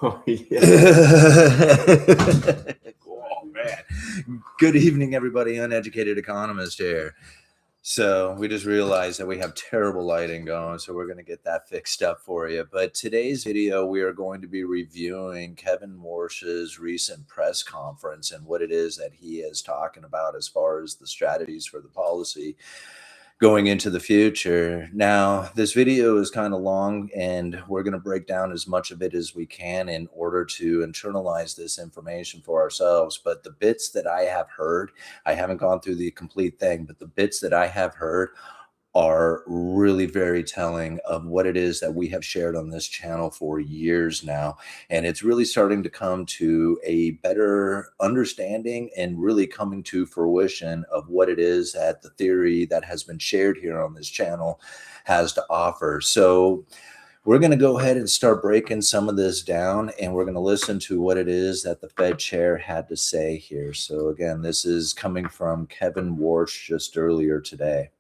Oh, yeah. Oh, man. Good evening, everybody. Uneducated Economist here. So we just realized that we have terrible lighting going, so we're going to get that fixed up for you. But today's video, we are going to be reviewing Kevin Warsh's recent press conference and what it is that he is talking about as far as the strategies for the policy going into the future. Now, this video is kind of long, and we're going to break down as much of it as we can in order to internalize this information for ourselves. But the bits that I have heard, I haven't gone through the complete thing, but the bits that I have heard are really very telling of what it is that we have shared on this channel for years now. And it's really starting to come to a better understanding and really coming to fruition of what it is that the theory that has been shared here on this channel has to offer. So we're going to go ahead and start breaking some of this down, and we're going to listen to what it is that the Fed chair had to say here. So again, this is coming from Kevin Warsh just earlier today.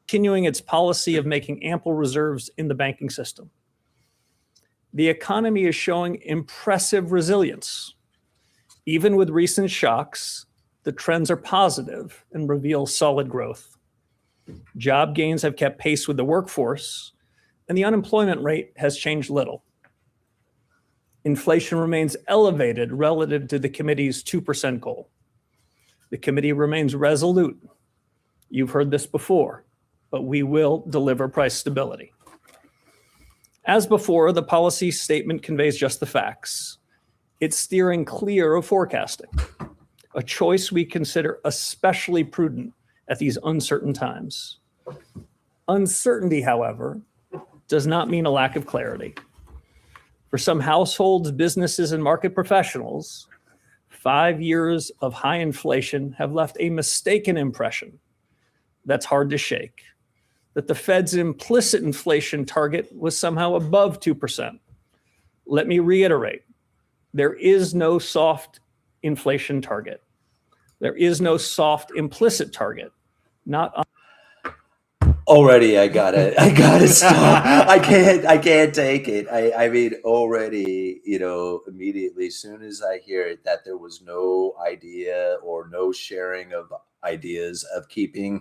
Continuing its policy of making ample reserves in the banking system. The economy is showing impressive resilience. Even with recent shocks, the trends are positive and reveal solid growth. Job gains have kept pace with the workforce, and the unemployment rate has changed little. Inflation remains elevated relative to the committee's 2% goal. The committee remains resolute. You've heard this before, but we will deliver price stability. As before, the policy statement conveys just the facts. It's steering clear of forecasting, a choice we consider especially prudent at these uncertain times. Uncertainty, however, does not mean a lack of clarity. For some households, businesses, and market professionals, 5 years of high inflation have left a mistaken impression that's hard to shake, that the Fed's implicit inflation target was somehow above 2%. Let me reiterate, there is no soft inflation target. There is no soft implicit target. Already, I gotta stop. I can't take it. I mean, already, immediately, as soon as I hear it, that there was no idea or no sharing of ideas of keeping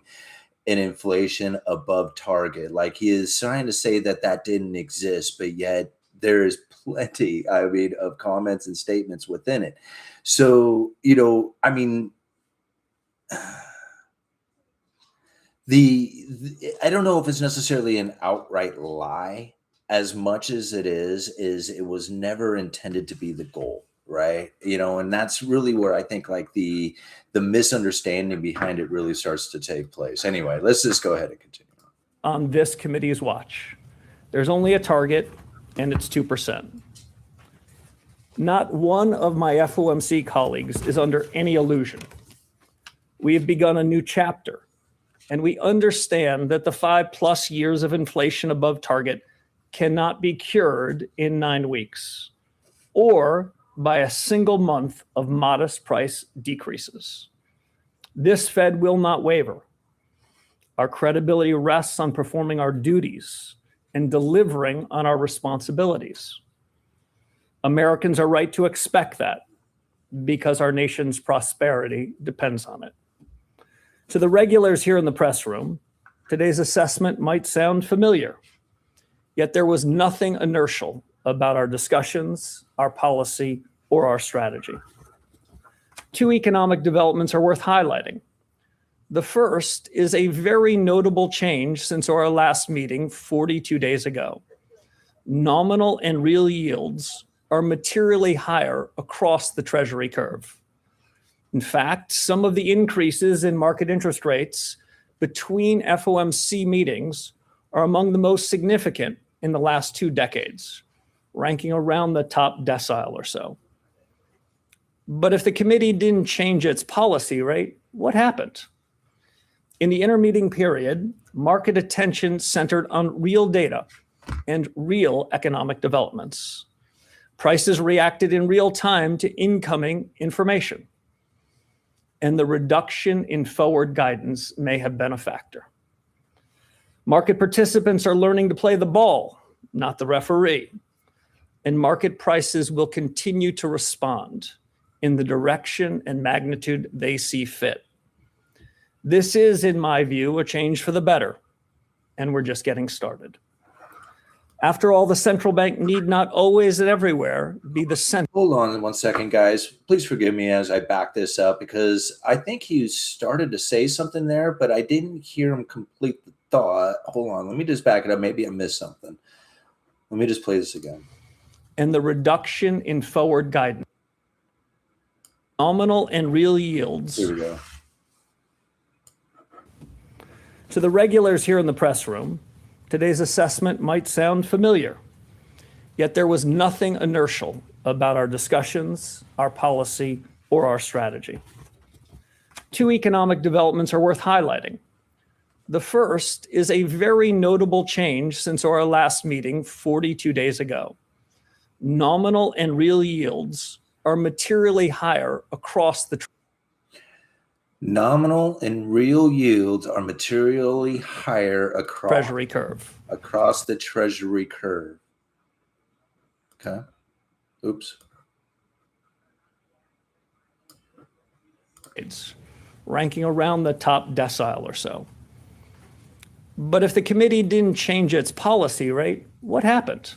an inflation above target. Like, he is trying to say that that didn't exist, but yet there is plenty, of comments and statements within it. So, I don't know if it's necessarily an outright lie as much as it it was never intended to be the goal, right? And that's really where I think like the misunderstanding behind it really starts to take place. Anyway, let's just go ahead and continue. On this committee's watch, there's only a target, and it's 2%. Not one of my FOMC colleagues is under any illusion. We have begun a new chapter, and we understand that the 5+ years of inflation above target cannot be cured in 9 weeks or by a single month of modest price decreases. This Fed will not waver. Our credibility rests on performing our duties and delivering on our responsibilities. Americans are right to expect that because our nation's prosperity depends on it. To the regulars here in the press room, today's assessment might sound familiar, yet there was nothing inertial about our discussions, our policy, or our strategy. 2 economic developments are worth highlighting. The first is a very notable change since our last meeting 42 days ago. Nominal and real yields are materially higher across the Treasury curve. In fact, some of the increases in market interest rates between FOMC meetings are among the most significant in the last 2 decades, ranking around the top decile or so. But if the committee didn't change its policy rate, what happened? In the intermeeting period, market attention centered on real data and real economic developments. Prices reacted in real time to incoming information, and the reduction in forward guidance may have been a factor. Market participants are learning to play the ball, not the referee, and market prices will continue to respond in the direction and magnitude they see fit. This is, in my view, a change for the better, and we're just getting started. After all, the central bank need not always and everywhere be the center. Hold on 1 second, guys. Please forgive me as I back this up because I think he started to say something there, but I didn't hear him complete the thought. Hold on. Let me just back it up. Maybe I missed something. Let me just play this again. And the reduction in forward guidance, nominal and real yields. Here we go. To the regulars here in the press room, today's assessment might sound familiar, yet there was nothing inertial about our discussions, our policy, or our strategy. Two economic developments are worth highlighting. The first is a very notable change since our last meeting 42 days ago. Nominal and real yields are materially higher across the Nominal and real yields are materially higher across Treasury curve. Across the Treasury curve. Okay. Oops. It's ranking around the top decile or so. But if the committee didn't change its policy rate, what happened?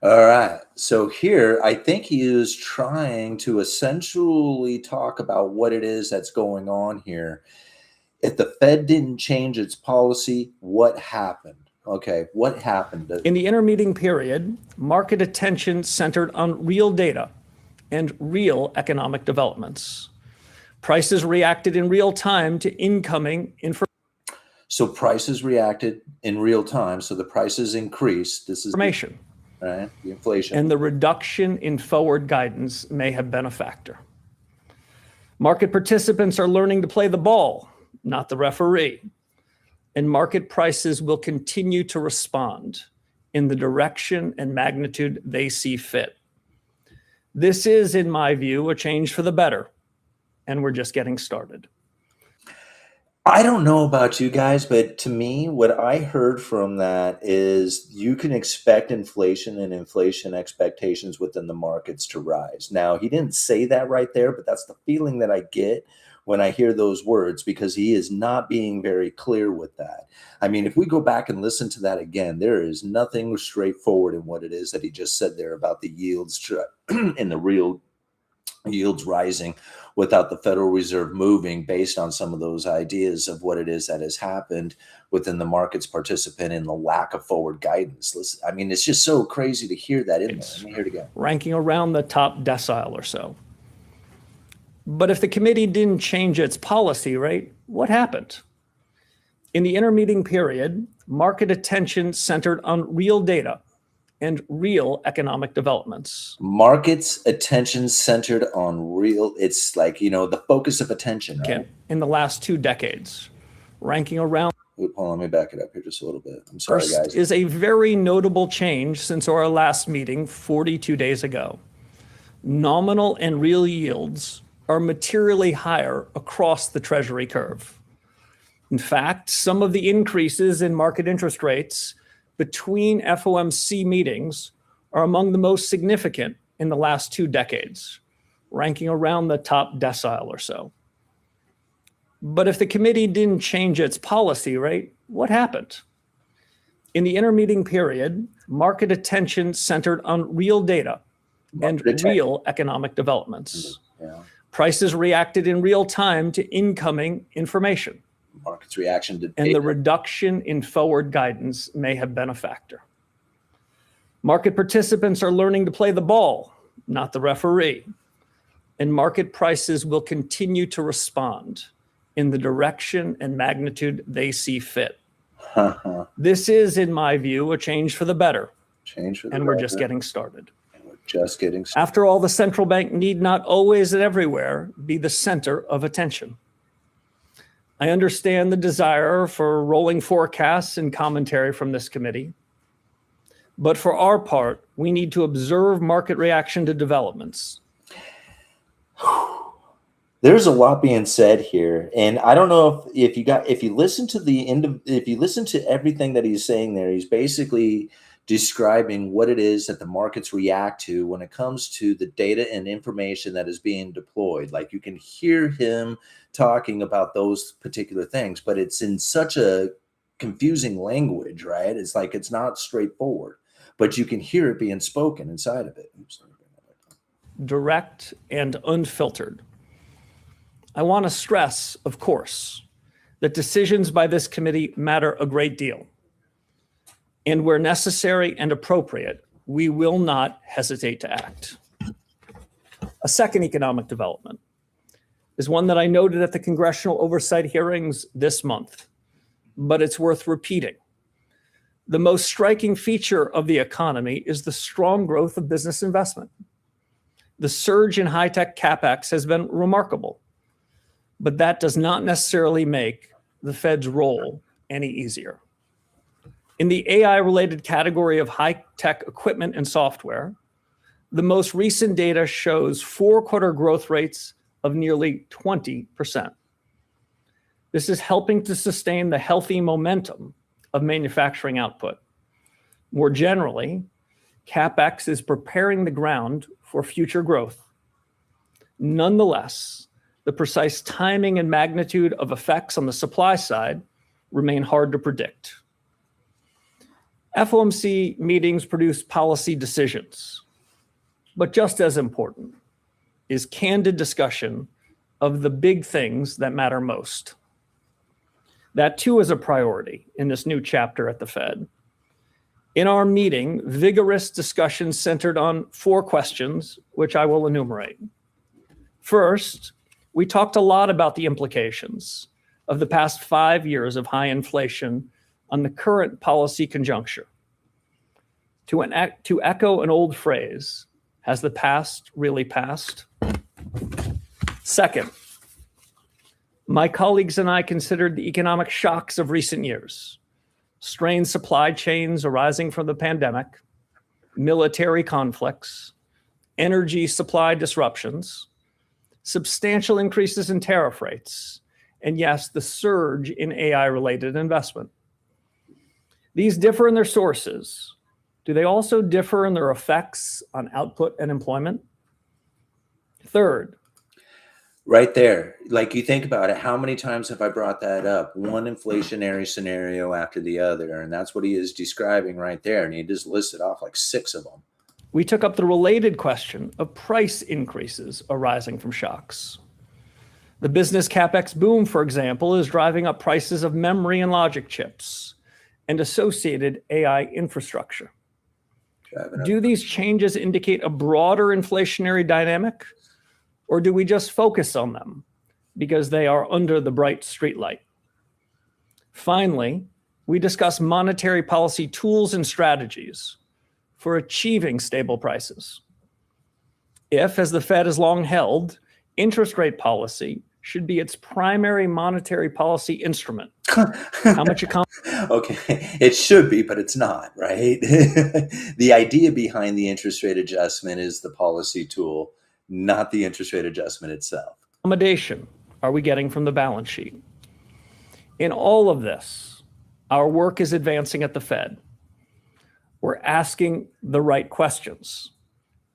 All right. So here, I think he is trying to essentially talk about what it is that's going on here. If the Fed didn't change its policy, what happened? Okay, what happened? In the intermeeting period, market attention centered on real data and real economic developments. Prices reacted in real time to incoming information. So prices reacted in real time. So the prices increased. This is right? The inflation. And the reduction in forward guidance may have been a factor. Market participants are learning to play the ball, not the referee. And market prices will continue to respond in the direction and magnitude they see fit. This is, in my view, a change for the better, and we're just getting started. I don't know about you guys, but to me, what I heard from that is you can expect inflation and inflation expectations within the markets to rise. Now, he didn't say that right there, but that's the feeling that I get when I hear those words because he is not being very clear with that. I mean, if we go back and listen to that again, there is nothing straightforward in what it is that he just said there about the yields and the real yields rising without the Federal Reserve moving based on some of those ideas of what it is that has happened within the markets participant and the lack of forward guidance. Listen, I mean, it's just so crazy to hear that in there. Let me hear it again. Ranking around the top decile or so. But if the committee didn't change its policy rate, what happened? In the intermeeting period, market attention centered on real data and real economic developments. Markets attention centered on real, it's like, the focus of attention, right? In the last 2 decades, ranking around. Hold on, let me back it up here just a little bit. I'm sorry, guys. Is a very notable change since our last meeting 42 days ago. Nominal and real yields are materially higher across the Treasury curve. In fact, some of the increases in market interest rates between FOMC meetings are among the most significant in the last 2 decades, ranking around the top decile or so. But if the committee didn't change its policy rate, what happened? In the intermeeting period, market attention centered on real data and real economic developments. Yeah. Prices reacted in real time to incoming information. Markets reaction to data. And the reduction in forward guidance may have been a factor. Market participants are learning to play the ball, not the referee. And market prices will continue to respond in the direction and magnitude they see fit. This is, in my view, a change for the better. And we're just getting started. After all, the central bank need not always and everywhere be the center of attention. I understand the desire for rolling forecasts and commentary from this committee. But for our part, we need to observe market reaction to developments. There's a lot being said here, and I don't know if you listen to everything that he's saying there, he's basically describing what it is that the markets react to when it comes to the data and information that is being deployed. Like, you can hear him talking about those particular things, but it's in such a confusing language, right? It's like it's not straightforward, but you can hear it being spoken inside of it. Direct and unfiltered. I want to stress, of course, that decisions by this committee matter a great deal. And where necessary and appropriate, we will not hesitate to act. A second economic development is one that I noted at the congressional oversight hearings this month, but it's worth repeating. The most striking feature of the economy is the strong growth of business investment. The surge in high-tech CapEx has been remarkable, but that does not necessarily make the Fed's role any easier. In the AI-related category of high-tech equipment and software, the most recent data shows 4-quarter growth rates of nearly 20%. This is helping to sustain the healthy momentum of manufacturing output. More generally, CapEx is preparing the ground for future growth. Nonetheless, the precise timing and magnitude of effects on the supply side remain hard to predict. FOMC meetings produce policy decisions, but just as important is candid discussion of the big things that matter most. That too is a priority in this new chapter at the Fed. In our meeting, vigorous discussion centered on 4 questions, which I will enumerate. First, we talked a lot about the implications of the past 5 years of high inflation on the current policy conjuncture. To echo an old phrase, has the past really passed? Second, my colleagues and I considered the economic shocks of recent years, strained supply chains arising from the pandemic, military conflicts, energy supply disruptions, substantial increases in tariff rates, and yes, the surge in AI-related investment. These differ in their sources. Do they also differ in their effects on output and employment? Third, right there, like, you think about it, how many times have I brought that up? One inflationary scenario after the other, and that's what he is describing right there, and he just listed off like 6 of them. we took up the related question of price increases arising from shocks. The business CapEx boom, for example, is driving up prices of memory and logic chips and associated AI infrastructure. Do these changes indicate a broader inflationary dynamic, or do we just focus on them because they are under the bright streetlight? Finally, we discuss monetary policy tools and strategies for achieving stable prices. If, as the Fed has long held, interest rate policy should be its primary monetary policy instrument, how much Okay, it should be, but it's not, right? The idea behind the interest rate adjustment is the policy tool, not the interest rate adjustment itself. Accommodation are we getting from the balance sheet? In all of this, our work is advancing at the Fed. We're asking the right questions.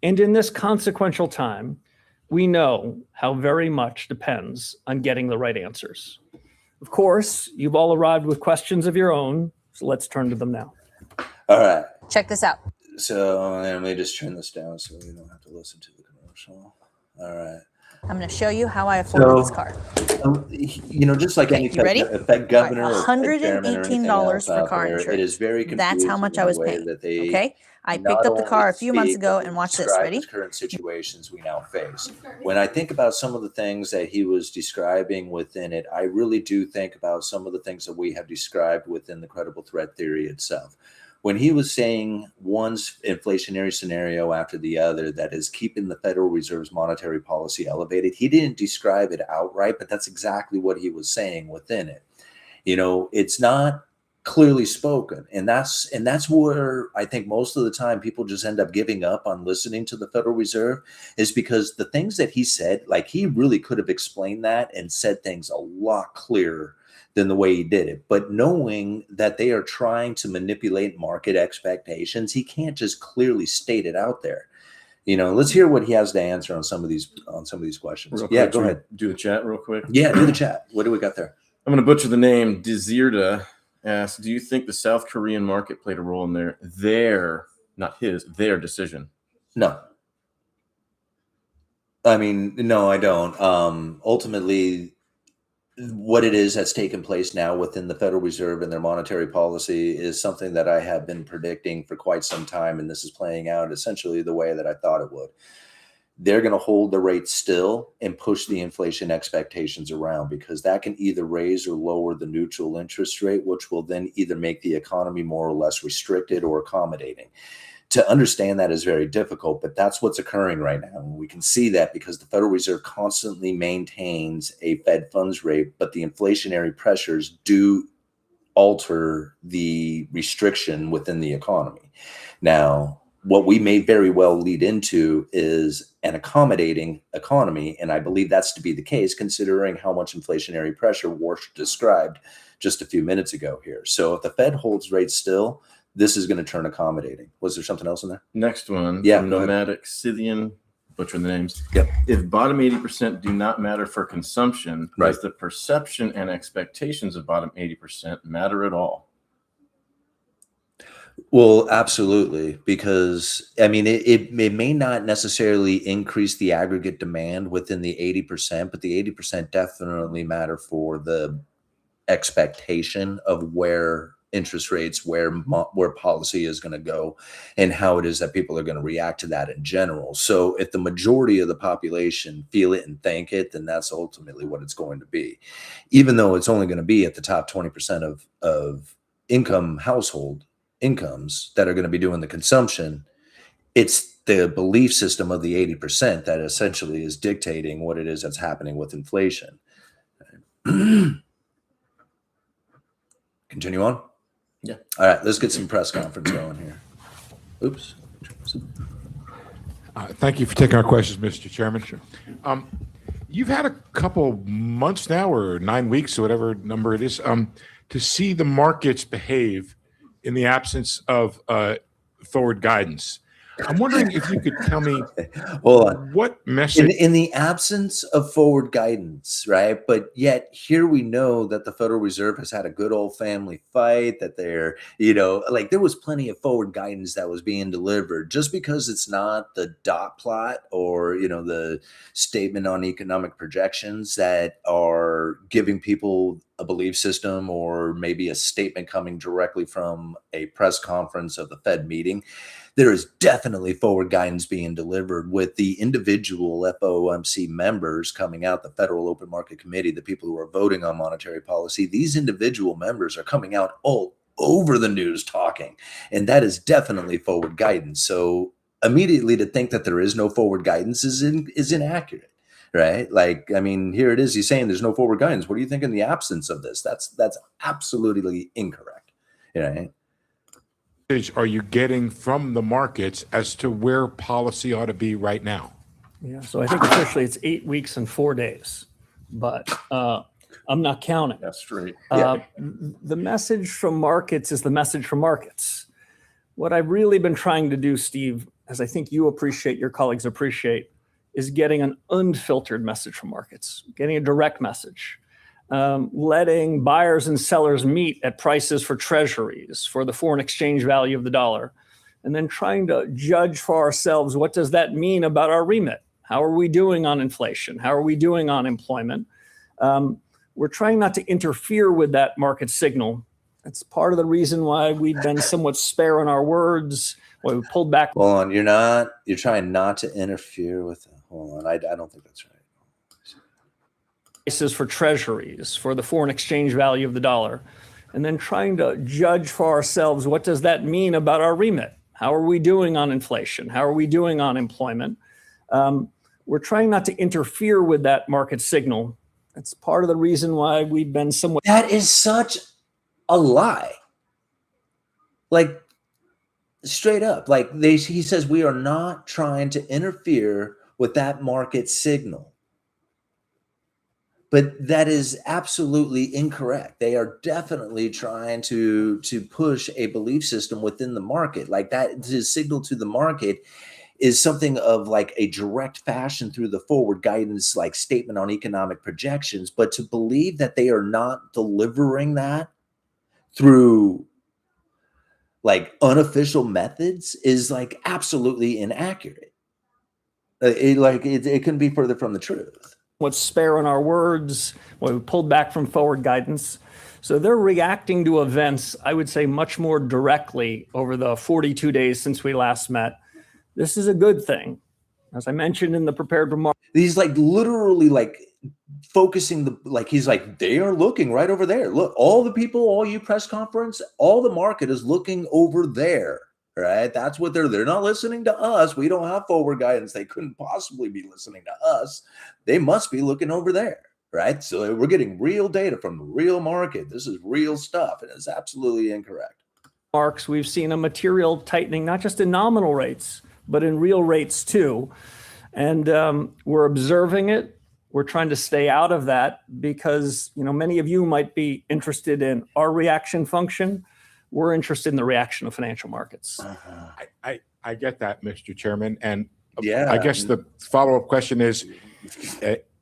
And in this consequential time, we know how very much depends on getting the right answers. Of course, you've all arrived with questions of your own, so let's turn to them now. All right. Check this out. So let me just turn this down so we don't have to listen to the commercial. All right. I'm going to show you how I afforded this car. You know, just like any Fed governor or $118 for car insurance. it is very confusing. That's how much I was paying. Okay, I picked up the car a few months ago, and watch this. Ready? Current situations we now face. When I think about some of the things that he was describing within it, I really do think about some of the things that we have described within the credible threat theory itself. When he was saying one inflationary scenario after the other that is keeping the Federal Reserve's monetary policy elevated, he didn't describe it outright, but that's exactly what he was saying within it. You know, it's not clearly spoken. And that's where I think most of the time people just end up giving up on listening to the Federal Reserve, is because the things that he said, like, he really could have explained that and said things a lot clearer than the way he did it. But knowing that they are trying to manipulate market expectations, he can't just clearly state it out there. Let's hear what he has to answer on some of these questions. Yeah, go ahead. Do the chat real quick. Yeah, do the chat. What do we got there? I'm going to butcher the name. Desirda asks, do you think the South Korean market played a role in their decision? No. I mean, no, I don't. Ultimately, what it is that's taken place now within the Federal Reserve and their monetary policy is something that I have been predicting for quite some time, and this is playing out essentially the way that I thought it would. They're going to hold the rate still and push the inflation expectations around, because that can either raise or lower the neutral interest rate, which will then either make the economy more or less restricted or accommodating. To understand that is very difficult, but that's what's occurring right now. And we can see that because the Federal Reserve constantly maintains a Fed funds rate, but the inflationary pressures do alter the restriction within the economy. Now, what we may very well lead into is an accommodating economy, and I believe that's to be the case considering how much inflationary pressure Warsh described just a few minutes ago here. So if the Fed holds rates still, this is going to turn accommodating. Was there something else in there? Next one. Yeah. Nomadic Scythian, butchering the names. Yep. If bottom 80% do not matter for consumption, right, does the perception and expectations of bottom 80% matter at all? Well, absolutely, because I mean, it may not necessarily increase the aggregate demand within the 80%, but the 80% definitely matter for the expectation of where interest rates, where policy is going to go, and how it is that people are going to react to that in general. So if the majority of the population feel it and think it, then that's ultimately what it's going to be, even though it's only going to be at the top 20% of household incomes that are going to be doing the consumption. It's the belief system of the 80% that essentially is dictating what it is that's happening with inflation. Continue on. Yeah. All right, let's get some press conference going here. Oops. Thank you for taking our questions, Mr. Chairman. Sure. You've had a couple months now, or 9 weeks, or whatever number it is, to see the markets behave in the absence of forward guidance. I'm wondering if you could tell me what message in the absence of forward guidance, right? But yet here we know that the Federal Reserve has had a good old family fight, that they're, like, there was plenty of forward guidance that was being delivered. Just because it's not the dot plot or, the statement on economic projections that are giving people a belief system, or maybe a statement coming directly from a press conference of the Fed meeting, there is definitely forward guidance being delivered with the individual FOMC members coming out, the Federal Open Market Committee, the people who are voting on monetary policy. These individual members are coming out all over the news talking, and that is definitely forward guidance. So immediately to think that there is no forward guidance is inaccurate, right? Like, I mean, here it is. He's saying there's no forward guidance. What do you think in the absence of this? That's absolutely incorrect, right? are you getting from the markets as to where policy ought to be right now? Yeah, so I think officially it's 8 weeks and 4 days, but I'm not counting. That's straight. The message from markets is the message from markets. What I've really been trying to do, Steve, as I think you appreciate, your colleagues appreciate, is getting an unfiltered message from markets, getting a direct message. Letting buyers and sellers meet at prices for treasuries, for the foreign exchange value of the dollar, and then trying to judge for ourselves, what does that mean about our remit? How are we doing on inflation? How are we doing on employment? We're trying not to interfere with that market signal. That's part of the reason why we've been somewhat spare on our words, why we pulled back. Hold on, you're trying not to interfere with it. Hold on, I don't think that's right. Prices for treasuries, for the foreign exchange value of the dollar, and then trying to judge for ourselves, what does that mean about our remit? How are we doing on inflation? How are we doing on employment? We're trying not to interfere with that market signal. That's part of the reason why we've been somewhat. That is such a lie. Like straight up, like he says, we are not trying to interfere with that market signal. But that is absolutely incorrect. They are definitely trying to push a belief system within the market. Like that to signal to the market is something of like a direct fashion through the forward guidance, like statement on economic projections. But to believe that they are not delivering that through like unofficial methods is like absolutely inaccurate. It couldn't be further from the truth. What's spare in our words, we pulled back from forward guidance. So they're reacting to events, I would say, much more directly over the 42 days since we last met. This is a good thing. As I mentioned in the prepared remarks. He's like literally like focusing he's like, they are looking right over there. Look, all the people, all you press conference, all the market is looking over there. Right? That's what they're not listening to us. We don't have forward guidance. They couldn't possibly be listening to us. They must be looking over there. Right? So we're getting real data from the real market. This is real stuff. And it's absolutely incorrect. Marks, we've seen a material tightening, not just in nominal rates, but in real rates too. And we're observing it. We're trying to stay out of that because, many of you might be interested in our reaction function. We're interested in the reaction of financial markets. I get that, Mr. Chairman. And yeah, I guess the follow-up question is,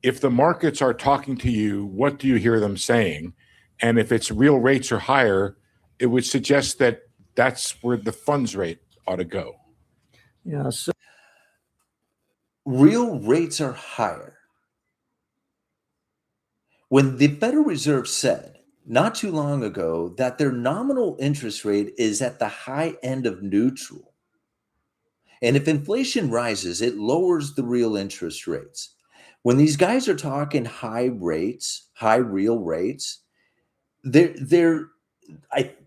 if the markets are talking to you, what do you hear them saying? And if it's real rates are higher, it would suggest that that's where the funds rate ought to go. Yeah. So real rates are higher. When the Federal Reserve said not too long ago that their nominal interest rate is at the high end of neutral, and if inflation rises, it lowers the real interest rates. When these guys are talking high rates, high real rates, they're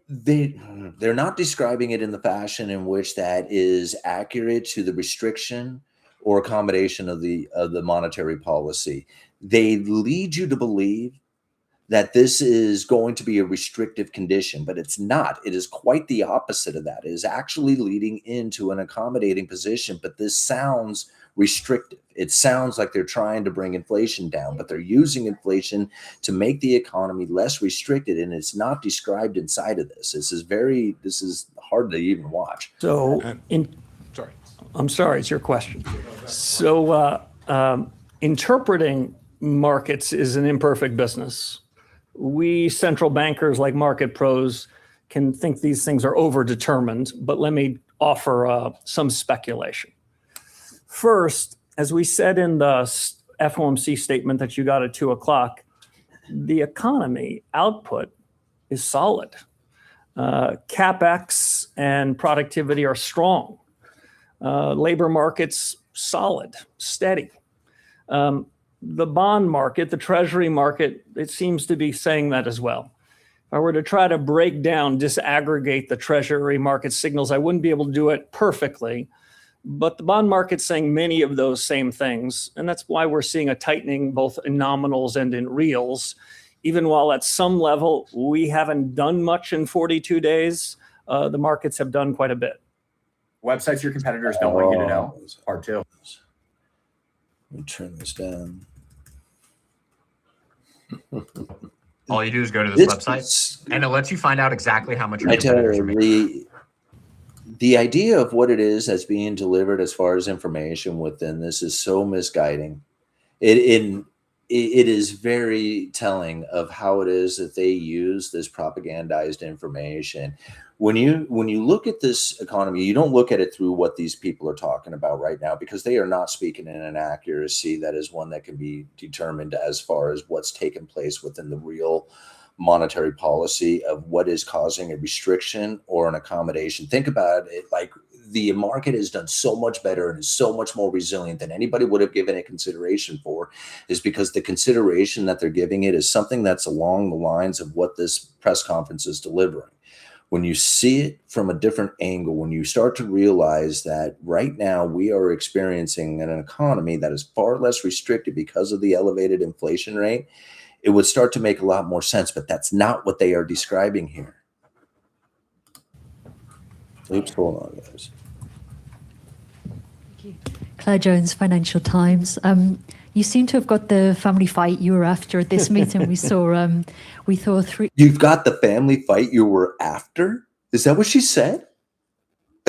not describing it in the fashion in which that is accurate to the restriction or accommodation of the monetary policy. They lead you to believe that this is going to be a restrictive condition, but it's not. It is quite the opposite of that. It is actually leading into an accommodating position, but this sounds restrictive. It sounds like they're trying to bring inflation down, but they're using inflation to make the economy less restricted, and it's not described inside of this. This is hard to even watch. So, I'm sorry, it's your question. So, interpreting markets is an imperfect business. We central bankers like market pros can think these things are overdetermined, but let me offer some speculation. First, as we said in the FOMC statement that you got at 2:00, the economy output is solid. CapEx and productivity are strong. Labor market's solid, steady. The bond market, the treasury market, it seems to be saying that as well. If I were to try to break down, disaggregate the treasury market signals, I wouldn't be able to do it perfectly. But the bond market's saying many of those same things. And that's why we're seeing a tightening both in nominals and in reals. Even while at some level we haven't done much in 42 days, the markets have done quite a bit. Websites your competitors don't want you to know. Part two. Let me turn this down. All you do is go to this website, and it lets you find out exactly how much your competitors are making. The idea of what it is that's being delivered as far as information within this is so misguiding. It is very telling of how it is that they use this propagandized information. When you look at this economy, you don't look at it through what these people are talking about right now, because they are not speaking in an accuracy that is one that can be determined as far as what's taken place within the real monetary policy of what is causing a restriction or an accommodation. Think about it, like the market has done so much better and is so much more resilient than anybody would have given it consideration for, is because the consideration that they're giving it is something that's along the lines of what this press conference is delivering. When you see it from a different angle, when you start to realize that right now we are experiencing an economy that is far less restricted because of the elevated inflation rate, it would start to make a lot more sense, but that's not what they are describing here. Oops, hold on, guys. Claire Jones, Financial Times. You seem to have got the family fight you were after at this meeting. We saw three. You've got the family fight you were after? Is that what she said?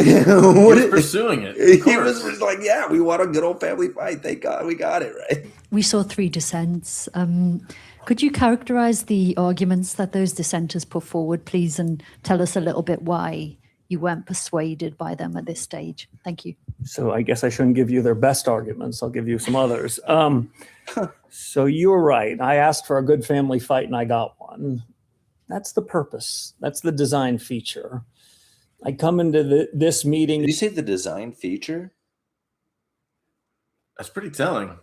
He was pursuing it. He was just like, yeah, we want a good old family fight. Thank God we got it, right? We saw 3 dissents. Could you characterize the arguments that those dissenters put forward, please, and tell us a little bit why you weren't persuaded by them at this stage? Thank you. So I guess I shouldn't give you their best arguments. I'll give you some others. So you were right. I asked for a good family fight and I got one. That's the purpose. That's the design feature. I come into this meeting. Did you say the design feature? That's pretty telling.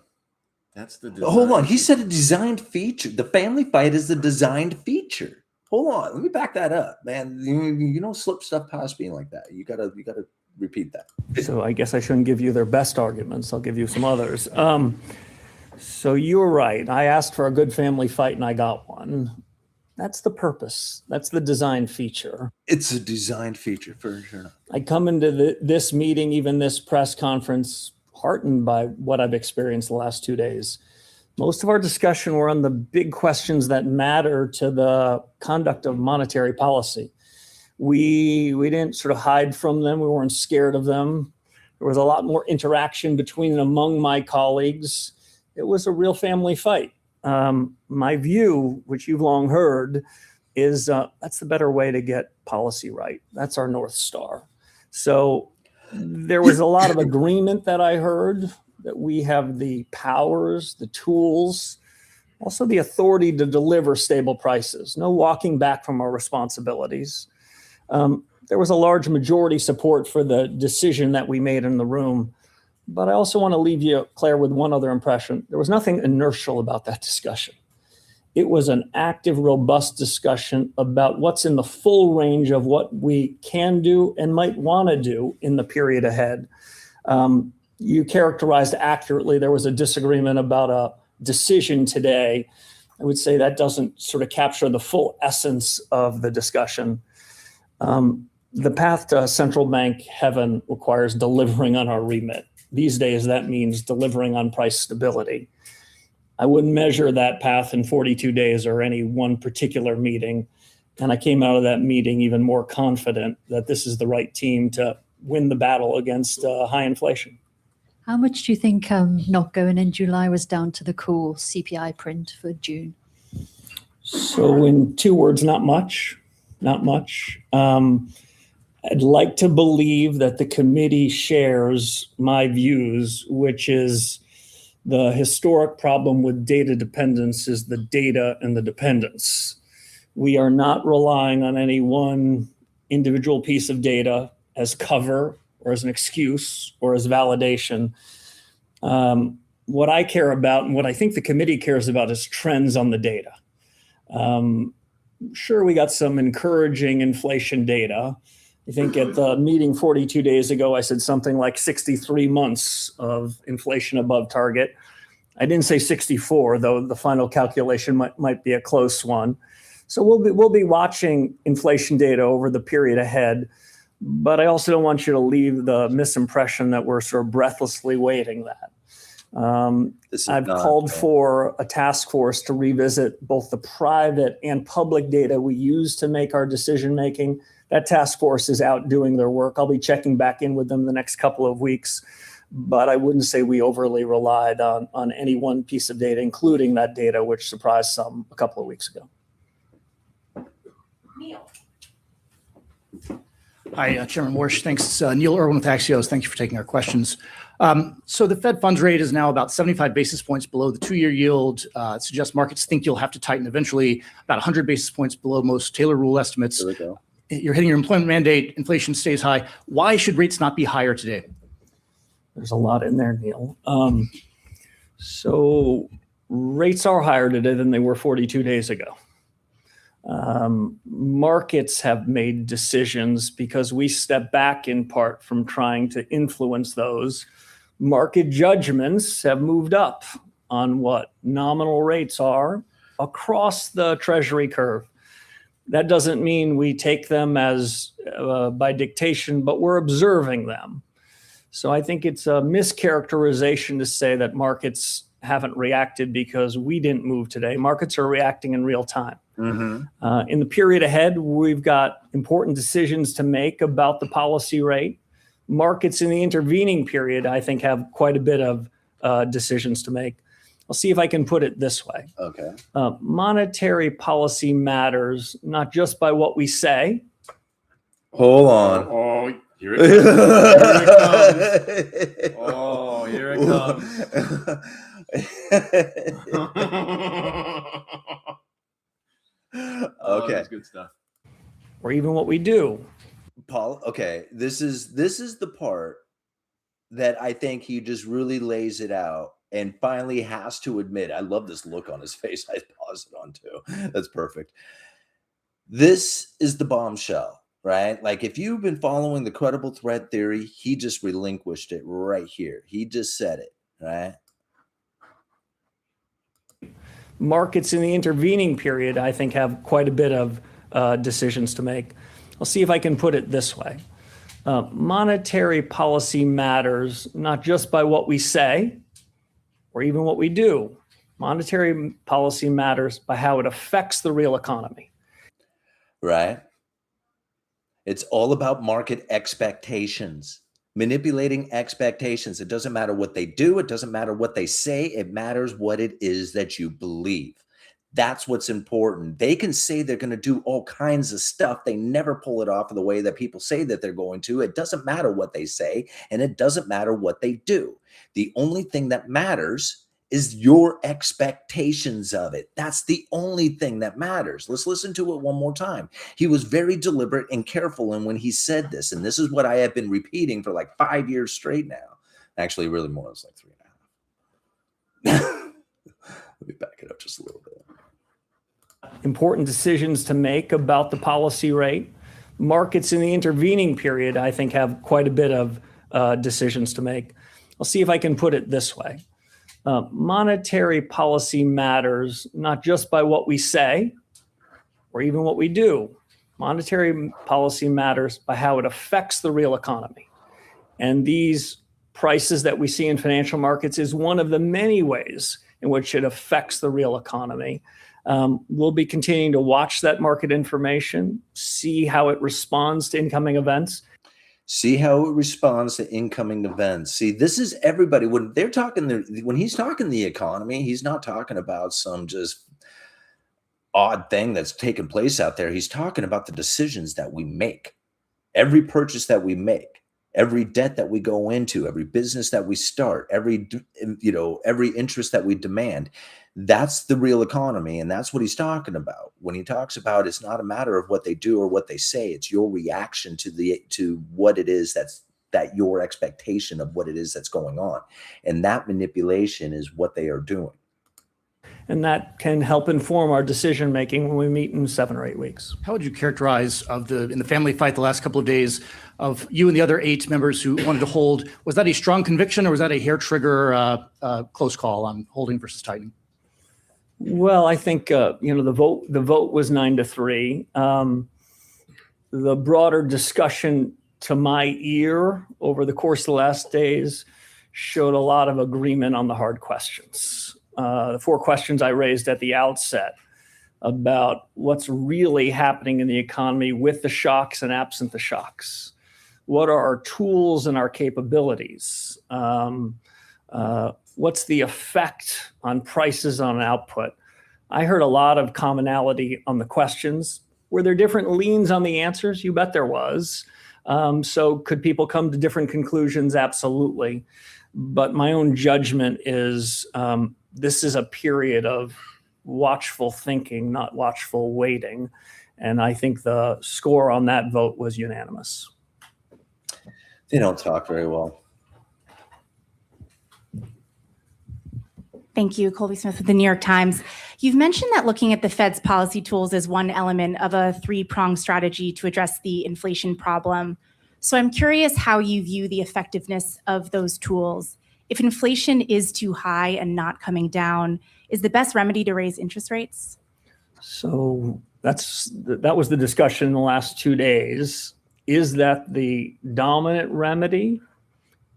That's the design. Hold on. He said a designed feature. The family fight is the designed feature. Hold on. Let me back that up, man. You don't slip stuff past me like that. You gotta repeat that. So I guess I shouldn't give you their best arguments. I'll give you some others. So you were right. I asked for a good family fight and I got one. That's the purpose. That's the design feature. It's a design feature for sure. I come into this meeting, even this press conference, heartened by what I've experienced the last 2 days. Most of our discussion were on the big questions that matter to the conduct of monetary policy. We didn't sort of hide from them. We weren't scared of them. There was a lot more interaction between and among my colleagues. It was a real family fight. My view, which you've long heard, is that's the better way to get policy right. That's our North Star. So there was a lot of agreement that I heard that we have the powers, the tools, also the authority to deliver stable prices. No walking back from our responsibilities. There was a large majority support for the decision that we made in the room. But I also want to leave you, Claire, with one other impression. There was nothing inertial about that discussion. It was an active, robust discussion about what's in the full range of what we can do and might want to do in the period ahead. You characterized accurately, there was a disagreement about a decision today. I would say that doesn't sort of capture the full essence of the discussion. The path to central bank heaven requires delivering on our remit. These days, that means delivering on price stability. I wouldn't measure that path in 42 days or any one particular meeting. And I came out of that meeting even more confident that this is the right team to win the battle against high inflation. How much do you think not going in July was down to the cool CPI print for June? So in 2 words, not much, not much. I'd like to believe that the committee shares my views, which is the historic problem with data dependence is the data and the dependence. We are not relying on any one individual piece of data as cover or as an excuse or as validation. What I care about and what I think the committee cares about is trends on the data. Sure, we got some encouraging inflation data. I think at the meeting 42 days ago, I said something like 63 months of inflation above target. I didn't say 64, though the final calculation might be a close one. So we'll be watching inflation data over the period ahead. But I also don't want you to leave the misimpression that we're sort of breathlessly waiting that. I've called for a task force to revisit both the private and public data we use to make our decision making. That task force is out doing their work. I'll be checking back in with them the next couple of weeks, but I wouldn't say we overly relied on any one piece of data, including that data, which surprised some a couple of weeks ago. Neil. Hi, Chairman Warsh. Thanks. Neil Irwin with Axios. Thank you for taking our questions. So the Fed funds rate is now about 75 basis points below the 2-year yield. It suggests markets think you'll have to tighten eventually, about 100 basis points below most Taylor rule estimates. There we go. You're hitting your employment mandate. Inflation stays high. Why should rates not be higher today? There's a lot in there, Neil. So rates are higher today than they were 42 days ago. Markets have made decisions because we step back in part from trying to influence those. Market judgments have moved up on what nominal rates are across the Treasury curve. That doesn't mean we take them as by dictation, but we're observing them. So I think it's a mischaracterization to say that markets haven't reacted because we didn't move today. Markets are reacting in real time. Mm-hmm. In the period ahead, we've got important decisions to make about the policy rate. Markets in the intervening period, I think, have quite a bit of decisions to make. I'll see if I can put it this way. Okay. Monetary policy matters not just by what we say. Hold on. Oh, here it comes. Oh, here it comes. Okay. That's good stuff. Or even what we do. Paul, okay, this is the part that I think he just really lays it out and finally has to admit. I love this look on his face. I paused it on too. That's perfect. This is the bombshell, right? Like if you've been following the credible threat theory, he just relinquished it right here. He just said it, right? Markets in the intervening period, I think, have quite a bit of decisions to make. I'll see if I can put it this way. Monetary policy matters not just by what we say or even what we do. Monetary policy matters by how it affects the real economy. Right? It's all about market expectations, manipulating expectations. It doesn't matter what they do. It doesn't matter what they say. It matters what it is that you believe. That's what's important. They can say they're going to do all kinds of stuff. They never pull it off in the way that people say that they're going to. It doesn't matter what they say, and it doesn't matter what they do. The only thing that matters is your expectations of it. That's the only thing that matters. Let's listen to it one more time. He was very deliberate and careful in when he said this, and this is what I have been repeating for like 5 years straight now. Actually, really more. It's like 3.5. Let me back it up just a little bit. Important decisions to make about the policy rate. Markets in the intervening period, I think, have quite a bit of decisions to make. I'll see if I can put it this way. Monetary policy matters not just by what we say or even what we do. Monetary policy matters by how it affects the real economy. And these prices that we see in financial markets is one of the many ways in which it affects the real economy. We'll be continuing to watch that market information, see how it responds to incoming events. See how it responds to incoming events. See, this is everybody. When they're talking, when he's talking the economy, he's not talking about some just odd thing that's taking place out there. He's talking about the decisions that we make, every purchase that we make, every debt that we go into, every business that we start, every interest that we demand. That's the real economy. And that's what he's talking about. When he talks about it's not a matter of what they do or what they say, it's your reaction to what it is that your expectation of what it is that's going on. And that manipulation is what they are doing. And that can help inform our decision making when we meet in 7 or 8 weeks. How would you characterize in the family fight the last couple of days of you and the other 8 members who wanted to hold? Was that a strong conviction or was that a hair trigger close call on holding versus tightening? Well, I think the vote was 9-3. The broader discussion to my ear over the course of the last days showed a lot of agreement on the hard questions. The 4 questions I raised at the outset about what's really happening in the economy with the shocks and absent the shocks. What are our tools and our capabilities? What's the effect on prices on output? I heard a lot of commonality on the questions. Were there different leans on the answers? You bet there was. So could people come to different conclusions? Absolutely. But my own judgment is this is a period of watchful thinking, not watchful waiting. And I think the score on that vote was unanimous. They don't talk very well. Thank you, Colby Smith with the New York Times. You've mentioned that looking at the Fed's policy tools is one element of a 3-pronged strategy to address the inflation problem. So I'm curious how you view the effectiveness of those tools. If inflation is too high and not coming down, is the best remedy to raise interest rates? So That was the discussion in the last 2 days. Is that the dominant remedy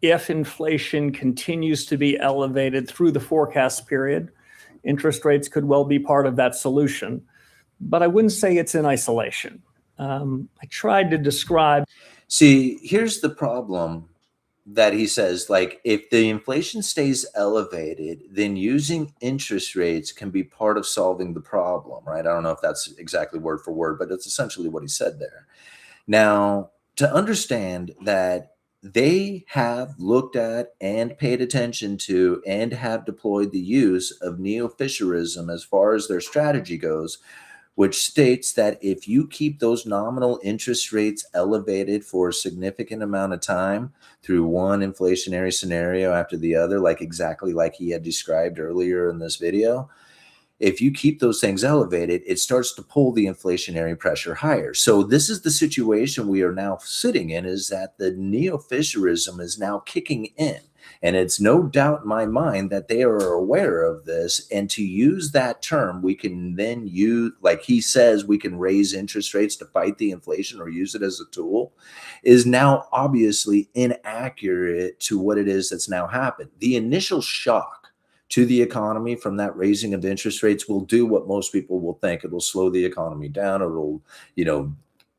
if inflation continues to be elevated through the forecast period? Interest rates could well be part of that solution, but I wouldn't say it's in isolation. I tried to describe. See, here's the problem that he says, like, if the inflation stays elevated, then using interest rates can be part of solving the problem, right? I don't know if that's exactly word for word, but it's essentially what he said there. Now, to understand that they have looked at and paid attention to and have deployed the use of neo-Fisherism as far as their strategy goes, which states that if you keep those nominal interest rates elevated for a significant amount of time through one inflationary scenario after the other, like exactly like he had described earlier in this video, if you keep those things elevated, it starts to pull the inflationary pressure higher. So this is the situation we are now sitting in, is that the neo-Fisherism is now kicking in. And it's no doubt in my mind that they are aware of this. And to use that term, we can then use, like he says, we can raise interest rates to fight the inflation or use it as a tool, is now obviously inaccurate to what it is that's now happened. The initial shock to the economy from that raising of interest rates will do what most people will think. It will slow the economy down. It'll,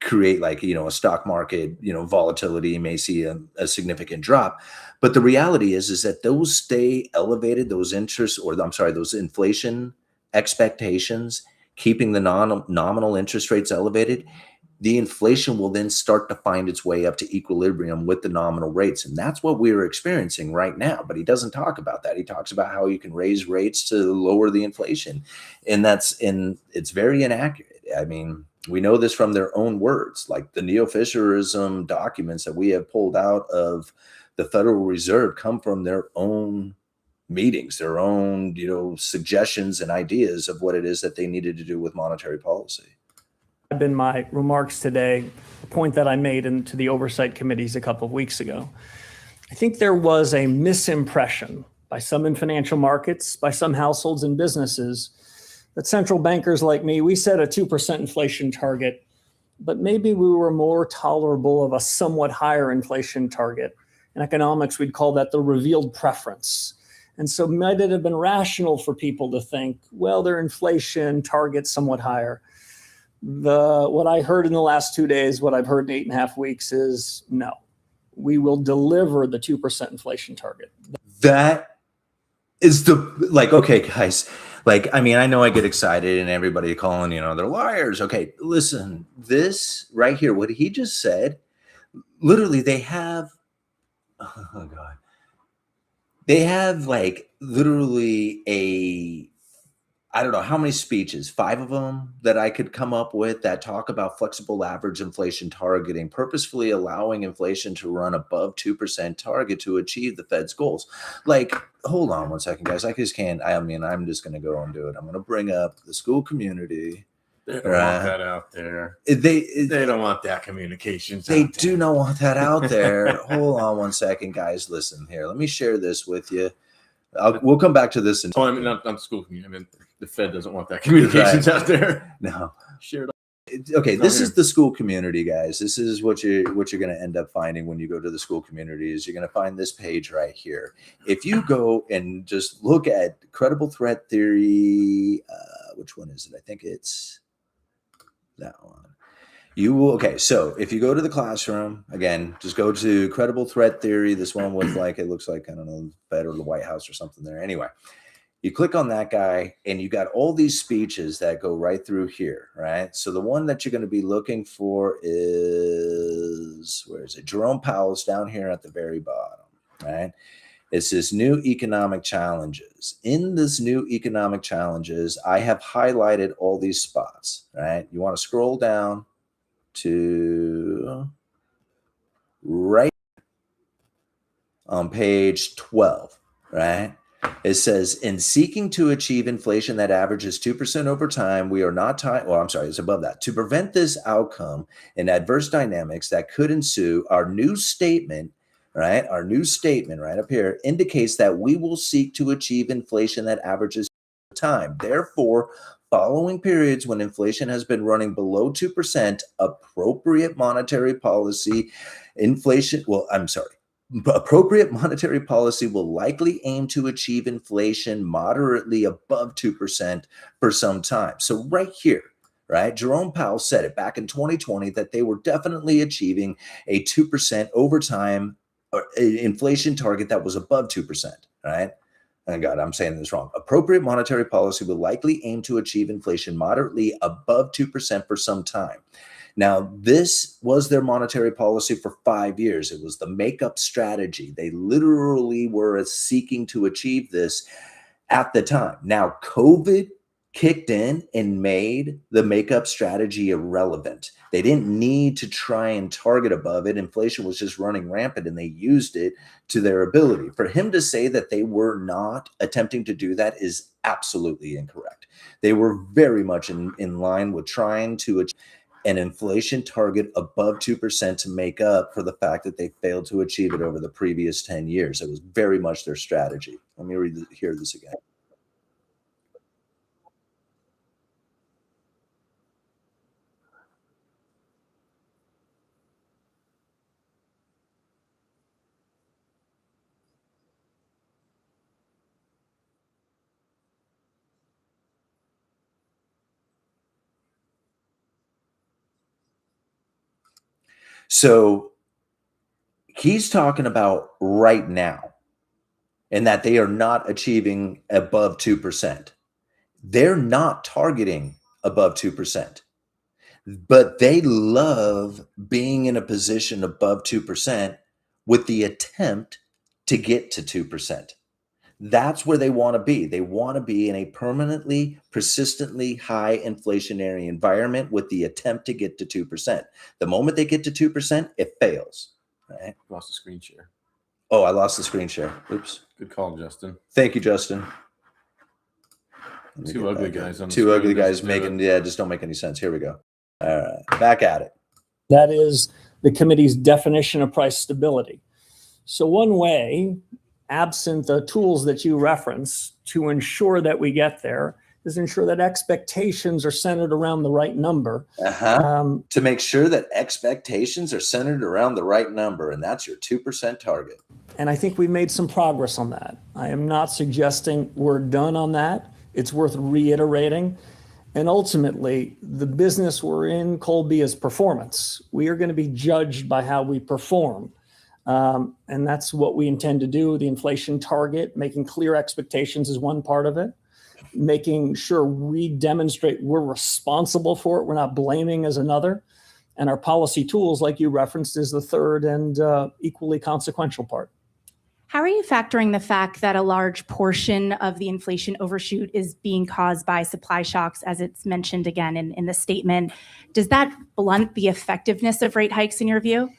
create like, a stock market, volatility. You may see a significant drop. But the reality is that those stay elevated, those those inflation expectations, keeping the nominal interest rates elevated, the inflation will then start to find its way up to equilibrium with the nominal rates. And that's what we're experiencing right now. But he doesn't talk about that. He talks about how you can raise rates to lower the inflation. And it's very inaccurate. I mean, we know this from their own words, like the neo-Fisherism documents that we have pulled out of the Federal Reserve come from their own meetings, their own, suggestions and ideas of what it is that they needed to do with monetary policy. In my remarks today, a point that I made into the oversight committees a couple of weeks ago. I think there was a misimpression by some in financial markets, by some households and businesses, that central bankers like me, we set a 2% inflation target, but maybe we were more tolerable of a somewhat higher inflation target. In economics, we'd call that the revealed preference. And so might it have been rational for people to think, well, their inflation target's somewhat higher. What I heard in the last 2 days, what I've heard in 8.5 weeks is no, we will deliver the 2% inflation target. That is okay, guys, I know I get excited and everybody calling, they're liars. Okay, listen, this right here, what he just said, literally they have literally I don't know how many speeches, 5 of them that I could come up with that talk about flexible average inflation targeting, purposefully allowing inflation to run above 2% target to achieve the Fed's goals. Hold on one second, guys. I just can't. I'm just going to go and do it. I'm going to bring up the school community. They don't want that out there. They don't want that communication. They do not want that out there. Hold on one second, guys. Listen here. Let me share this with you. We'll come back to this. Not school community. The Fed doesn't want that communications out there. No. Shared. Okay, this is the school community, guys. This is what you're going to end up finding when you go to the school community. Is you're going to find this page right here. If you go and just look at credible threat theory, which one is it? I think it's that one. You will. Okay, so if you go to the classroom again, just go to credible threat theory. This one with it looks like, I don't know, Fed or the White House or something there. Anyway. You click on that guy and you got all these speeches that go right through here, right? So the one that you're going to be looking for is, where is it? Jerome Powell's down here at the very bottom, right? It's this new economic challenges. In this new economic challenges, I have highlighted all these spots, right? You want to scroll down to right on page 12, right? It says, in seeking to achieve inflation that averages 2% over time, we are not it's above that. To prevent this outcome and adverse dynamics that could ensue, our new statement right up here indicates that we will seek to achieve inflation that averages time. Therefore, following periods when inflation has been running below 2%, appropriate monetary policy will likely aim to achieve inflation moderately above 2% for some time. So right here, right, Jerome Powell said it back in 2020 that they were definitely achieving a 2% over time inflation target that was above 2%, right? And God, I'm saying this wrong. Appropriate monetary policy will likely aim to achieve inflation moderately above 2% for some time. Now, this was their monetary policy for 5 years. It was the makeup strategy. They literally were seeking to achieve this at the time. Now, COVID kicked in and made the makeup strategy irrelevant. They didn't need to try and target above it. Inflation was just running rampant, and they used it to their ability. For him to say that they were not attempting to do that is absolutely incorrect. They were very much in line with trying to achieve an inflation target above 2% to make up for the fact that they failed to achieve it over the previous 10 years. It was very much their strategy. Let me hear this again. So he's talking about right now, and that they are not achieving above 2%. They're not targeting above 2%, but they love being in a position above 2% with the attempt to get to 2%. That's where they want to be. They want to be in a permanently, persistently high inflationary environment with the attempt to get to 2%. The moment they get to 2%, it fails. Right? Lost the screen share. Oh, I lost the screen share. Oops. Good call, Justin. Thank you, Justin. Two ugly guys on the Two screen ugly guys doesn't do making, it. yeah, just don't make any sense. Here we go. All right, back at it. That is the committee's definition of price stability. So one way, absent the tools that you reference, to ensure that we get there is ensure that expectations are centered around the right number. To make sure that expectations are centered around the right number, and that's your 2% target. And I think we made some progress on that. I am not suggesting we're done on that. It's worth reiterating. And ultimately, the business we're in, Colby, is performance. We are going to be judged by how we perform. And that's what we intend to do. The inflation target, making clear expectations is one part of it. Making sure we demonstrate we're responsible for it. We're not blaming as another. And our policy tools, like you referenced, is the third and equally consequential part. How are you factoring the fact that a large portion of the inflation overshoot is being caused by supply shocks, as it's mentioned again in the statement? Does that blunt the effectiveness of rate hikes in your view?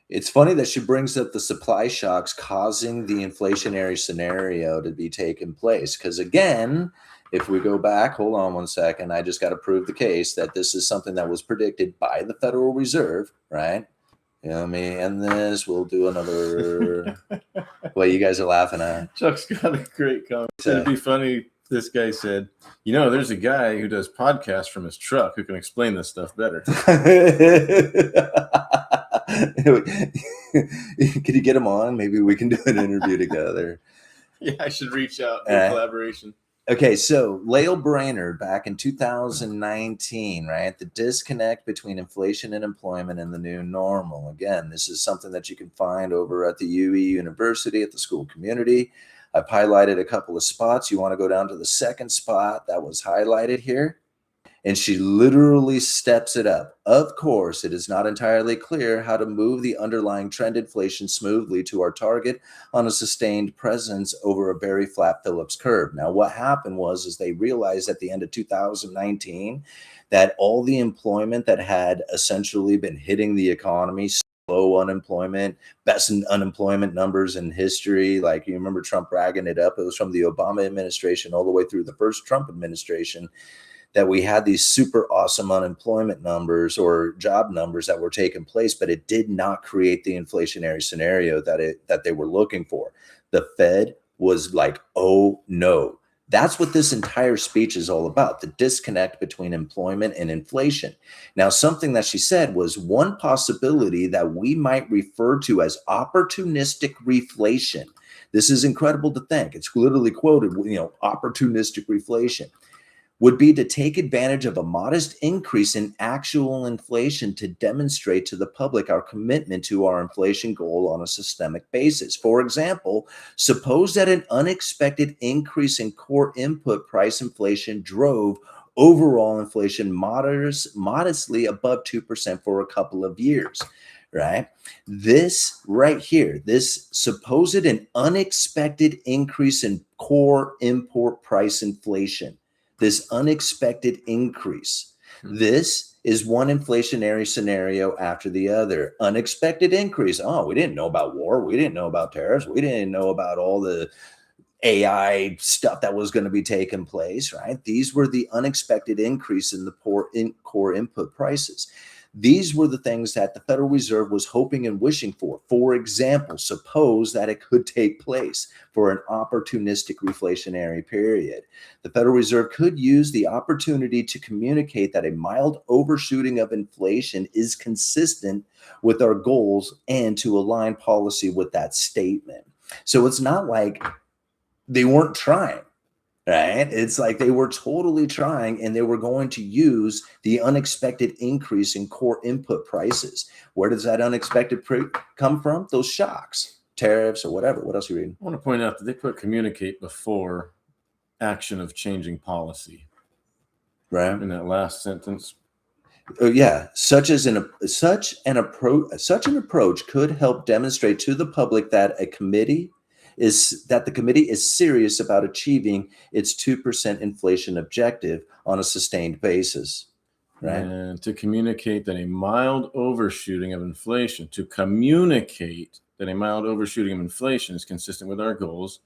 It's funny that she brings up the supply shocks causing the inflationary scenario to be taking place. Because again, if we go back, hold on one second, I just got to prove the case that this is something that was predicted by the Federal Reserve, right? You know, let me end this. We'll do another. What you guys are laughing at? Chuck's got a great comment. It'd be funny. This guy said, you know, there's a guy who does podcasts from his truck who can explain this stuff better. Can you get him on? Maybe we can do an interview together. Yeah, I should reach out for collaboration. Okay, so Lael Brainerd back in 2019, right? The disconnect between inflation and employment and the new normal. Again, this is something that you can find over at the UE University at the school community. I've highlighted a couple of spots. You want to go down to the second spot that was highlighted here. And she literally steps it up. Of course, it is not entirely clear how to move the underlying trend inflation smoothly to our target on a sustained presence over a very flat Phillips curve. Now, what happened was they realized at the end of 2019 that all the employment that had essentially been hitting the economy, low unemployment, best unemployment numbers in history. Like, you remember Trump bragging it up. It was from the Obama administration all the way through the first Trump administration that we had these super awesome unemployment numbers or job numbers that were taking place, but it did not create the inflationary scenario that they were looking for. The Fed was like, oh no, That's what this entire speech is all about, the disconnect between employment and inflation. Now, something that she said was one possibility that we might refer to as opportunistic reflation. This is incredible to think. It's literally quoted, opportunistic reflation would be to take advantage of a modest increase in actual inflation to demonstrate to the public our commitment to our inflation goal on a systemic basis. For example, suppose that an unexpected increase in core input price inflation drove overall inflation modestly above 2% for a couple of years, right? This right here, this supposed and unexpected increase in core import price inflation, this unexpected increase. This is one inflationary scenario after the other. Unexpected increase. Oh, we didn't know about war. We didn't know about tariffs. We didn't know about all the AI stuff that was going to be taking place, right? These were the unexpected increase in the core input prices. These were the things that the Federal Reserve was hoping and wishing for. For example, suppose that it could take place for an opportunistic reflationary period. The Federal Reserve could use the opportunity to communicate that a mild overshooting of inflation is consistent with our goals and to align policy with that statement. So it's not like they weren't trying. Right? It's like they were totally trying, and they were going to use the unexpected increase in core input prices. Where does that unexpected come from? Those shocks, tariffs, or whatever. What else are you reading? I want to point out that they put communicate before action of changing policy. Right. In that last sentence. Yeah, such an approach could help demonstrate to the public that the committee is serious about achieving its 2% inflation objective on a sustained basis. Right. And to communicate that a mild overshooting of inflation, is consistent with our goals.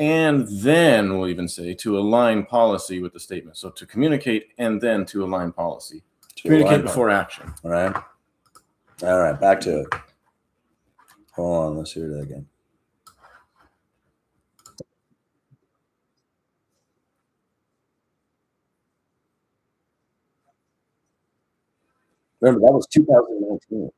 And then we'll even say to align policy with the statement. So to communicate and then to align policy. Communicate before action. All right, back to it. Hold on, let's hear that again. Remember, that was 2019.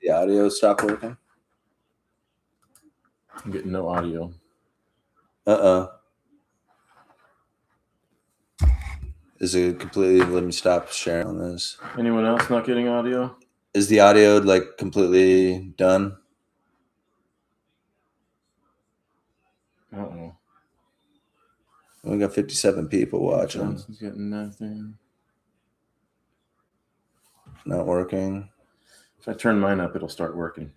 The audio stopped working? I'm getting no audio. Is it completely, let me stop sharing on this. Anyone else not getting audio? Is the audio like completely done? Uh-oh. We got 57 people watching. Johnson's getting nothing. Not working. If I turn mine up, it'll start working.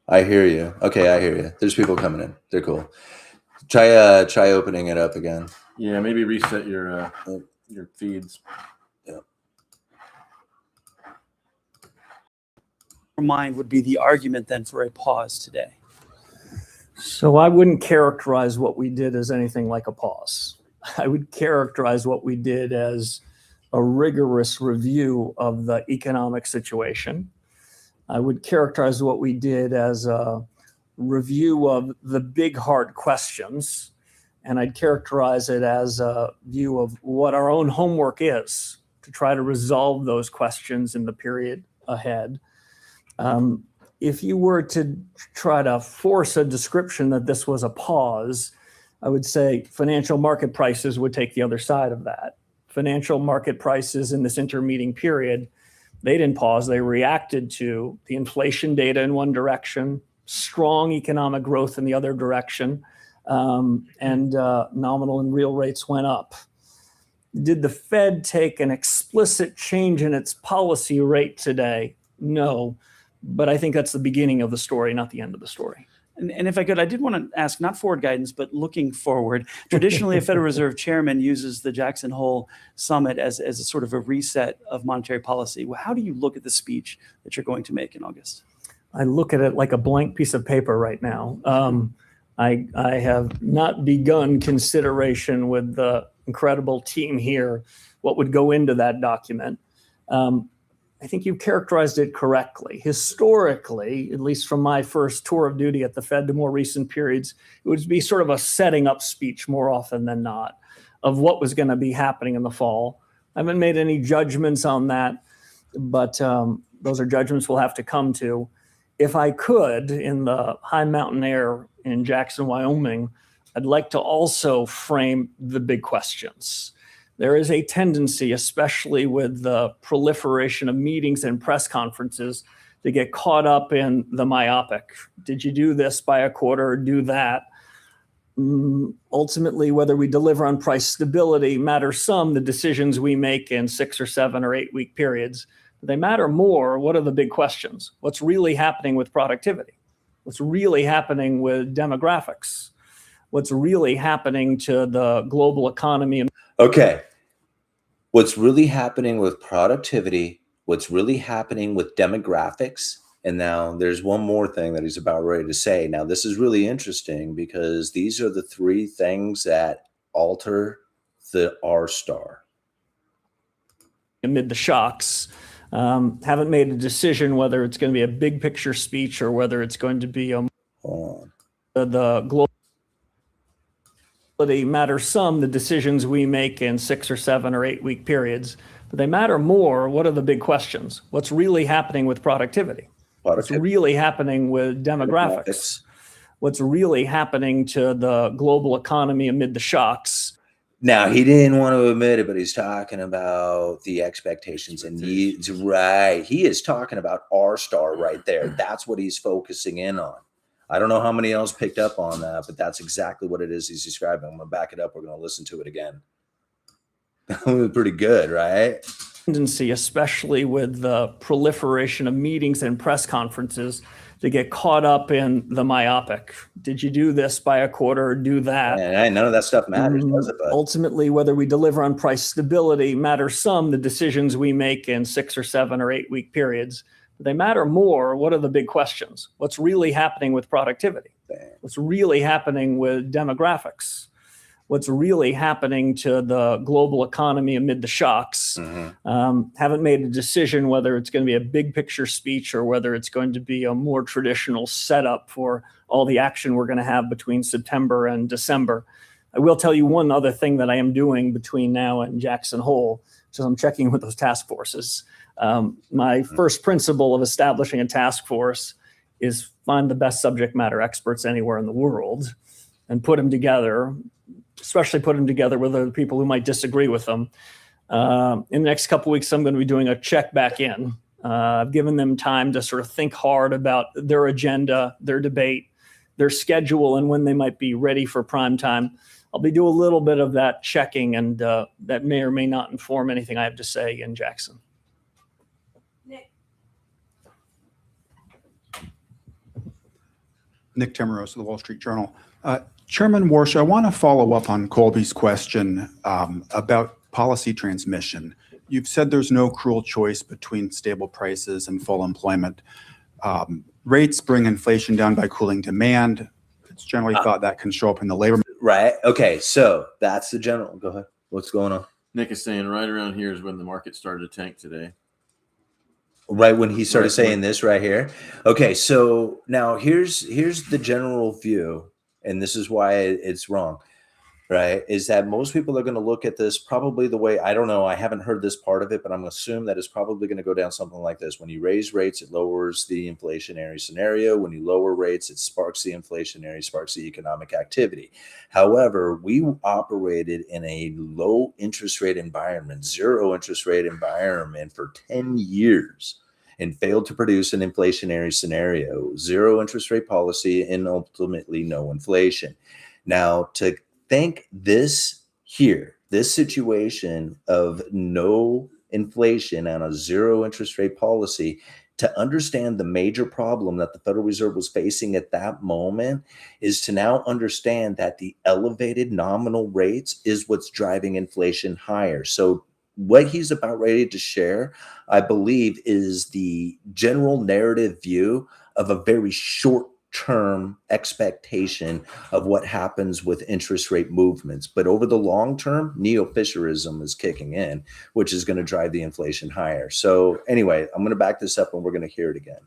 I hear you. Okay, I hear you. There's people coming in. They're cool. Try opening it up again. Yeah, maybe reset your feeds. Yeah. Mind would be the argument then for a pause today. So I wouldn't characterize what we did as anything like a pause. I would characterize what we did as a rigorous review of the economic situation. I would characterize what we did as a review of the big hard questions, and I'd characterize it as a view of what our own homework is to try to resolve those questions in the period ahead. If you were to try to force a description that this was a pause, I would say financial market prices would take the other side of that. Financial market prices in this intermeeting period, they didn't pause. They reacted to the inflation data in one direction, strong economic growth in the other direction, and nominal and real rates went up. Did the Fed take an explicit change in its policy rate today? No, but I think that's the beginning of the story, not the end of the story. And if I could, I did want to ask, not forward guidance, but looking forward. Traditionally, a Federal Reserve chairman uses the Jackson Hole summit as a sort of a reset of monetary policy. Well, how do you look at the speech that you're going to make in August? I look at it like a blank piece of paper right now. I have not begun consideration with the incredible team here what would go into that document. I think you've characterized it correctly. Historically, at least from my first tour of duty at the Fed to more recent periods, it would be sort of a setting up speech more often than not of what was going to be happening in the fall. I haven't made any judgments on that, but those are judgments we'll have to come to. If I could, in the high mountain air in Jackson, Wyoming, I'd like to also frame the big questions. There is a tendency, especially with the proliferation of meetings and press conferences, to get caught up in the myopic. Did you do this by a quarter or do that? Ultimately, whether we deliver on price stability matters some, the decisions we make in 6 or 7 or 8 week periods. They matter more. What are the big questions? What's really happening with productivity? What's really happening with demographics? What's really happening to the global economy? Okay. What's really happening with productivity, what's really happening with demographics. And now there's one more thing that he's about ready to say. Now, this is really interesting because these are the 3 things that alter the R star. Amid the shocks, haven't made a decision whether it's going to be a big picture speech or whether it's going to be the global matter some, the decisions we make in 6 or 7 or 8 week periods, but they matter more. What are the big questions? What's really happening with productivity? What's really happening with demographics? What's really happening to the global economy amid the shocks? Now, he didn't want to admit it, but he's talking about the expectations and needs. Right. He is talking about R star right there. That's what he's focusing in on. I don't know how many else picked up on that, but that's exactly what it is he's describing. I'm going to back it up. We're going to listen to it again. Pretty good, right? Tendency, especially with the proliferation of meetings and press conferences, to get caught up in the myopic. Did you do this by a quarter or do that? And none of that stuff matters, does it? Bud? Ultimately, whether we deliver on price stability matters some, the decisions we make in 6 or 7 or 8 week periods. They matter more. What are the big questions? What's really happening with productivity? What's really happening with demographics? What's really happening to the global economy amid the shocks? Haven't made a decision whether it's going to be a big picture speech or whether it's going to be a more traditional setup for all the action we're going to have between September and December. I will tell you one other thing that I am doing between now and Jackson Hole, so I'm checking with those task forces. My first principle of establishing a task force is find the best subject matter experts anywhere in the world and put them together, especially put them together with other people who might disagree with them. In the next couple of weeks, I'm going to be doing a check back in. I've given them time to sort of think hard about their agenda, their debate, their schedule, and when they might be ready for prime time. I'll be doing a little bit of that checking, and that may or may not inform anything I have to say in Jackson. Nick Timmeros of the Wall Street Journal. Chairman Warsh, I want to follow up on Colby's question about policy transmission. You've said there's no cruel choice between stable prices and full employment. Rates bring inflation down by cooling demand. It's generally thought that can show up in the labor. Right. Okay. So that's the general. Go ahead. What's going on? Nick is saying right around here is when the market started to tank today. Right when he started saying this right here. Okay, so now here's the general view, and this is why it's wrong, right? Is that most people are going to look at this probably the way, I don't know, I haven't heard this part of it, but I'm going to assume that it's probably going to go down something like this. When you raise rates, it lowers the inflationary scenario. When you lower rates, it sparks the economic activity. However, we operated in a low interest rate environment, zero interest rate environment for 10 years and failed to produce an inflationary scenario, zero interest rate policy, and ultimately no inflation. Now, to think this situation of no inflation and a zero interest rate policy, to understand the major problem that the Federal Reserve was facing at that moment is to now understand that the elevated nominal rates is what's driving inflation higher. So what he's about ready to share, I believe, is the general narrative view of a very short-term expectation of what happens with interest rate movements. But over the long term, neo-Fisherism is kicking in, which is going to drive the inflation higher. So anyway, I'm going to back this up and we're going to hear it again.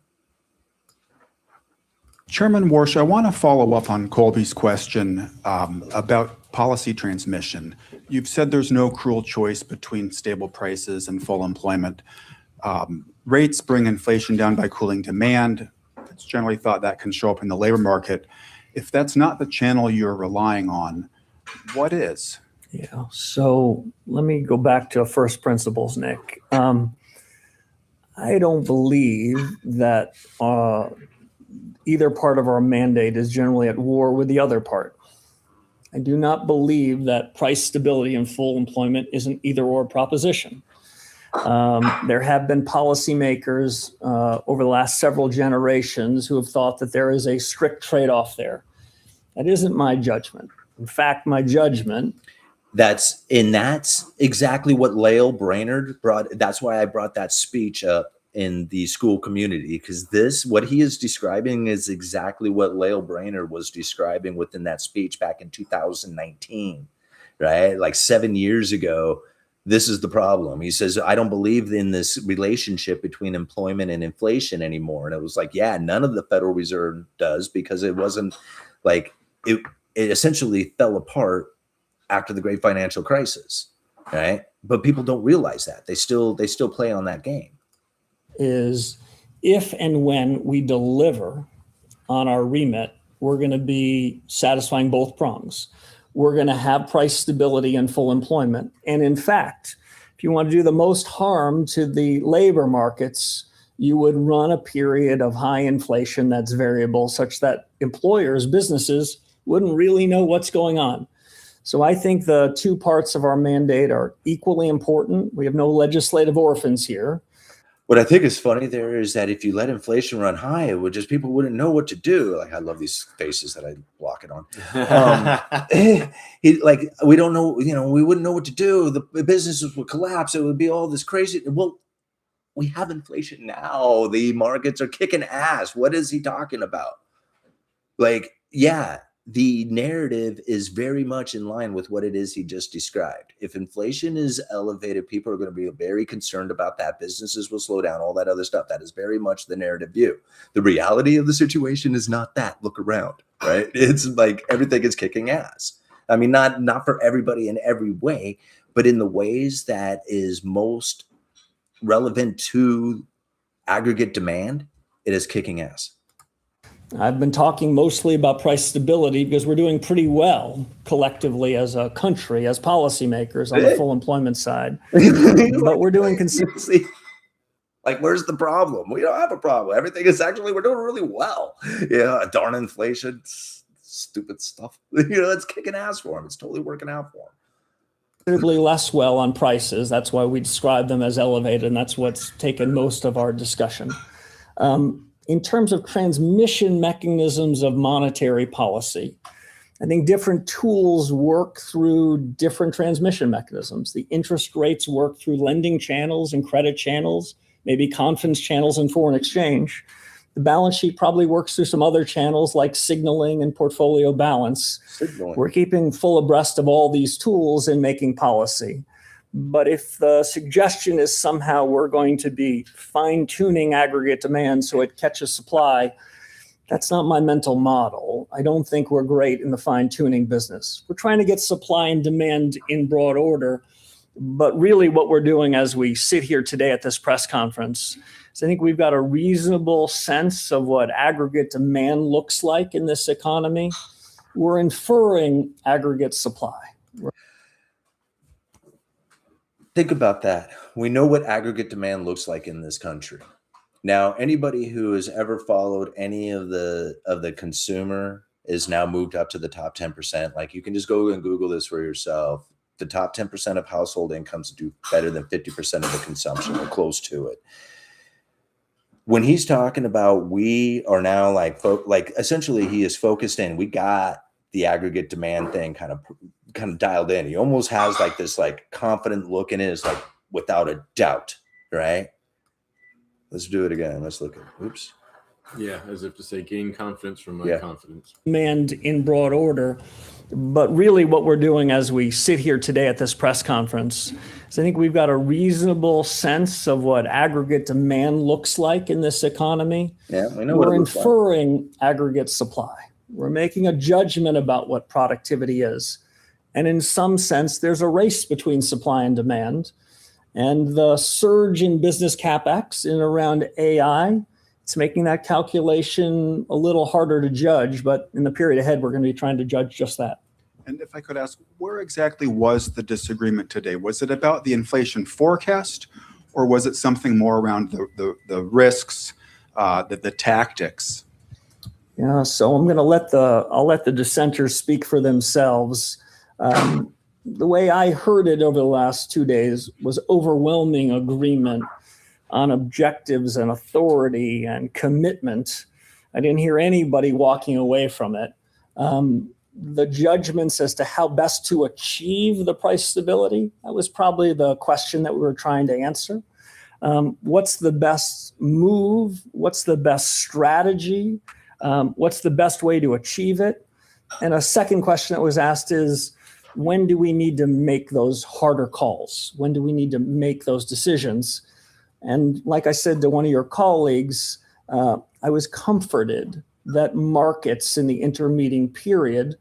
Chairman Warsh, I want to follow up on Colby's question about policy transmission. You've said there's no cruel choice between stable prices and full employment. Rates bring inflation down by cooling demand. It's generally thought that can show up in the labor market. If that's not the channel you're relying on, what is? Yeah, so let me go back to first principles, Nick. I don't believe that either part of our mandate is generally at war with the other part. I do not believe that price stability and full employment is an either-or proposition. There have been policymakers over the last several generations who have thought that there is a strict trade-off there. That isn't my judgment. In fact, my judgment. That's exactly what Lael Brainerd brought. That's why I brought that speech up in the school community, because what he is describing is exactly what Lael Brainerd was describing within that speech back in 2019, right? Like 7 years ago. This is the problem. He says, I don't believe in this relationship between employment and inflation anymore. And it was like, yeah, none of the Federal Reserve does, because it wasn't like it essentially fell apart after the great financial crisis, right? But people don't realize that. They still play on that game. Is if and when we deliver on our remit, we're going to be satisfying both prongs. We're going to have price stability and full employment. And in fact, if you want to do the most harm to the labor markets, you would run a period of high inflation that's variable, such that employers, businesses wouldn't really know what's going on. So I think the two parts of our mandate are equally important. We have no legislative orphans here. What I think is funny there is that if you let inflation run high, it would just, people wouldn't know what to do. Like, I love these faces that I block it on. We don't know, we wouldn't know what to do. The businesses would collapse. It would be all this crazy. Well, we have inflation now. The markets are kicking ass. What is he talking about? Like, yeah, the narrative is very much in line with what it is he just described. If inflation is elevated, people are going to be very concerned about that. Businesses will slow down, all that other stuff. That is very much the narrative view. The reality of the situation is not that. Look around, right? It's like everything is kicking ass. I mean, not for everybody in every way, but in the ways that is most relevant to aggregate demand, it is kicking ass. I've been talking mostly about price stability because we're doing pretty well collectively as a country, as policymakers on the full employment side. But we're doing consistency. Like, where's the problem? We don't have a problem. Everything is actually, we're doing really well. Yeah, darn inflation, stupid stuff. It's kicking ass for them. It's totally working out for them. Considerably less well on prices. That's why we describe them as elevated, and that's what's taken most of our discussion. In terms of transmission mechanisms of monetary policy, I think different tools work through different transmission mechanisms. The interest rates work through lending channels and credit channels, maybe confidence channels and foreign exchange. The balance sheet probably works through some other channels like signaling and portfolio balance. We're keeping full abreast of all these tools in making policy. But if the suggestion is somehow we're going to be fine-tuning aggregate demand so it catches supply, that's not my mental model. I don't think we're great in the fine-tuning business. We're trying to get supply and demand in broad order. But really what we're doing as we sit here today at this press conference is I think we've got a reasonable sense of what aggregate demand looks like in this economy. We're inferring aggregate supply. Think about that. We know what aggregate demand looks like in this country. Now, anybody who has ever followed any of the consumer is now moved up to the top 10%. Like, you can just go and Google this for yourself. The top 10% of household incomes do better than 50% of the consumption, or close to it. When he's talking about we are now like essentially he is focused in, we got the aggregate demand thing kind of dialed in. He almost has like this like confident look in it. It's like without a doubt, right? Let's do it again. Let's look at, oops. Yeah, as if to say, gain confidence from my confidence. Demand in broad order. But really what we're doing as we sit here today at this press conference is I think we've got a reasonable sense of what aggregate demand looks like in this economy. Yeah, we know we're inferring aggregate supply. We're making a judgment about what productivity is. And in some sense, there's a race between supply and demand. And the surge in business CapEx in around AI, it's making that calculation a little harder to judge, but in the period ahead, we're going to be trying to judge just that. And if I could ask, where exactly was the disagreement today? Was it about the inflation forecast, or was it something more around the risks, the tactics? Yeah, so I'm going to I'll let the dissenters speak for themselves. The way I heard it over the last 2 days was overwhelming agreement on objectives and authority and commitment. I didn't hear anybody walking away from it. The judgments as to how best to achieve the price stability, that was probably the question that we were trying to answer. What's the best move? What's the best strategy? What's the best way to achieve it? And a second question that was asked is, when do we need to make those harder calls? When do we need to make those decisions? And like I said to one of your colleagues, I was comforted that markets in the intermeeting period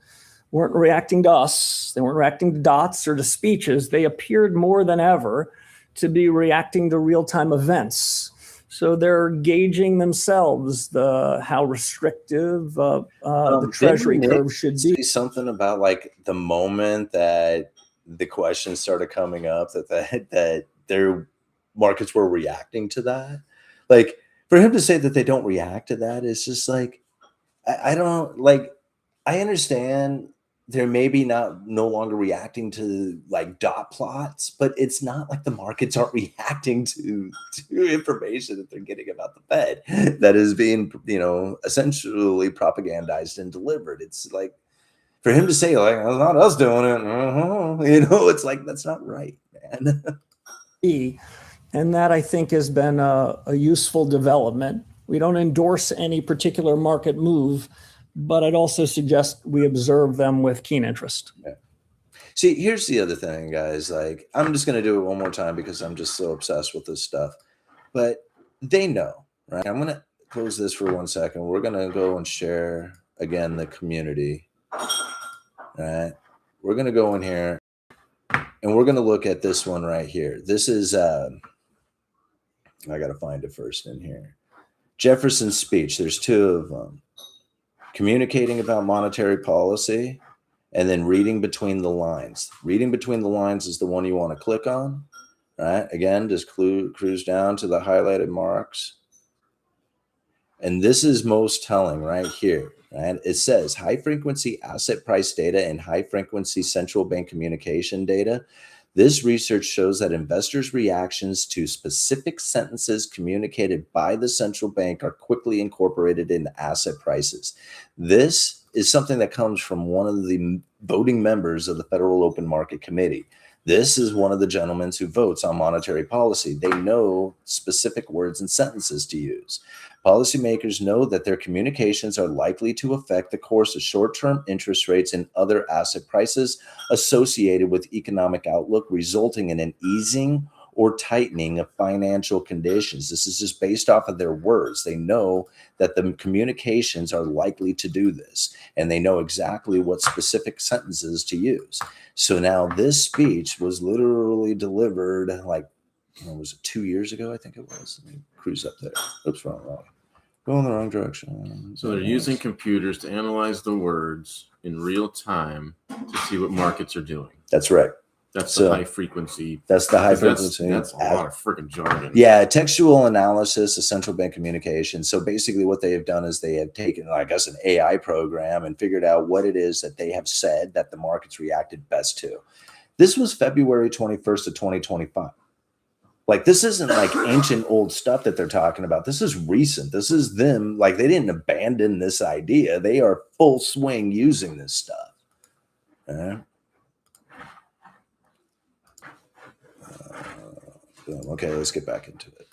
weren't reacting to us. They weren't reacting to dots or to speeches. They appeared more than ever to be reacting to real-time events. So they're gauging themselves how restrictive the Treasury curve should be. Something about like the moment that the questions started coming up that their markets were reacting to that. Like, for him to say that they don't react to that is just like, I don't like, I understand they're maybe no longer reacting to like dot plots, but it's not like the markets aren't reacting to information that they're getting about the Fed that is being, essentially propagandized and delivered. It's like, for him to say like, it's not us doing it, it's like, that's not right, man. And that, I think, has been a useful development. We don't endorse any particular market move, but I'd also suggest we observe them with keen interest. Yeah. See, here's the other thing, guys. Like, I'm just going to do it one more time because I'm just so obsessed with this stuff. But they know, right? I'm going to close this for 1 second. We're going to go and share, again, the community. All right? We're going to go in here, and we're going to look at this one right here. This is, I got to find it first in here. Jefferson's speech. There's two of them. Communicating about monetary policy, and then reading between the lines. Reading between the lines is the one you want to click on, right? Again, just cruise down to the highlighted marks. And this is most telling right here, right? It says high-frequency asset price data and high-frequency central bank communication data. This research shows that investors' reactions to specific sentences communicated by the central bank are quickly incorporated into asset prices. This is something that comes from one of the voting members of the Federal Open Market Committee. This is one of the gentlemen who votes on monetary policy. They know specific words and sentences to use. Policymakers know that their communications are likely to affect the course of short-term interest rates and other asset prices associated with economic outlook, resulting in an easing or tightening of financial conditions. This is just based off of their words. They know that the communications are likely to do this, and they know exactly what specific sentences to use. So now this speech was literally delivered like, was it 2 years ago? I think it was. Let me cruise up there. Oops, wrong. Go in the wrong direction. So they're using computers to analyze the words in real time to see what markets are doing. That's right. That's the high frequency. That's the high frequency. That's a lot of freaking jargon. Yeah, textual analysis of central bank communication. So basically what they have done is they have taken, I guess, an AI program and figured out what it is that they have said that the markets reacted best to. This was February 21st of 2025. Like, this isn't like ancient old stuff that they're talking about. This is recent. This is them. Like, they didn't abandon this idea. They are full swing using this stuff. Okay, let's get back into it.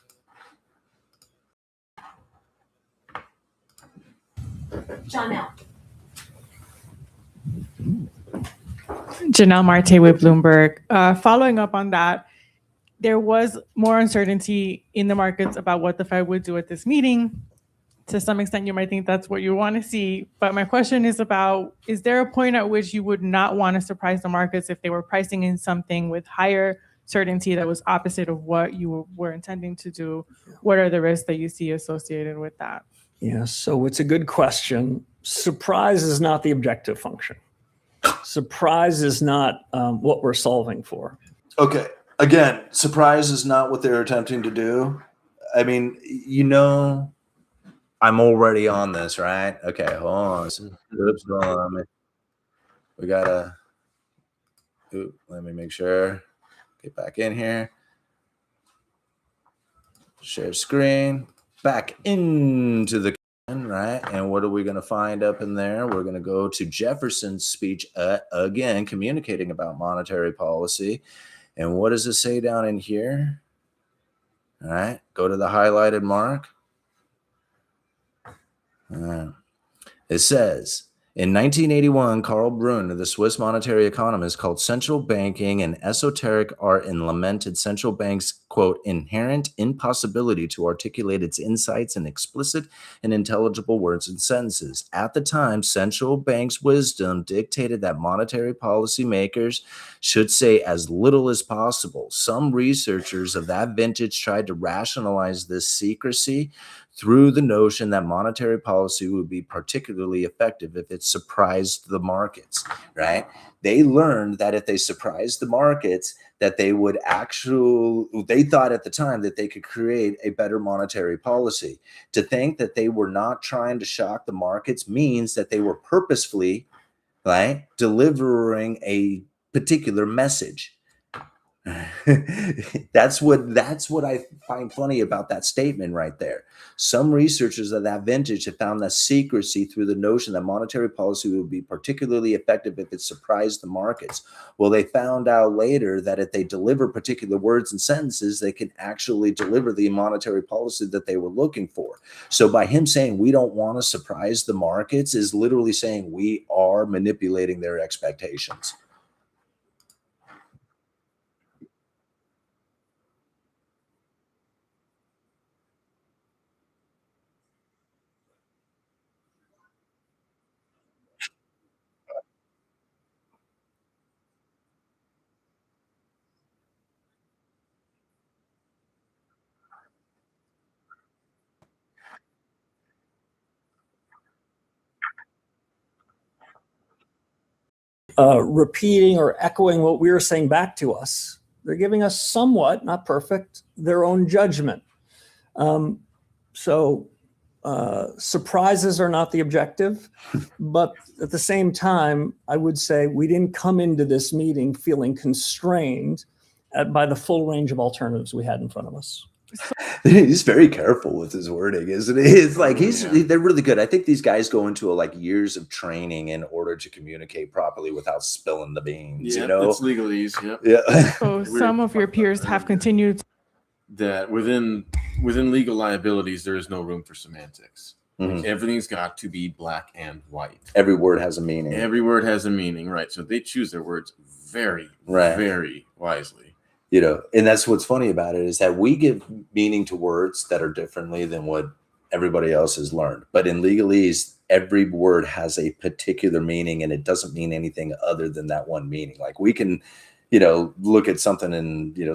Janelle Marte with Bloomberg. Following up on that, there was more uncertainty in the markets about what the Fed would do at this meeting. To some extent, you might think that's what you want to see. But my question is about, is there a point at which you would not want to surprise the markets if they were pricing in something with higher certainty that was opposite of what you were intending to do? What are the risks that you see associated with that? Yeah, so it's a good question. Surprise is not the objective function. Surprise is not what we're solving for. Okay. Again, surprise is not what they're attempting to do. I mean, you know, I'm already on this, right? Okay, hold on. Oops, hold on. We gotta. Let me make sure. Get back in here. Share screen. Back into the right. And what are we going to find up in there? We're going to go to Jefferson's speech again, communicating about monetary policy. And what does it say down in here? All right, go to the highlighted mark. It says, in 1981, Karl Brunner, the Swiss monetary economist, called central banking an esoteric art and lamented central bank's, quote, inherent impossibility to articulate its insights in explicit and intelligible words and sentences. At the time, central bank's wisdom dictated that monetary policy makers should say as little as possible. Some researchers of that vintage tried to rationalize this secrecy through the notion that monetary policy would be particularly effective if it surprised the markets, right? They learned that if they surprised the markets, that they would they thought at the time that they could create a better monetary policy. To think that they were not trying to shock the markets means that they were purposefully, right, delivering a particular message. That's what I find funny about that statement right there. Some researchers of that vintage have found that secrecy through the notion that monetary policy would be particularly effective if it surprised the markets. Well, they found out later that if they deliver particular words and sentences, they can actually deliver the monetary policy that they were looking for. So by him saying we don't want to surprise the markets is literally saying we are manipulating their expectations. Repeating or echoing what we were saying back to us. They're giving us somewhat, not perfect, their own judgment. Surprises are not the objective, but at the same time, I would say we didn't come into this meeting feeling constrained by the full range of alternatives we had in front of us. He's very careful with his wording, isn't he? It's like they're really good. I think these guys go into like years of training in order to communicate properly without spilling the beans. Yeah, You know, it's legalese. Yep. Yeah. So some of your peers have continued that within legal liabilities, there is no room for semantics. Mhm. Like everything's got to be black and white. Every word has a meaning. Every word has a meaning, right? So they choose their words very, Right. very wisely. You know, and that's what's funny about it is that we give meaning to words that are differently than what everybody else has learned. But in legalese, every word has a particular meaning, and it doesn't mean anything other than that one meaning. Like we can, you know, look at something and, you know,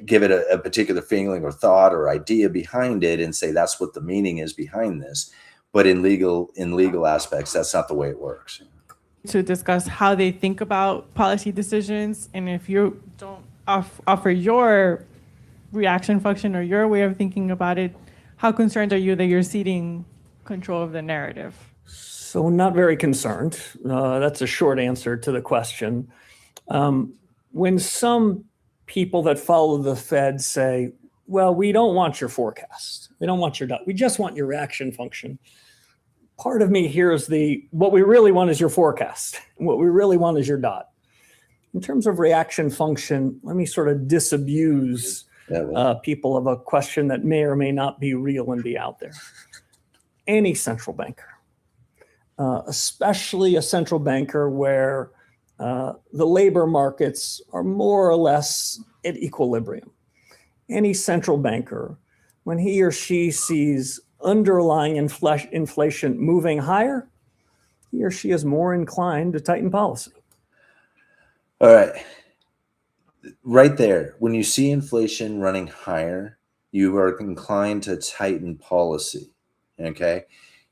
give it a particular feeling or thought or idea behind it and say that's what the meaning is behind this. But in legal aspects, that's not the way it works. to discuss how they think about policy decisions, and if you don't offer your reaction function or your way of thinking about it, how concerned are you that you're ceding control of the narrative? So not very concerned. That's a short answer to the question. When some people that follow the Fed say, well, we don't want your forecast. We don't want your dot. We just want your reaction function. Part of me hears what we really want is your forecast. What we really want is your dot. In terms of reaction function, let me sort of disabuse people of a question that may or may not be real and be out there. Any central banker, especially a central banker where the labor markets are more or less at equilibrium. Any central banker, when he or she sees underlying inflation moving higher, he or she is more inclined to tighten policy. All right. Right there, when you see inflation running higher, you are inclined to tighten policy. Okay.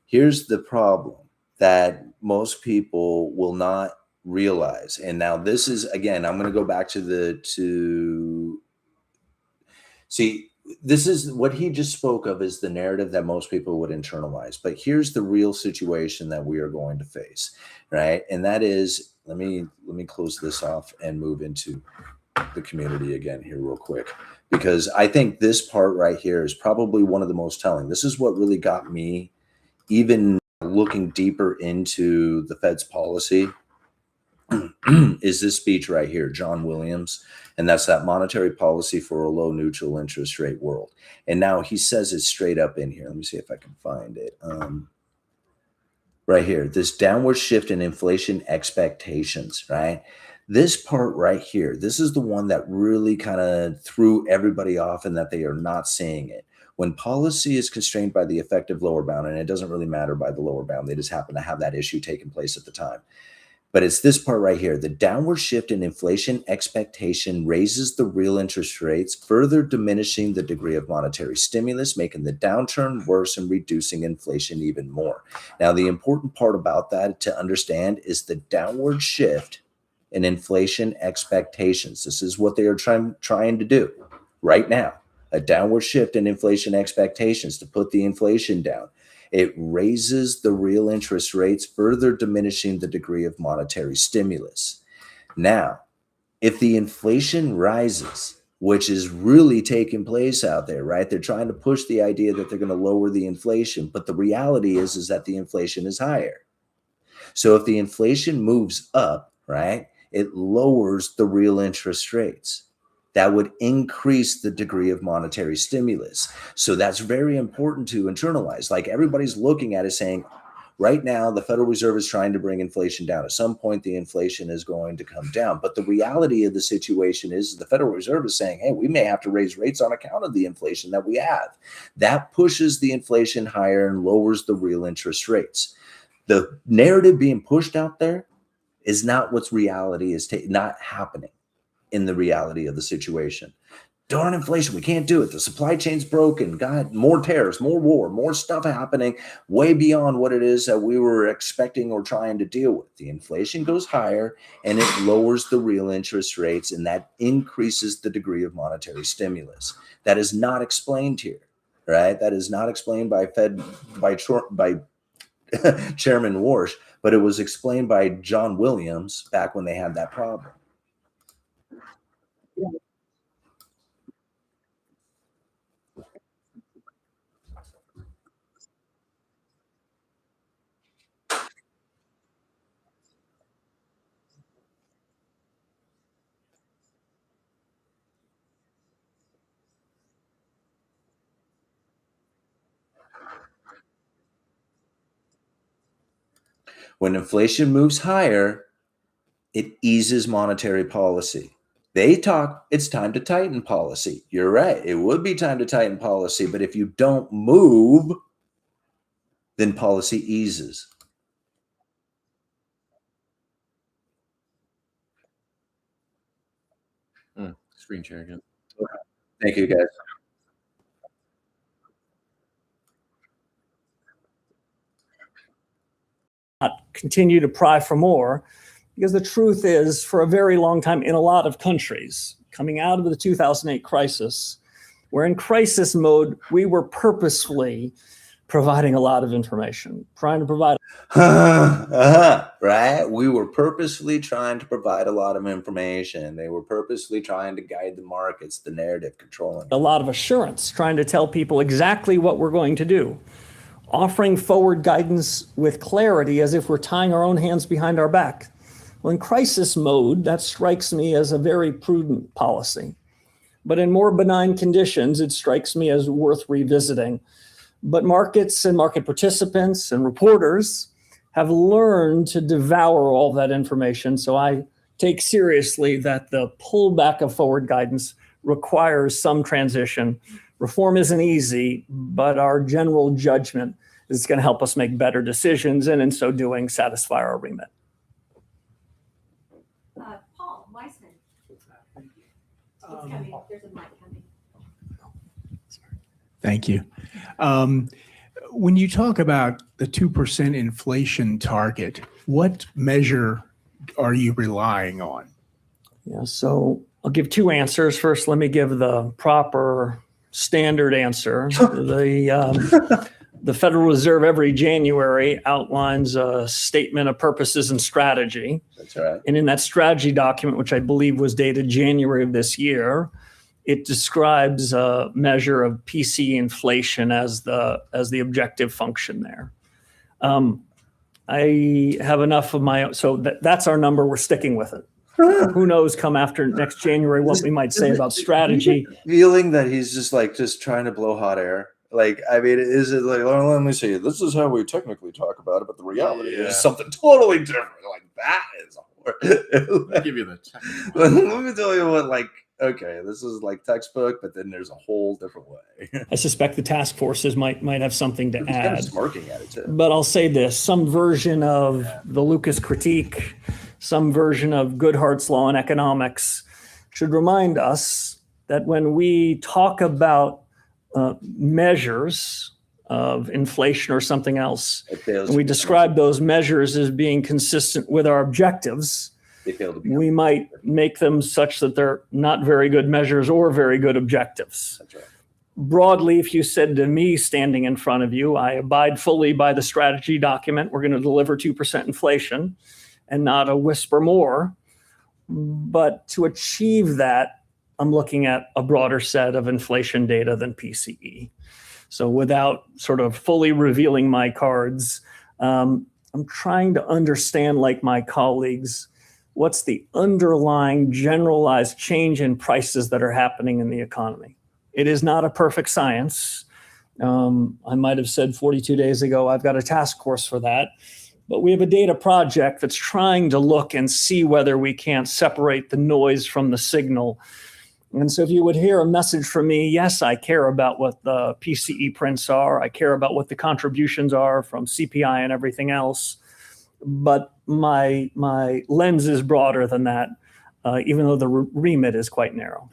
Here's the problem that most people will not realize. And now this is, again, I'm going to go back to see, this is what he just spoke of is the narrative that most people would internalize. But here's the real situation that we are going to face, right? And that is, let me close this off and move into the community again here real quick, because I think this part right here is probably one of the most telling. This is what really got me even looking deeper into the Fed's policy is this speech right here, John Williams, and that's that monetary policy for a low neutral interest rate world. And now he says it straight up in here. Let me see if I can find it. Right here, this downward shift in inflation expectations, right? This part right here, this is the one that really kind of threw everybody off and that they are not seeing it. When policy is constrained by the effective lower bound, and it doesn't really matter by the lower bound, they just happen to have that issue taking place at the time. But it's this part right here. The downward shift in inflation expectation raises the real interest rates, further diminishing the degree of monetary stimulus, making the downturn worse and reducing inflation even more. Now, the important part about that to understand is the downward shift in inflation expectations. This is what they are trying to do right now. A downward shift in inflation expectations to put the inflation down. It raises the real interest rates, further diminishing the degree of monetary stimulus. Now, if the inflation rises, which is really taking place out there, right? They're trying to push the idea that they're going to lower the inflation, but the reality is that the inflation is higher. So if the inflation moves up, right, it lowers the real interest rates. That would increase the degree of monetary stimulus. So that's very important to internalize. Like everybody's looking at it saying, right now, the Federal Reserve is trying to bring inflation down. At some point, the inflation is going to come down. But the reality of the situation is the Federal Reserve is saying, hey, we may have to raise rates on account of the inflation that we have. That pushes the inflation higher and lowers the real interest rates. The narrative being pushed out there is not what's reality is not happening in the reality of the situation. Darn inflation, we can't do it. The supply chain's broken. God, more tariffs, more war, more stuff happening way beyond what it is that we were expecting or trying to deal with. The inflation goes higher and it lowers the real interest rates, and that increases the degree of monetary stimulus. That is not explained here, right? That is not explained by Chairman Warsh, but it was explained by John Williams back when they had that problem. When inflation moves higher, it eases monetary policy. They talk, it's time to tighten policy. You're right. It would be time to tighten policy, but if you don't move, then policy eases. Screen share again. Thank you, guys. Not continue to pry for more, because the truth is, for a very long time in a lot of countries, coming out of the 2008 crisis, we're in crisis mode. We were purposefully providing a lot of information, trying to provide. Right? We were purposefully trying to provide a lot of information. They were purposefully trying to guide the markets, the narrative, controlling. A lot of assurance, trying to tell people exactly what we're going to do, offering forward guidance with clarity as if we're tying our own hands behind our back. Well, in crisis mode, that strikes me as a very prudent policy. But in more benign conditions, it strikes me as worth revisiting. But markets and market participants and reporters have learned to devour all that information. So I take seriously that the pullback of forward guidance requires some transition. Reform isn't easy, but our general judgment is going to help us make better decisions, and in so doing, satisfy our remit. Paul Weissman. It's coming. There's a mic coming. Thank you. When you talk about the 2% inflation target, what measure are you relying on? Yeah, so I'll give two answers. First, let me give the proper standard answer. The Federal Reserve every January outlines a statement of purposes and strategy. That's right. And in that strategy document, which I believe was dated January of this year, it describes a measure of PCE inflation as the objective function there. I have enough of my own, so that's our number. We're sticking with it. Who knows, come after next January, what we might say about strategy. Feeling that he's just trying to blow hot air. Like, I mean, is it like, well, let me see, this is how we technically talk about it, but the reality is something totally different. Like, that is I'll give you the technical. Let me tell you what, like, okay, this is like textbook, but then there's a whole different way. I suspect the task forces might have something to add. Kind of smirking at it too. But I'll say this, some version of the Lucas critique, some version of Goodhart's law in economics should remind us that when we talk about measures of inflation or something else, and we describe those measures as being consistent with our objectives, we might make them such that they're not very good measures or very good objectives. That's right. Broadly, if you said to me standing in front of you, I abide fully by the strategy document, we're going to deliver 2% inflation and not a whisper more. But to achieve that, I'm looking at a broader set of inflation data than PCE. So without sort of fully revealing my cards, I'm trying to understand, like my colleagues, what's the underlying generalized change in prices that are happening in the economy. It is not a perfect science. I might have said 42 days ago, I've got a task force for that. But we have a data project that's trying to look and see whether we can't separate the noise from the signal. And so if you would hear a message from me, yes, I care about what the PCE prints are. I care about what the contributions are from CPI and everything else. But my lens is broader than that, even though the remit is quite narrow.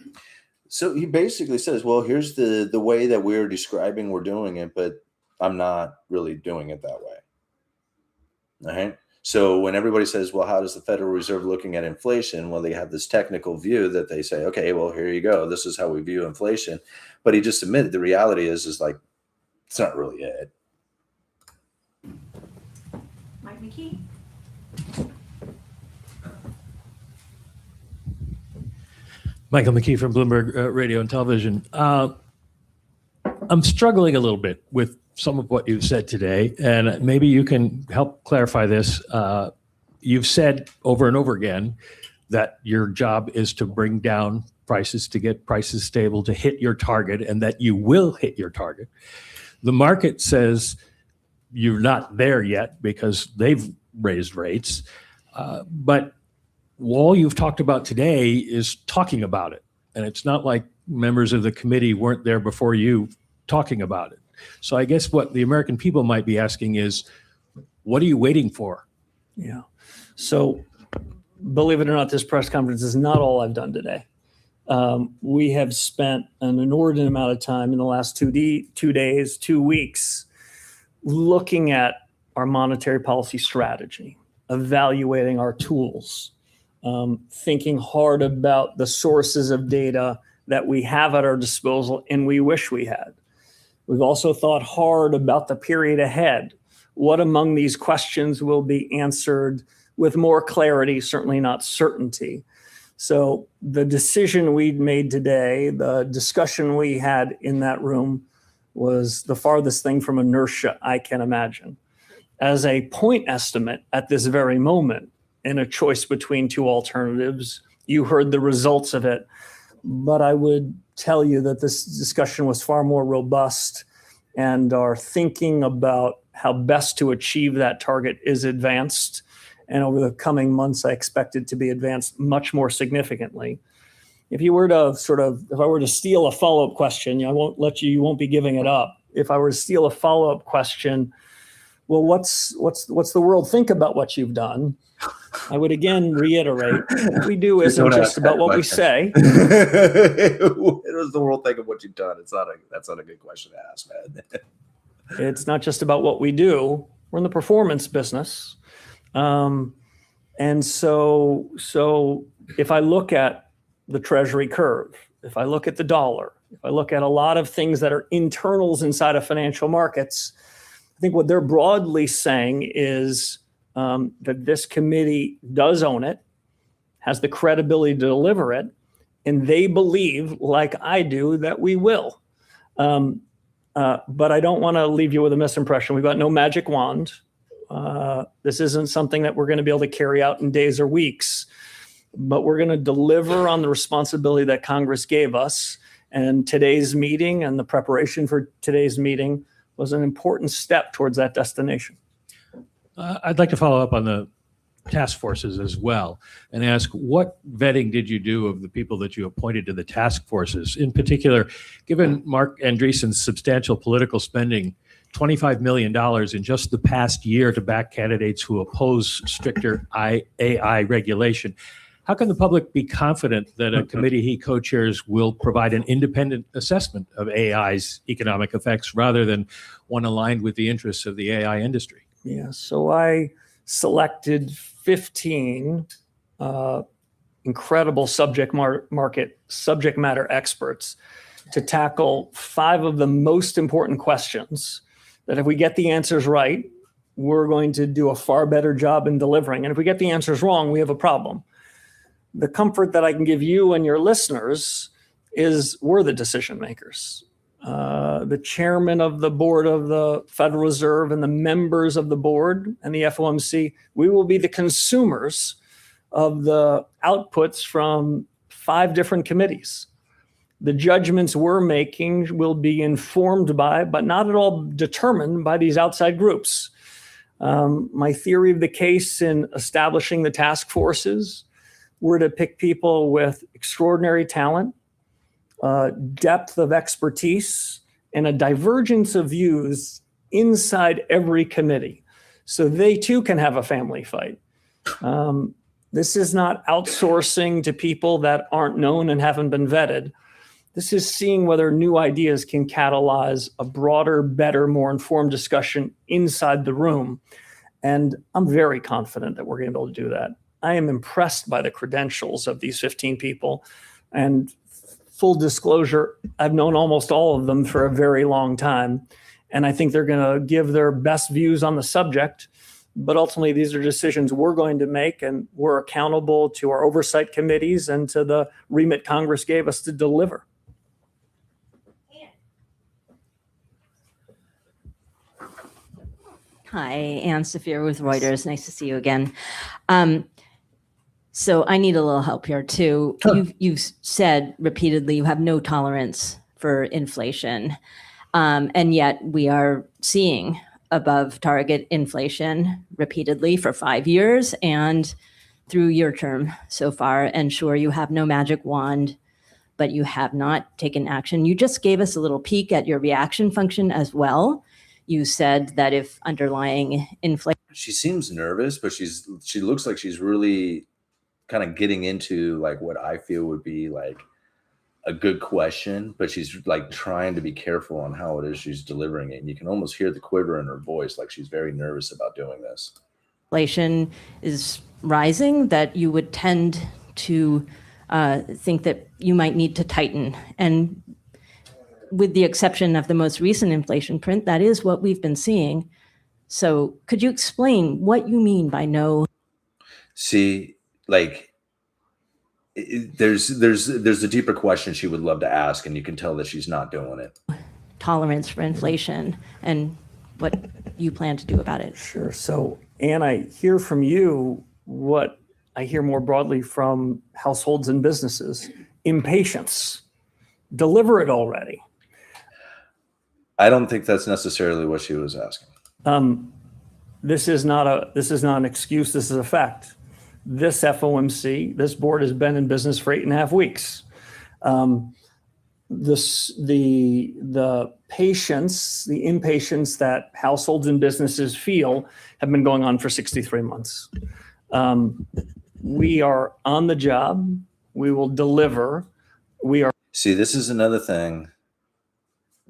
So he basically says, well, here's the way that we're describing we're doing it, but I'm not really doing it that way. All right. So when everybody says, well, how does the Federal Reserve looking at inflation? Well, they have this technical view that they say, okay, well, here you go. This is how we view inflation. But he just admitted the reality is like, it's not really it. Mike McKee. Michael McKee from Bloomberg Radio and Television. I'm struggling a little bit with some of what you've said today, and maybe you can help clarify this. You've said over and over again that your job is to bring down prices, to get prices stable, to hit your target, and that you will hit your target. The market says you're not there yet because they've raised rates. But all you've talked about today is talking about it. And it's not like members of the committee weren't there before you talking about it. So I guess what the American people might be asking is, what are you waiting for? Yeah. So believe it or not, this press conference is not all I've done today. We have spent an inordinate amount of time in the last 2 days, 2 weeks, looking at our monetary policy strategy, evaluating our tools, thinking hard about the sources of data that we have at our disposal and we wish we had. We've also thought hard about the period ahead. What among these questions will be answered with more clarity, certainly not certainty? So the decision we made today, the discussion we had in that room, was the farthest thing from inertia I can imagine. As a point estimate at this very moment, in a choice between two alternatives, you heard the results of it. But I would tell you that this discussion was far more robust, and our thinking about how best to achieve that target is advanced. And over the coming months, I expect it to be advanced much more significantly. If I were to steal a follow-up question, I won't let you, you won't be giving it up. If I were to steal a follow-up question, well, what's the world think about what you've done? I would again reiterate, what we do isn't just about what we say. What does the world think of what you've done? That's not a good question to ask, man. It's not just about what we do. We're in the performance business. And so if I look at the Treasury curve, if I look at the dollar, if I look at a lot of things that are internals inside of financial markets, I think what they're broadly saying is that this committee does own it, has the credibility to deliver it, and they believe, like I do, that we will. But I don't want to leave you with a misimpression. We've got no magic wand. This isn't something that we're going to be able to carry out in days or weeks, but we're going to deliver on the responsibility that Congress gave us. And today's meeting and the preparation for today's meeting was an important step towards that destination. I'd like to follow up on the task forces as well and ask, what vetting did you do of the people that you appointed to the task forces? In particular, given Mark Andreessen's substantial political spending, $25 million in just the past year to back candidates who oppose stricter AI regulation, how can the public be confident that a committee he co-chairs will provide an independent assessment of AI's economic effects rather than one aligned with the interests of the AI industry? Yeah, so I selected 15 incredible subject matter experts to tackle 5 of the most important questions that if we get the answers right, we're going to do a far better job in delivering. And if we get the answers wrong, we have a problem. The comfort that I can give you and your listeners is we're the decision makers. The chairman of the board of the Federal Reserve and the members of the board and the FOMC, we will be the consumers of the outputs from 5 different committees. The judgments we're making will be informed by, but not at all determined by, these outside groups. My theory of the case in establishing the task forces were to pick people with extraordinary talent, depth of expertise, and a divergence of views inside every committee, so they too can have a family fight. This is not outsourcing to people that aren't known and haven't been vetted. This is seeing whether new ideas can catalyze a broader, better, more informed discussion inside the room. And I'm very confident that we're going to be able to do that. I am impressed by the credentials of these 15 people. And full disclosure, I've known almost all of them for a very long time. And I think they're going to give their best views on the subject. But ultimately, these are decisions we're going to make, and we're accountable to our oversight committees and to the remit Congress gave us to deliver. Hi, Ann Saphir with Reuters. Nice to see you again. So I need a little help here too. You've said repeatedly you have no tolerance for inflation, and yet we are seeing above target inflation repeatedly for 5 years and through your term so far. And sure, you have no magic wand, but you have not taken action. You just gave us a little peek at your reaction function as well. You said that if underlying inflation. She seems nervous, but she looks like she's really kind of getting into like what I feel would be like a good question, but she's like trying to be careful on how it is she's delivering it. And you can almost hear the quiver in her voice, like she's very nervous about doing this. Inflation is rising, that you would tend to think that you might need to tighten. And with the exception of the most recent inflation print, that is what we've been seeing. So could you explain what you mean by no? See, like there's a deeper question she would love to ask, and you can tell that she's not doing it. Tolerance for inflation and what you plan to do about it. Sure. So, Ann, I hear from you what I hear more broadly from households and businesses: impatience. Deliver it already. I don't think that's necessarily what she was asking. This is not an excuse. This is a fact. This FOMC, this board has been in business for 8.5 weeks. The patience, the impatience that households and businesses feel have been going on for 63 months. We are on the job. We will deliver. See, this is another thing.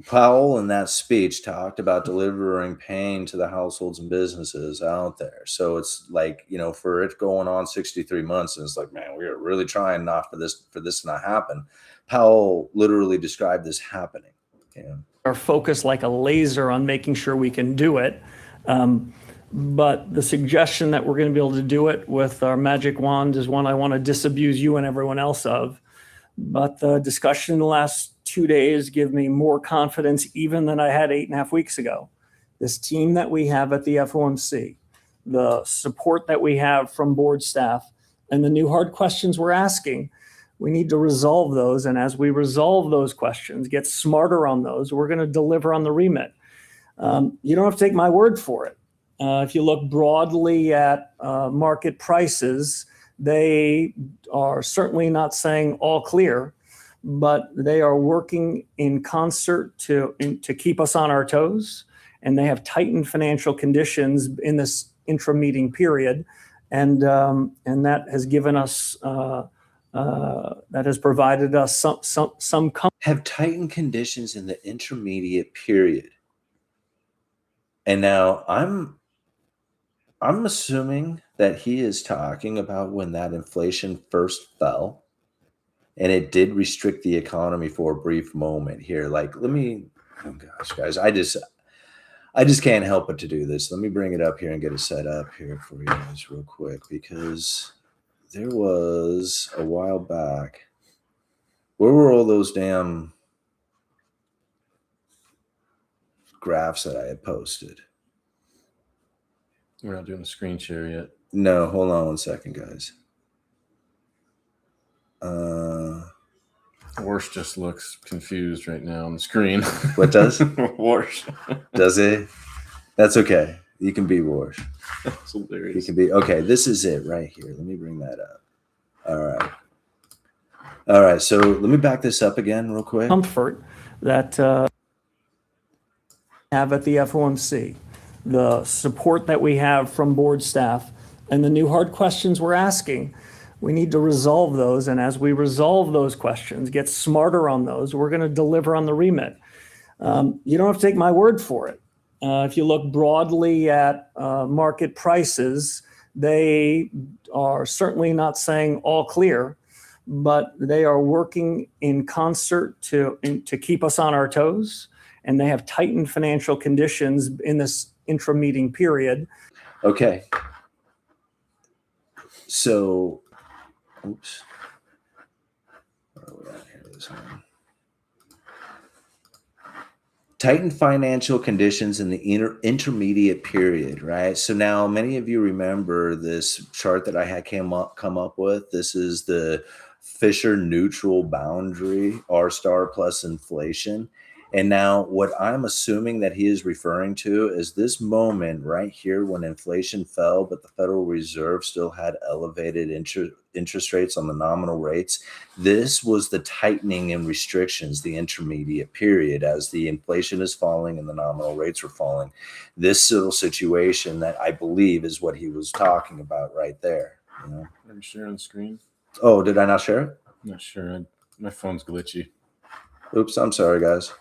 Powell in that speech talked about delivering pain to the households and businesses out there. So it's like, you know, for it going on 63 months, and it's like, man, we are really trying not for this to not happen. Powell literally described this happening. Yeah. Are focused like a laser on making sure we can do it. But the suggestion that we're going to be able to do it with our magic wand is one I want to disabuse you and everyone else of. But the discussion in the last 2 days give me more confidence even than I had 8.5 weeks ago. This team that we have at the FOMC, the support that we have from board staff, and the new hard questions we're asking, we need to resolve those. And as we resolve those questions, get smarter on those, we're going to deliver on the remit. You don't have to take my word for it. If you look broadly at market prices, they are certainly not saying all clear, but they are working in concert to keep us on our toes. And they have tightened financial conditions in this intra-meeting period. And that has given us, that has provided us some comfort. Have tightened conditions in the intermediate period. And now I'm assuming that he is talking about when that inflation first fell, and it did restrict the economy for a brief moment here. Like, oh gosh, guys, I just can't help but to do this. Let me bring it up here and get it set up here for you guys real quick, because there was a while back. Where were all those damn graphs that I had posted? We're not doing a screen share yet. No, hold on 1 second, guys. Warsh just looks confused right now on the screen. What does? Warsh. Does it? That's okay. You can be Warsh. That's hilarious. You can be. Okay, this is it right here. Let me bring that up. All right. So let me back this up again real quick. Comfort that have at the FOMC, the support that we have from board staff, and the new hard questions we're asking, we need to resolve those. And as we resolve those questions, get smarter on those, we're going to deliver on the remit. You don't have to take my word for it. If you look broadly at market prices, they are certainly not saying all clear, but they are working in concert to keep us on our toes. And they have tightened financial conditions in this intra-meeting period. Okay. So, oops. Where are we at here? This one. Tightened financial conditions in the intermediate period, right? So now many of you remember this chart that I had come up with. This is the Fisher neutral boundary, R star plus inflation. And now what I'm assuming that he is referring to is this moment right here when inflation fell, but the Federal Reserve still had elevated interest rates on the nominal rates. This was the tightening and restrictions, the intermediate period, as the inflation is falling and the nominal rates were falling. This little situation that I believe is what he was talking about right there. You know? Are you sharing the screen? Oh, did I not share it? I'm not sure. My phone's glitchy. Oops, I'm sorry, guys.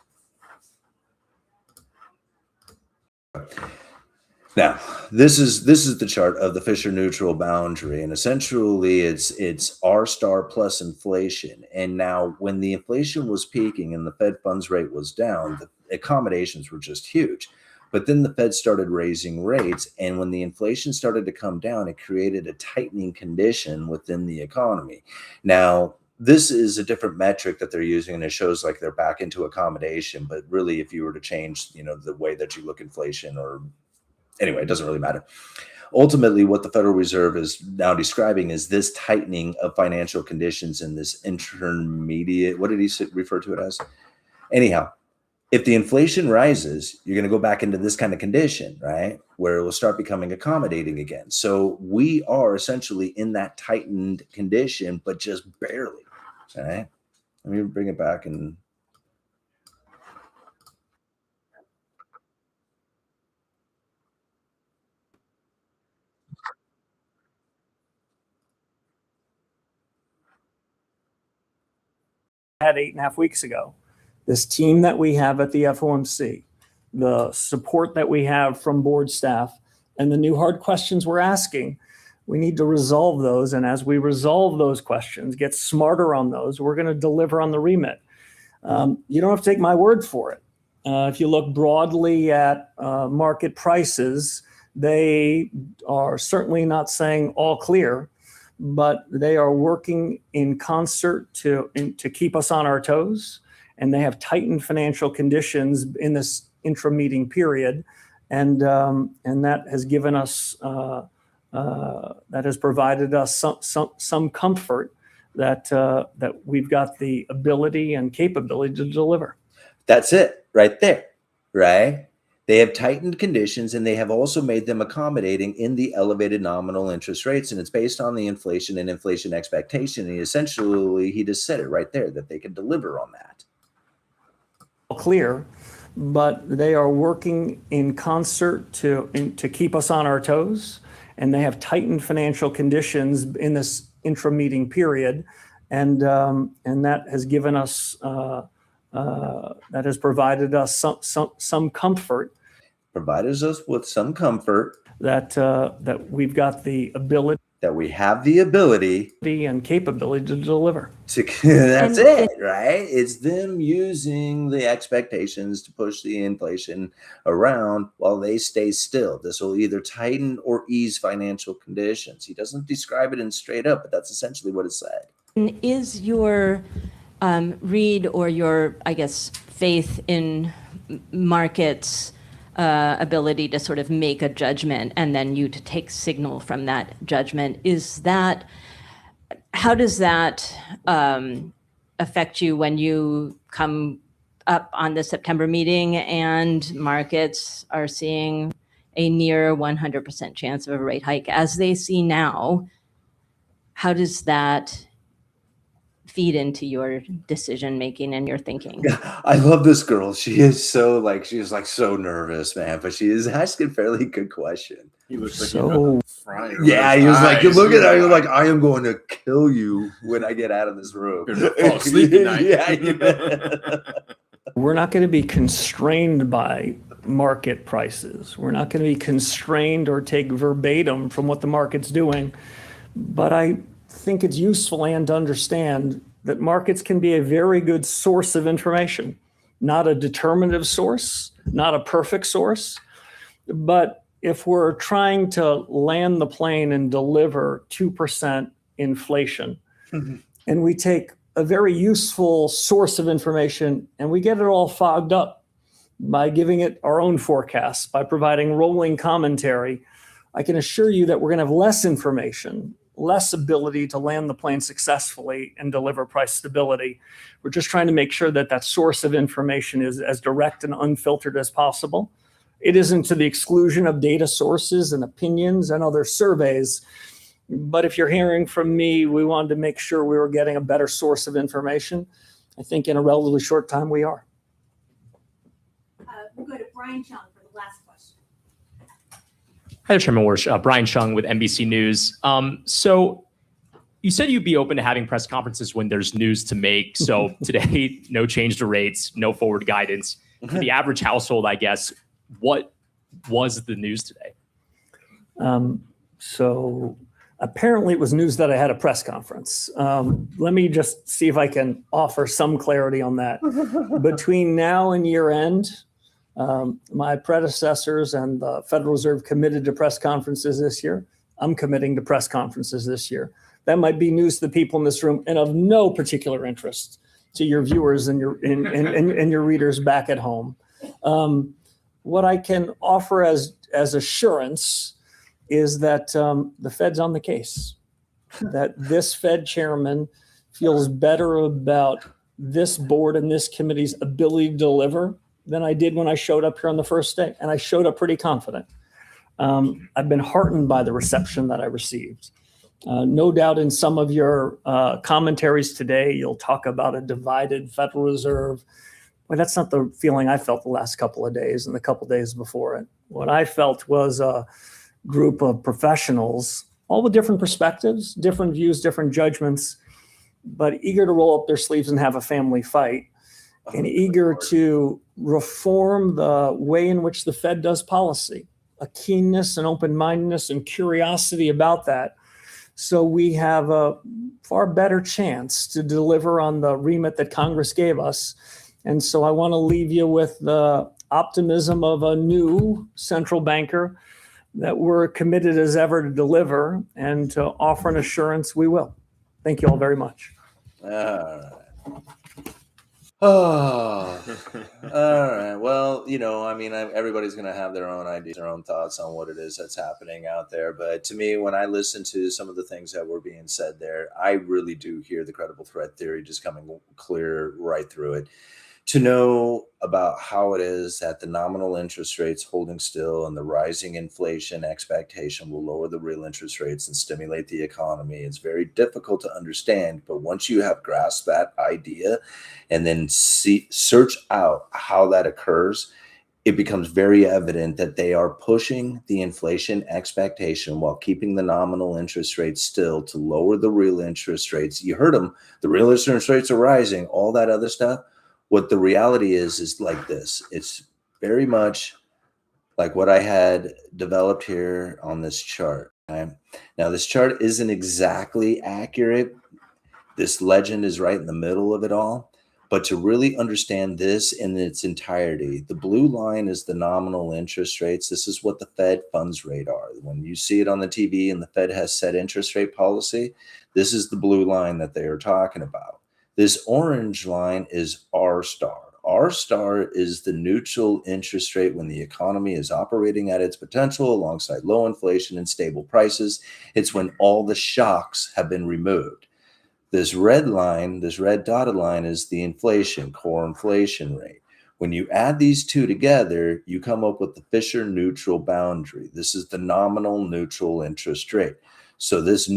Now, this is the chart of the Fisher neutral boundary, and essentially it's R star plus inflation. And now when the inflation was peaking and the Fed funds rate was down, the accommodations were just huge. But then the Fed started raising rates, and when the inflation started to come down, it created a tightening condition within the economy. Now, this is a different metric that they're using, and it shows like they're back into accommodation. But really, if you were to change, you know, the way that you look inflation, or anyway, it doesn't really matter. Ultimately, what the Federal Reserve is now describing is this tightening of financial conditions in this intermediate. What did he refer to it as? Anyhow, if the inflation rises, you're going to go back into this kind of condition, right? Where it will start becoming accommodating again. So we are essentially in that tightened condition, but just barely. All right. Let me bring it back and. Had 8.5 weeks ago. This team that we have at the FOMC, the support that we have from board staff, and the new hard questions we're asking, we need to resolve those. And as we resolve those questions, get smarter on those, we're going to deliver on the remit. You don't have to take my word for it. If you look broadly at market prices, they are certainly not saying all clear, but they are working in concert to keep us on our toes. And they have tightened financial conditions in this intra-meeting period. And that has given us, that has provided us some comfort that we've got the ability and capability to deliver. That's it right there, right? They have tightened conditions, and they have also made them accommodating in the elevated nominal interest rates. And it's based on the inflation and inflation expectation. And essentially, he just said it right there, that they can deliver on that. Clear, but they are working in concert to keep us on our toes. And they have tightened financial conditions in this intra-meeting period. And that has given us, that has provided us some comfort. Provided us with some comfort that we've got the ability, that we have the ability and capability to deliver. That's it, right? It's them using the expectations to push the inflation around while they stay still. This will either tighten or ease financial conditions. He doesn't describe it in straight up, but that's essentially what it said. Is your read or your, I guess, faith in markets' ability to sort of make a judgment and then you to take signal from that judgment, how does that affect you when you come up on the September meeting and markets are seeing a near 100% chance of a rate hike as they see now? How does that feed into your decision making and your thinking? I love this girl. She is so so nervous, man, but she is asking fairly good question. He looks like so frying. Yeah, he was like, you look at her, you're like, I am going to kill you when I get out of this room. Fall asleep at night. Yeah. We're not going to be constrained by market prices. We're not going to be constrained or take verbatim from what the market's doing. But I think it's useful and to understand that markets can be a very good source of information, not a determinative source, not a perfect source. But if we're trying to land the plane and deliver 2% inflation, and we take a very useful source of information and we get it all fogged up by giving it our own forecasts, by providing rolling commentary, I can assure you that we're going to have less information, less ability to land the plane successfully and deliver price stability. We're just trying to make sure that that source of information is as direct and unfiltered as possible. It isn't to the exclusion of data sources and opinions and other surveys. But if you're hearing from me, we wanted to make sure we were getting a better source of information. I think in a relatively short time we are. We'll go to Brian Chung for the last question. Hi, Chairman Warsh. Brian Chung with NBC News. So you said you'd be open to having press conferences when there's news to make. So today, no change to rates, no forward guidance. For the average household, I guess, what was the news today? So apparently it was news that I had a press conference. Let me just see if I can offer some clarity on that. Between now and year end, my predecessors and the Federal Reserve committed to press conferences this year. I'm committing to press conferences this year. That might be news to the people in this room and of no particular interest to your viewers and your and your readers back at home. What I can offer as assurance is that the Fed's on the case, that this Fed chairman feels better about this board and this committee's ability to deliver than I did when I showed up here on the first day. And I showed up pretty confident. I've been heartened by the reception that I received. No doubt in some of your commentaries today, you'll talk about a divided Federal Reserve. Well, that's not the feeling I felt the last couple of days and the couple of days before it. What I felt was a group of professionals, all with different perspectives, different views, different judgments, but eager to roll up their sleeves and have a family fight, and eager to reform the way in which the Fed does policy, a keenness and open-mindedness and curiosity about that. So we have a far better chance to deliver on the remit that Congress gave us. And so I want to leave you with the optimism of a new central banker that we're committed as ever to deliver and to offer an assurance we will. Thank you all very much. All right. Oh, all right. Well, I mean, everybody's going to have their own ideas, their own thoughts on what it is that's happening out there. But to me, when I listen to some of the things that were being said there, I really do hear the credible threat theory just coming clear right through it. To know about how it is that the nominal interest rates holding still and the rising inflation expectation will lower the real interest rates and stimulate the economy is very difficult to understand. But once you have grasped that idea and then search out how that occurs, it becomes very evident that they are pushing the inflation expectation while keeping the nominal interest rates still to lower the real interest rates. You heard them. The real interest rates are rising, all that other stuff. What the reality is like this. It's very much like what I had developed here on this chart. Okay? Now, this chart isn't exactly accurate. This legend is right in the middle of it all. But to really understand this in its entirety, the blue line is the nominal interest rates. This is what the Fed funds rate are. When you see it on the TV and the Fed has set interest rate policy, this is the blue line that they are talking about. This orange line is R star. R star is the neutral interest rate when the economy is operating at its potential alongside low inflation and stable prices. It's when all the shocks have been removed. This red line, this red dotted line is the inflation, core inflation rate. When you add these two together, you come up with the Fisher neutral boundary. This is the nominal neutral interest rate. So this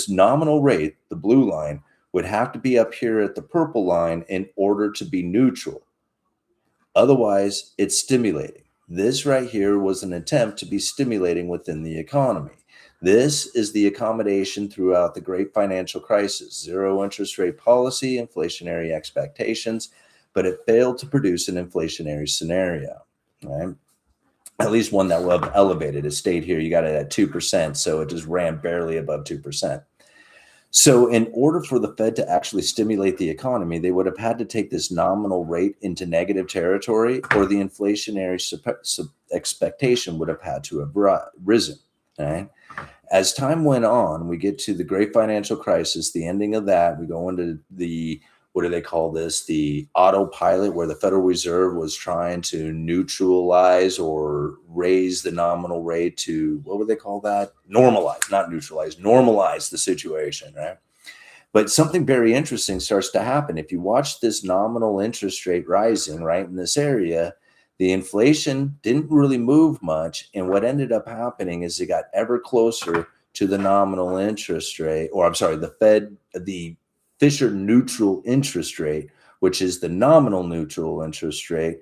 nominal rate, the blue line, would have to be up here at the purple line in order to be neutral. Otherwise, it's stimulating. This right here was an attempt to be stimulating within the economy. This is the accommodation throughout the great financial crisis, zero interest rate policy, inflationary expectations, but it failed to produce an inflationary scenario, right? At least one that was elevated. It stayed here. You got it at 2%, so it just ran barely above 2%. So in order for the Fed to actually stimulate the economy, they would have had to take this nominal rate into negative territory, or the inflationary expectation would have had to have risen. Right? As time went on, we get to the great financial crisis, the ending of that, we go into what do they call this? The autopilot, where the Federal Reserve was trying to neutralize or raise the nominal rate to, what would they call that? Normalize, not neutralize, normalize the situation, right? But something very interesting starts to happen. If you watch this nominal interest rate rising right in this area, the inflation didn't really move much. And what ended up happening is it got ever closer to the nominal interest rate, or I'm sorry, the Fisher neutral interest rate, which is the nominal neutral interest rate.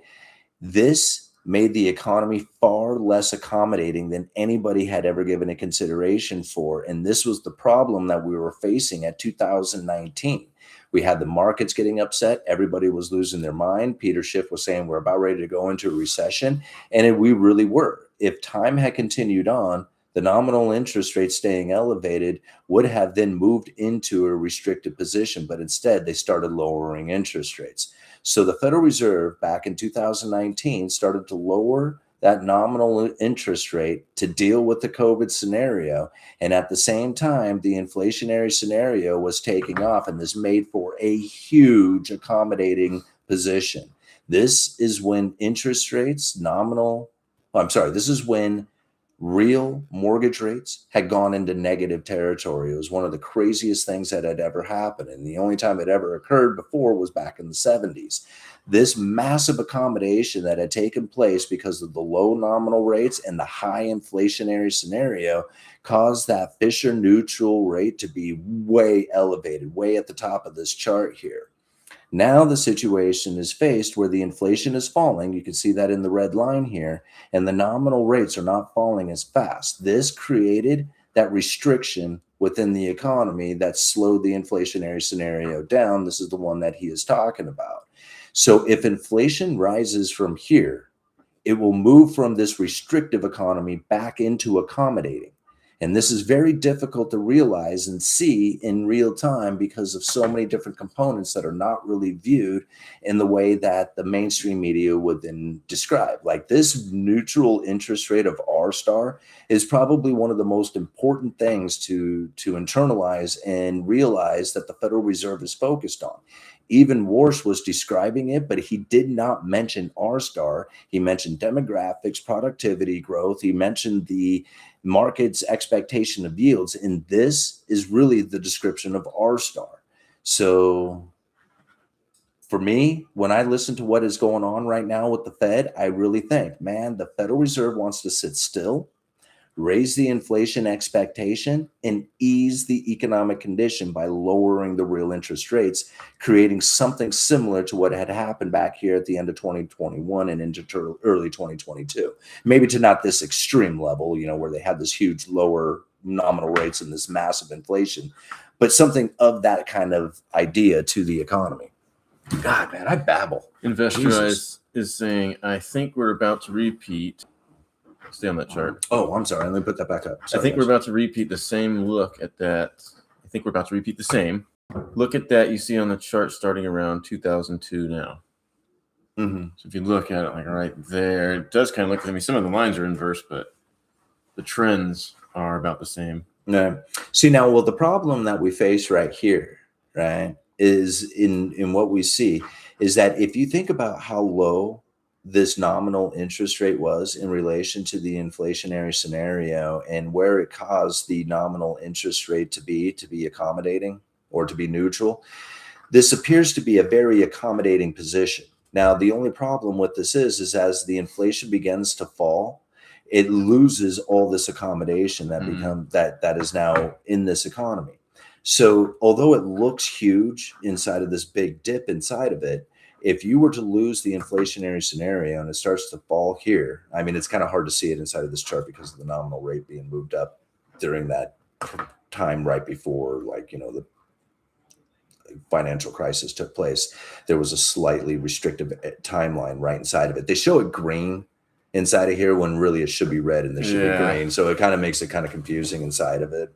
This made the economy far less accommodating than anybody had ever given a consideration for. And this was the problem that we were facing at 2019. We had the markets getting upset. Everybody was losing their mind. Peter Schiff was saying we're about ready to go into a recession. And we really were. If time had continued on, the nominal interest rate staying elevated would have then moved into a restricted position, but instead they started lowering interest rates. So the Federal Reserve back in 2019 started to lower that nominal interest rate to deal with the COVID scenario. And at the same time, the inflationary scenario was taking off, and this made for a huge accommodating position. This is when interest rates, this is when real mortgage rates had gone into negative territory. It was one of the craziest things that had ever happened. And the only time it ever occurred before was back in the 70s. This massive accommodation that had taken place because of the low nominal rates and the high inflationary scenario caused that Fisher neutral rate to be way elevated, way at the top of this chart here. Now the situation is faced where the inflation is falling. You can see that in the red line here, and the nominal rates are not falling as fast. This created that restriction within the economy that slowed the inflationary scenario down. This is the one that he is talking about. So if inflation rises from here, it will move from this restrictive economy back into accommodating. And this is very difficult to realize and see in real time because of so many different components that are not really viewed in the way that the mainstream media would then describe. Like this neutral interest rate of R star is probably one of the most important things to internalize and realize that the Federal Reserve is focused on. Even Warsh was describing it, but he did not mention R star. He mentioned demographics, productivity growth. He mentioned the market's expectation of yields. And this is really the description of R star. So for me, when I listen to what is going on right now with the Fed, I really think, man, the Federal Reserve wants to sit still, raise the inflation expectation, and ease the economic condition by lowering the real interest rates, creating something similar to what had happened back here at the end of 2021 and into early 2022. Maybe to not this extreme level, where they had this huge lower nominal rates and this massive inflation, but something of that kind of idea to the economy. God, man, I babble. Investorize is saying, I think we're about to repeat. Stay on that chart. Oh, I'm sorry. Let me put that back up. Sorry, I think we're about to repeat the same look at that. I think we're about to repeat the same. Look at that you see on the chart starting around 2002 now. Mm-hmm. So if you look at it like right there, it does kind of look, some of the lines are inverse, but the trends are about the same. No. See, now, well, the problem that we face right here, right, is in what we see is that if you think about how low this nominal interest rate was in relation to the inflationary scenario and where it caused the nominal interest rate to be accommodating or to be neutral, this appears to be a very accommodating position. Now, the only problem with this is as the inflation begins to fall, it loses all this accommodation that that is now in this economy. So although it looks huge inside of this big dip inside of it, if you were to lose the inflationary scenario and it starts to fall here, I mean, it's kind of hard to see it inside of this chart because of the nominal rate being moved up during that time right before, the financial crisis took place. There was a slightly restrictive timeline right inside of it. They show it green inside of here when really it should be red and there should be green. So it kind of makes it kind of confusing inside of it.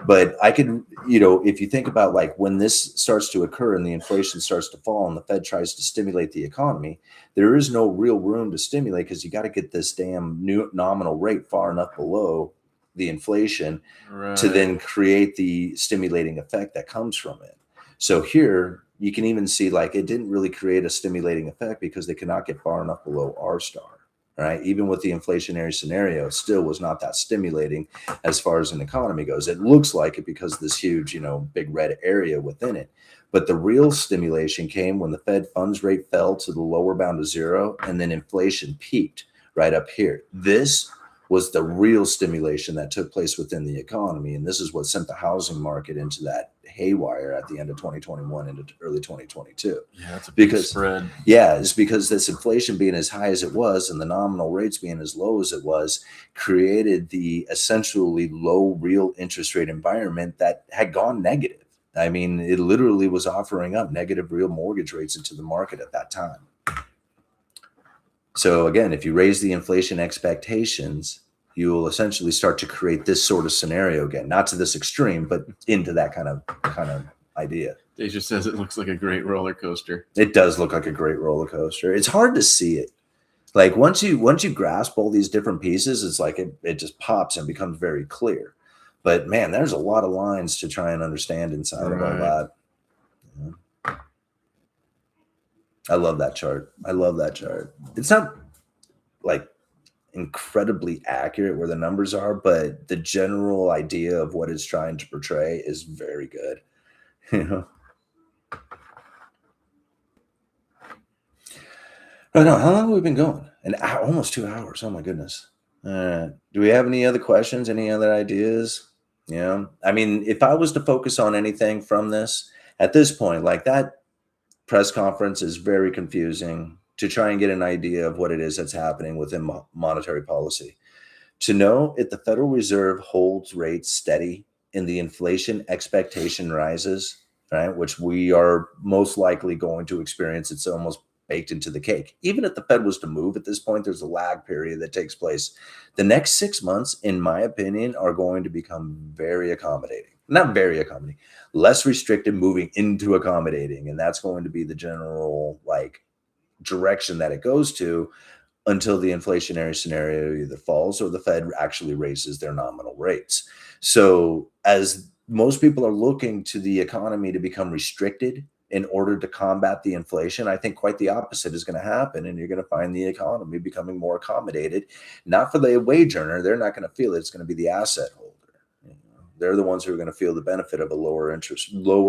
But I could, if you think about when this starts to occur and the inflation starts to fall and the Fed tries to stimulate the economy, there is no real room to stimulate because you got to get this damn new nominal rate far enough below the inflation to then create the stimulating effect that comes from it. So here, you can even see like it didn't really create a stimulating effect because they could not get far enough below R star. Right? Even with the inflationary scenario, it still was not that stimulating as far as an economy goes. It looks like it because this huge, you know, big red area within it. But the real stimulation came when the Fed funds rate fell to the lower bound of 0 and then inflation peaked right up here. This was the real stimulation that took place within the economy. And this is what sent the housing market into that haywire at the end of 2021 into early 2022. Yeah, that's a big spread. Yeah, it's because this inflation being as high as it was and the nominal rates being as low as it was created the essentially low real interest rate environment that had gone negative. I mean, it literally was offering up negative real mortgage rates into the market at that time. So again, if you raise the inflation expectations, you will essentially start to create this sort of scenario again, not to this extreme, but into that kind of idea. Deja says it looks like a great roller coaster. It does look like a great roller coaster. It's hard to see it. Like once you grasp all these different pieces, it's like it just pops and becomes very clear. But man, there's a lot of lines to try and understand inside of all that. Yeah. I love that chart. I love that chart. It's not like incredibly accurate where the numbers are, but the general idea of what it's trying to portray is very good. You know. I know. How long have we been going? Almost 2 hours. Oh my goodness. Do we have any other questions? Any other ideas? Yeah. I mean, if I was to focus on anything from this at this point, like that press conference is very confusing to try and get an idea of what it is that's happening within monetary policy. To know if the Federal Reserve holds rates steady and the inflation expectation rises, right, which we are most likely going to experience, it's almost baked into the cake. Even if the Fed was to move at this point, there's a lag period that takes place. The next 6 months, in my opinion, are going to become very accommodating. Not very accommodating, less restrictive, moving into accommodating. And that's going to be the general like direction that it goes to until the inflationary scenario either falls or the Fed actually raises their nominal rates. So as most people are looking to the economy to become restricted in order to combat the inflation, I think quite the opposite is going to happen. And you're going to find the economy becoming more accommodated, not for the wage earner. They're not going to feel it. It's going to be the asset holder. They're the ones who are going to feel the benefit of a lower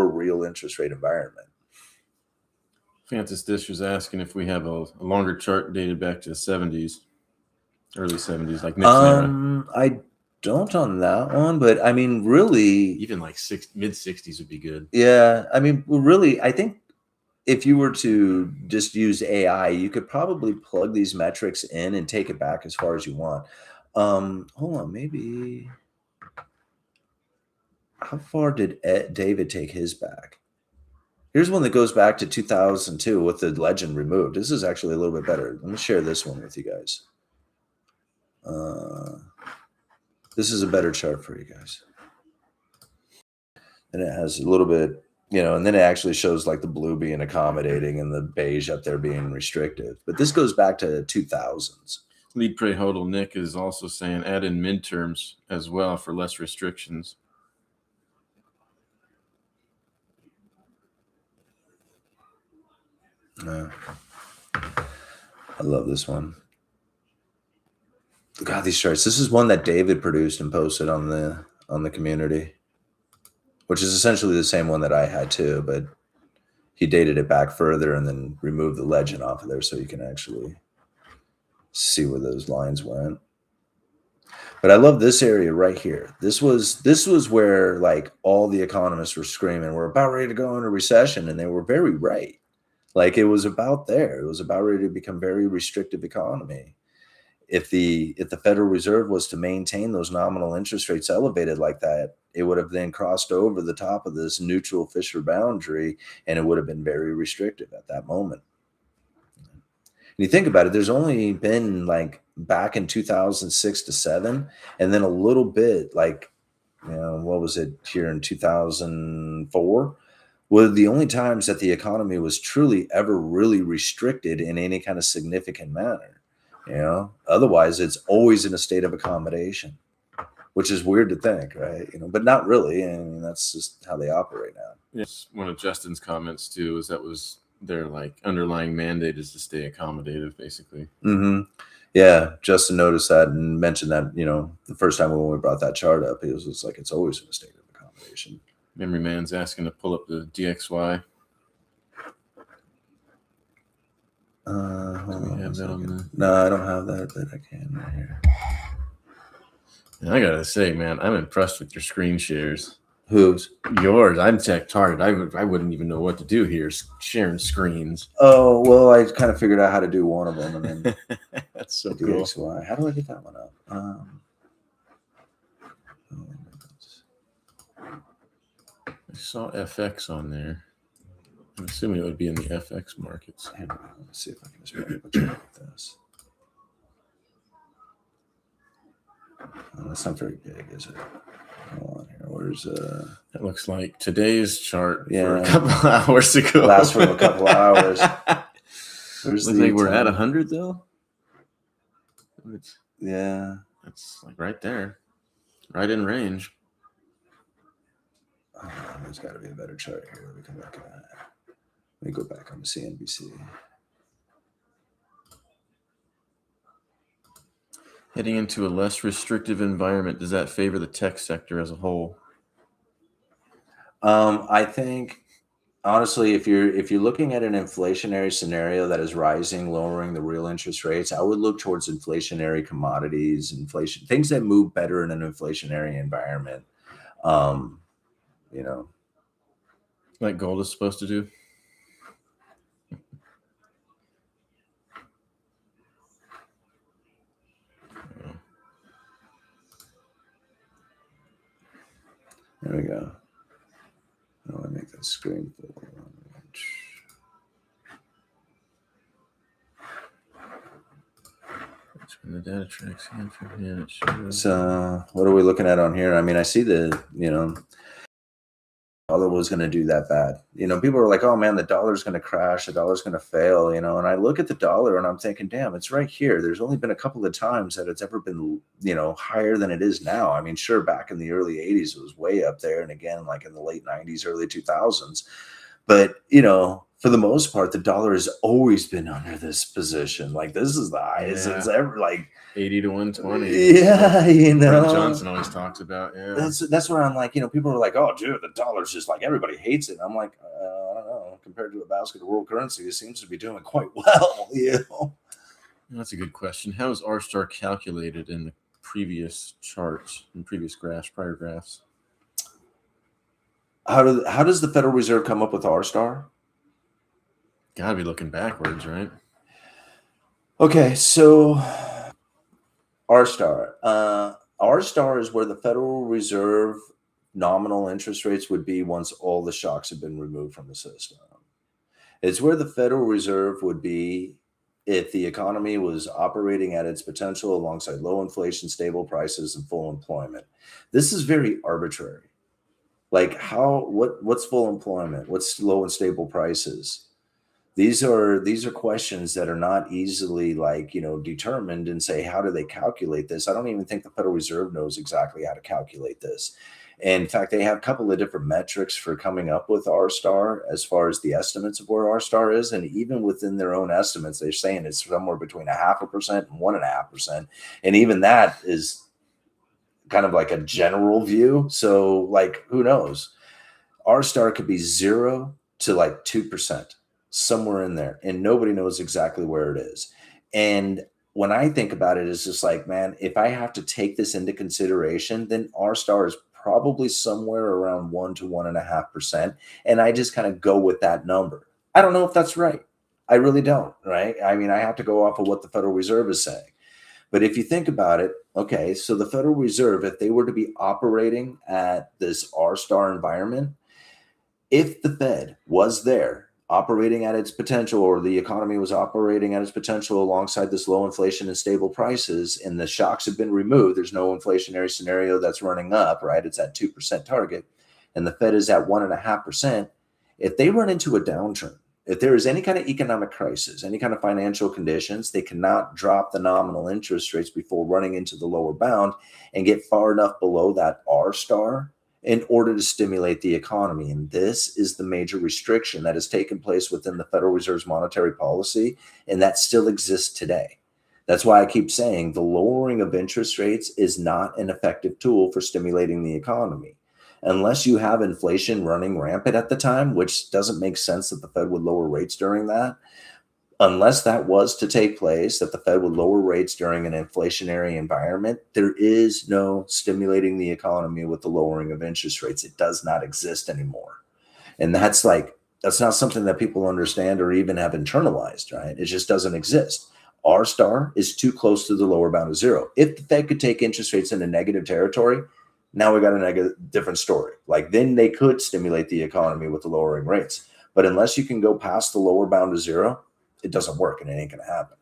real interest rate environment. Francis Dish was asking if we have a longer chart dated back to the 70s, early 70s, like Nixon era. I don't on that one, but I mean, really, even like mid 60s would be good. Yeah, I mean, really, I think if you were to just use AI, you could probably plug these metrics in and take it back as far as you want. Hold on, maybe. How far did David take his back? Here's one that goes back to 2002 with the legend removed. This is actually a little bit better. Let me share this one with you guys. This is a better chart for you guys. And it has a little bit, you know, and then it actually shows like the blue being accommodating and the beige up there being restrictive. But this goes back to 2000s. Lead Pray Hodl Nick is also saying add in midterms as well for less restrictions. I love this one. God, these charts. This is one that David produced and posted on the community, which is essentially the same one that I had too, but he dated it back further and then removed the legend off of there so you can actually see where those lines went. But I love this area right here. This was where like all the economists were screaming, we're about ready to go into recession, and they were very right. Like it was about there. It was about ready to become very restrictive economy. If the Federal Reserve was to maintain those nominal interest rates elevated like that, it would have then crossed over the top of this neutral Fisher boundary, and it would have been very restrictive at that moment. And you think about it, there's only been like back in 2006 to 7, and then a little bit like, you know, what was it here in 2004? Were the only times that the economy was truly ever really restricted in any kind of significant manner. You know, otherwise it's always in a state of accommodation, which is weird to think, right? But not really. I mean, that's just how they operate now. Yes, one of Justin's comments too is that was their like underlying mandate is to stay accommodative, basically. Mm-hmm. Yeah, Justin noticed that and mentioned that, the first time when we brought that chart up, he was just like, it's always in a state of accommodation. Memory Man's asking to pull up the DXY. We have that on the... No, I don't have that, but I can right here. And I gotta say, man, I'm impressed with your screen shares. Whose? Yours. I'm tech-tarded. I wouldn't even know what to do here, sharing screens. Oh, well, I kind of figured out how to do one of them, and then that's so cool. DXY. How do I get that one up? I saw FX on there. I'm assuming it would be in the FX markets. Let's see if I can just make a chart with this. Oh, that's not very big, is it? Hold on here. Where's That looks like today's chart yeah, for a couple hours ago. Last for a couple hours. Looks like we're at 100 though. Yeah, that's like right there, right in range. Oh, there's got to be a better chart here that we can look at. Let me go back on the CNBC. Heading into a less restrictive environment, does that favor the tech sector as a whole? I think honestly, if you're looking at an inflationary scenario that is rising, lowering the real interest rates, I would look towards inflationary commodities, things that move better in an inflationary environment. Like gold is supposed to do. There we go. I want to make that screen full. When the data tracks in from here, it shows. So what are we looking at on here? I mean, I see the, dollar was going to do that bad. People are like, oh man, the dollar's going to crash. The dollar's going to fail, and I look at the dollar and I'm thinking, damn, it's right here. There's only been a couple of times that it's ever been, higher than it is now. I mean, sure, back in the early 80s, it was way up there. And again, like in the late 90s, early 2000s. But, for the most part, the dollar has always been under this position. Like this is the highest it's ever, like 80 to 120. Yeah, Brent Johnson always talks about. Yeah, that's where I'm like, people are like, oh, dude, the dollar's just like everybody hates it. I'm like, I don't know. Compared to a basket of world currency, it seems to be doing quite well. That's a good question. How is R-star calculated in the previous charts and previous graphs, prior graphs? How does the Federal Reserve come up with R-star? Gotta be looking backwards, right? Okay, so R-star. R-star is where the Federal Reserve nominal interest rates would be once all the shocks have been removed from the system. It's where the Federal Reserve would be if the economy was operating at its potential alongside low inflation, stable prices, and full employment. This is very arbitrary. Like what's full employment? What's low and stable prices? These are questions that are not easily determined and say, how do they calculate this? I don't even think the Federal Reserve knows exactly how to calculate this. And in fact, they have a couple of different metrics for coming up with R-star as far as the estimates of where R-star is. And even within their own estimates, they're saying it's somewhere between 0.5% and 1.5%. And even that is kind of like a general view. So who knows? R-star could be 0 to 2%. Somewhere in there, and nobody knows exactly where it is. And when I think about it, it's just like, man, if I have to take this into consideration, then R-star is probably somewhere around 1 to 1.5%. And I just kind of go with that number. I don't know if that's right. I really don't, right? I mean, I have to go off of what the Federal Reserve is saying. But if you think about it, okay, so the Federal Reserve, if they were to be operating at this R-star environment, if the Fed was there operating at its potential, or the economy was operating at its potential alongside this low inflation and stable prices, and the shocks have been removed, there's no inflationary scenario that's running up, right? It's at 2% target, and the Fed is at 1.5%. If they run into a downturn If there is any kind of economic crisis, any kind of financial conditions, they cannot drop the nominal interest rates before running into the lower bound and get far enough below that R star in order to stimulate the economy. And this is the major restriction that has taken place within the Federal Reserve's monetary policy, and that still exists today. That's why I keep saying the lowering of interest rates is not an effective tool for stimulating the economy. Unless you have inflation running rampant at the time, which doesn't make sense that the Fed would lower rates during that. Unless that was to take place, that the Fed would lower rates during an inflationary environment, there is no stimulating the economy with the lowering of interest rates. It does not exist anymore. And that's not something that people understand or even have internalized, right? It just doesn't exist. R star is too close to the lower bound of zero. If the Fed could take interest rates into negative territory, now we got a different story. Like then they could stimulate the economy with the lowering rates. But unless you can go past the lower bound of zero, it doesn't work and it ain't going to happen.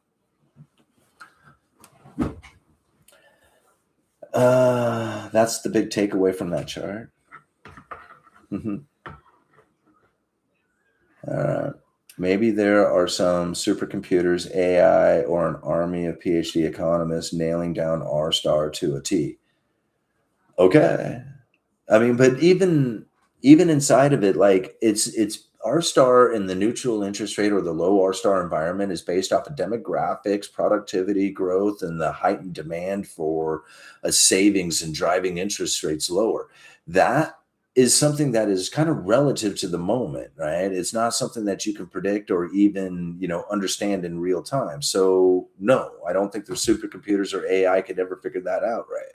That's the big takeaway from that chart. Maybe there are some supercomputers, AI, or an army of PhD economists nailing down R star to a T. Okay. I mean, but even inside of it, like it's R star in the neutral interest rate or the low R star environment is based off of demographics, productivity, growth, and the heightened demand for a savings and driving interest rates lower. That is something that is kind of relative to the moment, right? It's not something that you can predict or even, understand in real time. So no, I don't think the supercomputers or AI could ever figure that out, right?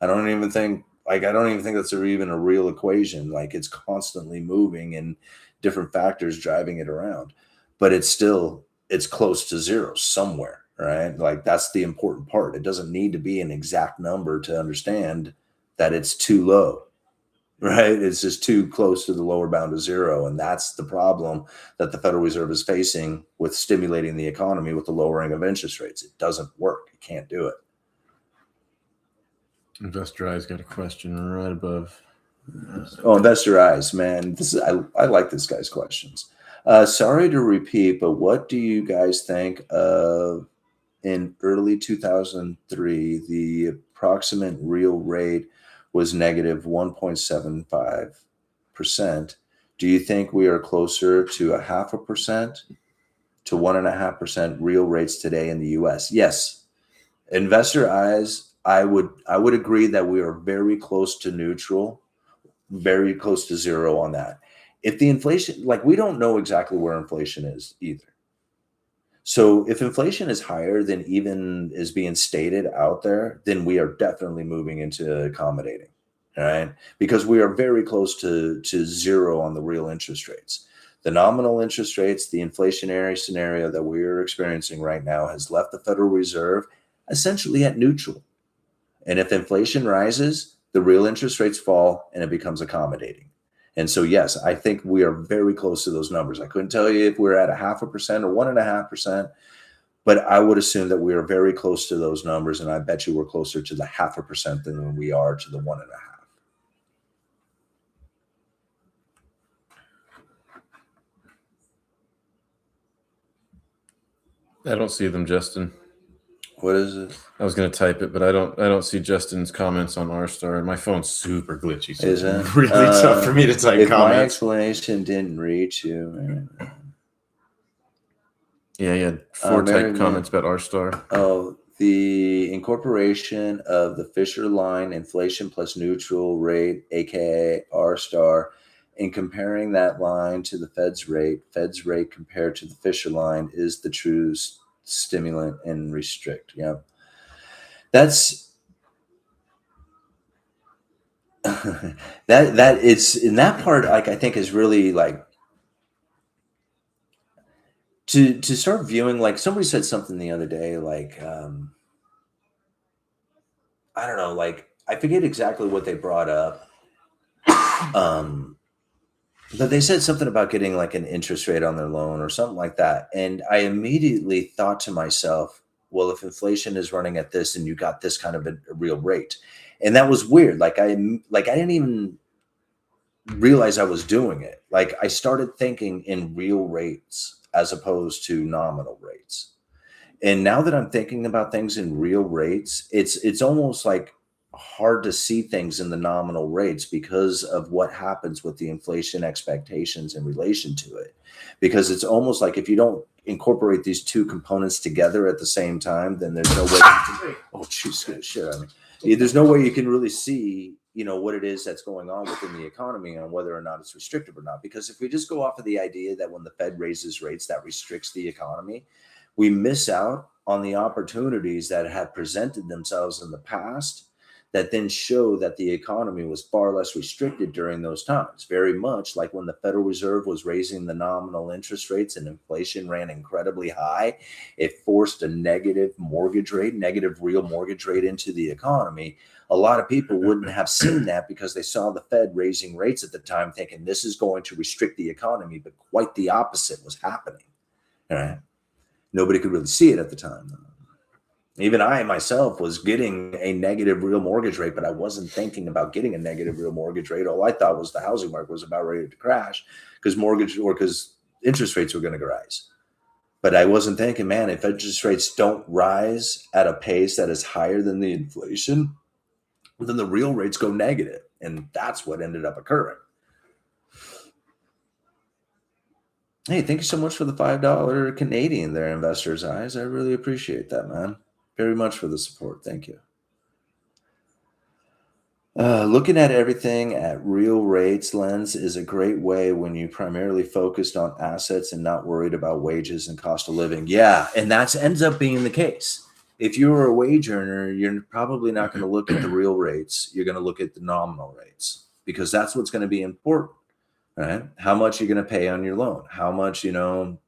I don't even think that's even a real equation. Like it's constantly moving and different factors driving it around, but it's close to zero somewhere, right? Like that's the important part. It doesn't need to be an exact number to understand that it's too low, right? It's just too close to the lower bound of zero. And that's the problem that the Federal Reserve is facing with stimulating the economy with the lowering of interest rates. It doesn't work. It can't do it. Investor Eyes got a question right above. Investor Eyes, man. I like this guy's questions. Sorry to repeat, but what do you guys think of in early 2003, the approximate real rate was negative 1.75%. Do you think we are closer to 0.5% to 1.5% real rates today in the US? Yes. Investor Eyes, I would agree that we are very close to neutral, very close to zero on that. If the inflation, we don't know exactly where inflation is either. So if inflation is higher than even is being stated out there, then we are definitely moving into accommodating, all right? Because we are very close to zero on the real interest rates. The nominal interest rates, the inflationary scenario that we are experiencing right now has left the Federal Reserve essentially at neutral. And if inflation rises, the real interest rates fall and it becomes accommodating. And so, yes, I think we are very close to those numbers. I couldn't tell you if we're at 0.5% or 1.5%, but I would assume that we are very close to those numbers. And I bet you we're closer to the 0.5% than we are to the 1.5%. I don't see them, Justin. What is it? I was going to type it, but I don't see Justin's comments on R star, and my phone's super glitchy. So Is it it's really tough for me to type if comments. My explanation didn't reach you. Yeah, he had 4 typed comments about R star. Oh, the incorporation of the Fisher line inflation plus neutral rate, aka R star, and comparing that line to the Fed's rate compared to the Fisher line is the true stimulant and restrict. Yeah, that's that it's in that part. I think is really to start viewing. Somebody said something the other day. I don't know. I forget exactly what they brought up. But they said something about getting an interest rate on their loan or something like that. And I immediately thought to myself, well, if inflation is running at this and you got this kind of a real rate. And that was weird. I didn't even realize I was doing it. Like I started thinking in real rates as opposed to nominal rates. And now that I'm thinking about things in real rates, it's almost like hard to see things in the nominal rates because of what happens with the inflation expectations in relation to it. Because it's almost like if you don't incorporate these two components together at the same time, then there's no way you can, oh jeez, shit, I mean, there's no way you can really see, you know, what it is that's going on within the economy and whether or not it's restrictive or not. Because if we just go off of the idea that when the Fed raises rates, that restricts the economy, we miss out on the opportunities that have presented themselves in the past that then show that the economy was far less restricted during those times. Very much like when the Federal Reserve was raising the nominal interest rates and inflation ran incredibly high, it forced a negative mortgage rate, negative real mortgage rate into the economy. A lot of people wouldn't have seen that because they saw the Fed raising rates at the time thinking this is going to restrict the economy, but quite the opposite was happening. All right. Nobody could really see it at the time. Even I myself was getting a negative real mortgage rate, but I wasn't thinking about getting a negative real mortgage rate. All I thought was the housing market was about ready to crash because interest rates were going to rise. But I wasn't thinking, man, if interest rates don't rise at a pace that is higher than the inflation, then the real rates go negative. And that's what ended up occurring. Hey, thank you so much for the $5 Canadian there, Investors Eyes. I really appreciate that, man. Very much for the support. Thank you. Looking at everything at real rates lens is a great way when you primarily focused on assets and not worried about wages and cost of living. Yeah, and that ends up being the case. If you're a wage earner, you're probably not going to look at the real rates. You're going to look at the nominal rates because that's what's going to be important, right? How much you're going to pay on your loan? How much, you know,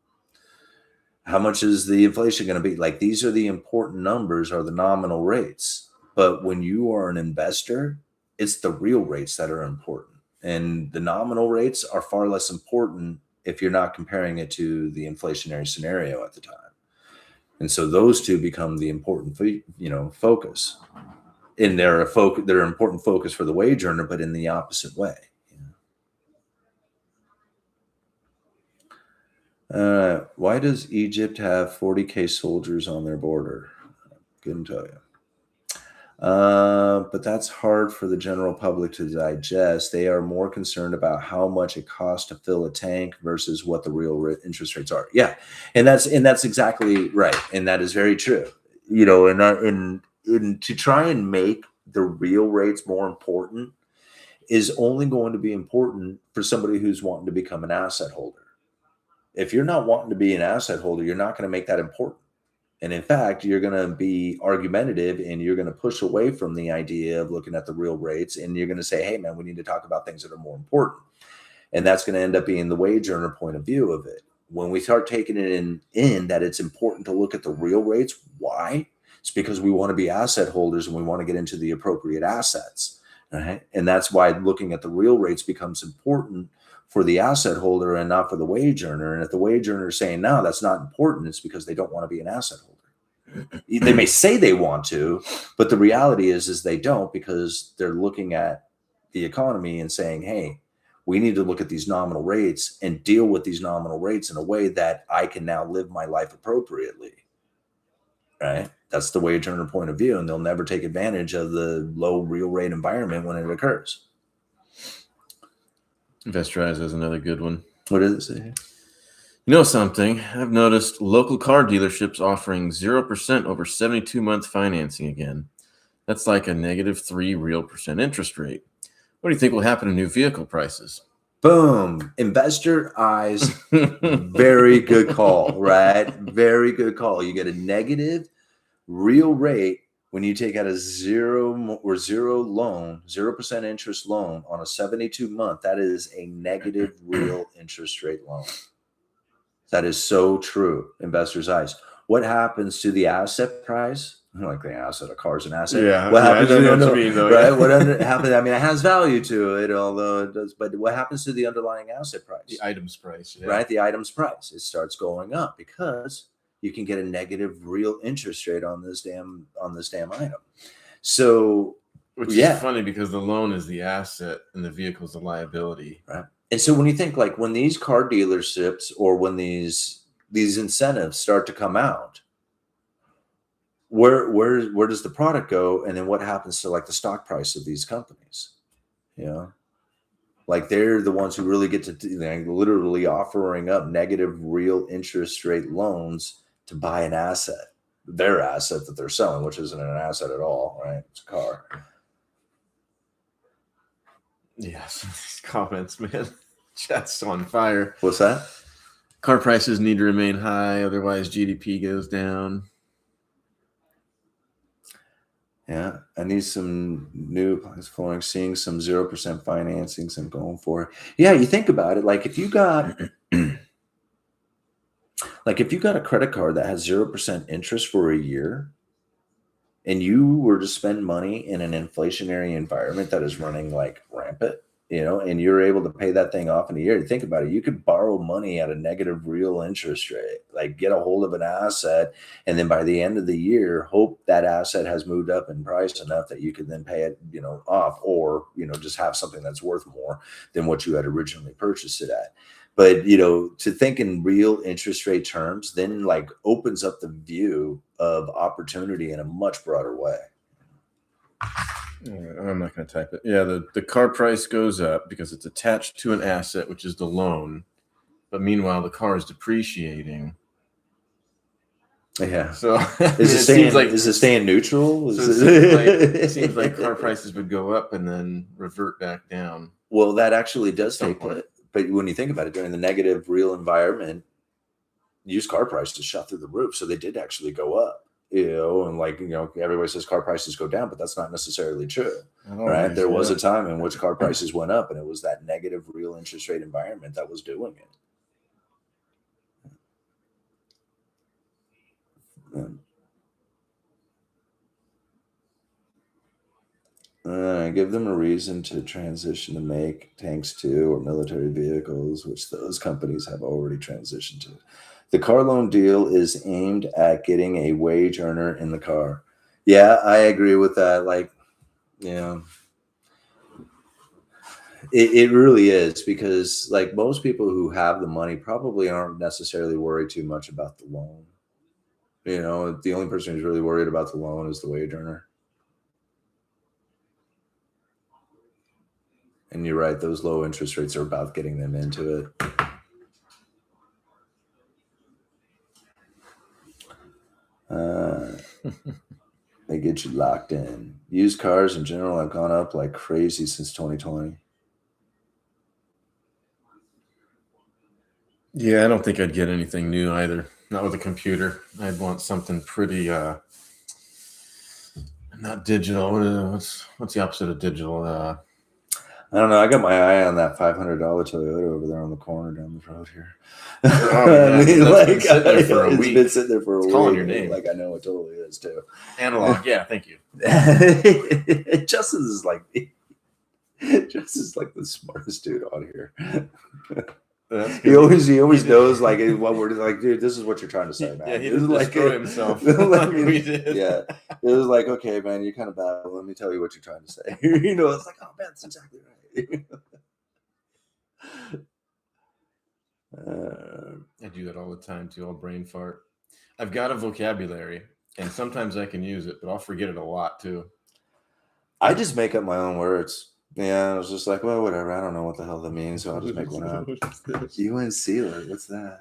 how much is the inflation going to be? Like these are the important numbers are the nominal rates. But when you are an investor, it's the real rates that are important. And the nominal rates are far less important if you're not comparing it to the inflationary scenario at the time. And so those two become the important, you know, focus. And they're an important focus for the wage earner, but in the opposite way. Why does Egypt have 40K soldiers on their border? Couldn't tell you. But that's hard for the general public to digest. They are more concerned about how much it costs to fill a tank versus what the real interest rates are. Yeah, and that's exactly right, and that is very true. You know, and to try and make the real rates more important is only going to be important for somebody who's wanting to become an asset holder. If you're not wanting to be an asset holder, you're not going to make that important. And in fact, you're going to be argumentative and you're going to push away from the idea of looking at the real rates. And you're going to say, hey, man, we need to talk about things that are more important. And that's going to end up being the wage earner point of view of it. When we start taking it in that it's important to look at the real rates, why? It's because we want to be asset holders and we want to get into the appropriate assets. Right? And that's why looking at the real rates becomes important for the asset holder and not for the wage earner. And if the wage earner is saying, no, that's not important, it's because they don't want to be an asset holder. They may say they want to, but the reality is they don't because they're looking at the economy and saying, hey, we need to look at these nominal rates and deal with these nominal rates in a way that I can now live my life appropriately. Right? That's the wage earner point of view, and they'll never take advantage of the low real rate environment when it occurs. Investor Eyes has another good one. What does it say? You know something? I've noticed local car dealerships offering 0% over 72-month financing again. That's like a -3 real percent interest rate. What do you think will happen to new vehicle prices? Boom. Investor Eyes. Very good call, right? Very good call. You get a negative real rate when you take out a 0% interest loan on a 72-month. That is a negative real interest rate loan. That is so true, Investors Eyes. What happens to the asset price? Like the asset, a car's an asset. Yeah. What happens? Right. What happens? I mean, it has value to it, although it does. But what happens to the underlying asset price? The item's price. Yeah. Right. The item's price. It starts going up because you can get a negative real interest rate on this damn item. So Which is funny because the loan is the asset and the vehicle is the liability. Right. And so when you think like when these car dealerships or when these incentives start to come out, where does the product go? And then what happens to like the stock price of these companies? You know, like they're the ones who really get to literally offering up negative real interest rate loans to buy an asset, their asset that they're selling, which isn't an asset at all, right? It's a car. Yes, these comments, man. Chat's on fire. What's that? Car prices need to remain high, otherwise GDP goes down. Yeah, I need some new plans flowing, seeing some 0% financings and going for it. Yeah, you think about it, like if you got a credit card that has 0% interest for a year, and you were to spend money in an inflationary environment that is running like rampant, you know, and you're able to pay that thing off in a year. Think about it. You could borrow money at a negative real interest rate, like get a hold of an asset. And then by the end of the year, hope that asset has moved up in price enough that you can then pay it, you know, off, or, you know, just have something that's worth more than what you had originally purchased it at. But, you know, to think in real interest rate terms then like opens up the view of opportunity in a much broader way. I'm not going to type it. Yeah, the car price goes up because it's attached to an asset, which is the loan. But meanwhile, the car is depreciating. Yeah. So is it staying neutral? It seems like car prices would go up and then revert back down. Well, that actually does take place. But when you think about it, during the negative real environment, used car prices shot through the roof. So they did actually go up, you know, and like, you know, everybody says car prices go down, but that's not necessarily true, right? There was a time in which car prices went up, and it was that negative real interest rate environment that was doing it. Give them a reason to transition to make tanks too, or military vehicles, which those companies have already transitioned to. The car loan deal is aimed at getting a wage earner in the car. Yeah, I agree with that. Like, yeah, it really is, because like most people who have the money probably aren't necessarily worried too much about the loan. You know, the only person who's really worried about the loan is the wage earner. And you're right, those low interest rates are about getting them into it. They get you locked in. Used cars in general have gone up like crazy since 2020. Yeah, I don't think I'd get anything new either. Not with a computer. I'd want something pretty not digital. What's the opposite of digital? I don't know. I got my eye on that $500 Toyota over there on the corner down the road here. It's been sitting there for a week. It's been sitting there for a week. Calling your name. Like, I know it totally is too. Analog. Yeah, thank you. Justin is like the smartest dude on here. He always knows like what we're like, dude. This is what you're trying to say, man. Yeah, he doesn't destroy himself like we did. Yeah, it was like, okay, man, you're kind of bad. Let me tell you what you're trying to say. You know, it's like, oh man, that's exactly right. I do that all the time too. I'll brain fart. I've got a vocabulary, and sometimes I can use it, but I'll forget it a lot too. I just make up my own words. Yeah, I was just like, well, whatever. I don't know what the hell that means, so I'll just make one up. UNC, what's that?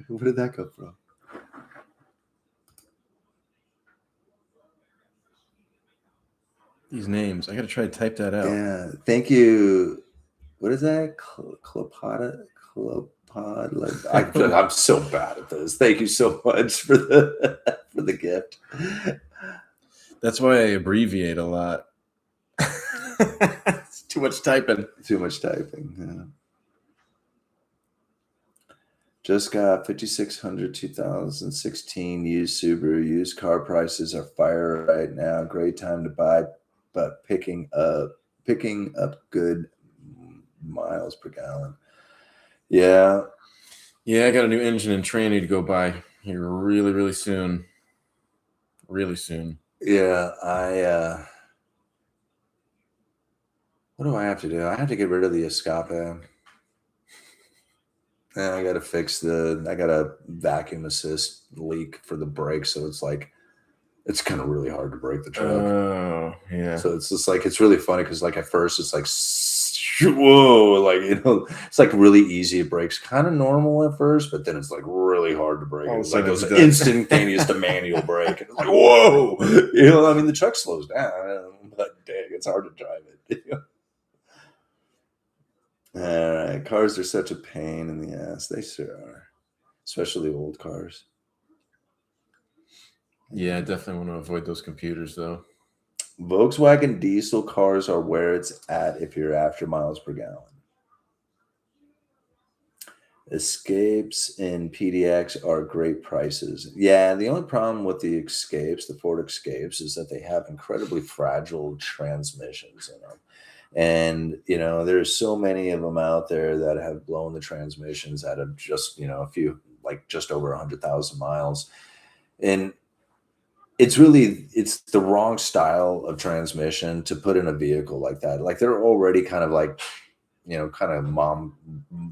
Where did that come from? These names, I got to try to type that out. Yeah, thank you. What is that? Clopod. I'm so bad at this. Thank you so much for the gift. That's why I abbreviate a lot. It's too much typing. Yeah. Just got 5,600 2016 used Subaru. Used car prices are fire right now. Great time to buy, but picking up good miles per gallon. Yeah. Yeah, I got a new engine and tranny to go buy here really, really soon. Really soon. Yeah, what do I have to do? I have to get rid of the escape. And I got to fix I got a vacuum assist leak for the brake. So it's like, it's kind of really hard to brake the truck. Oh, yeah. So it's just like, it's really funny because like at first it's like, whoa, like, it's like really easy. It brakes kind of normal at first, but then it's like really hard to brake. It's like those instantaneous to manual brake. And it's like, whoa, I mean, the truck slows down, but dang, it's hard to drive it. All right, cars are such a pain in the ass. They sure are, especially old cars. Yeah, I definitely want to avoid those computers, though. Volkswagen diesel cars are where it's at if you're after miles per gallon. Escapes in PDX are great prices. Yeah, the only problem with the Escapes, the Ford Escapes, is that they have incredibly fragile transmissions in them. And, there's so many of them out there that have blown the transmissions out of just, a few, like just over 100,000 miles. And it's the wrong style of transmission to put in a vehicle like that. Like they're already kind of like, kind of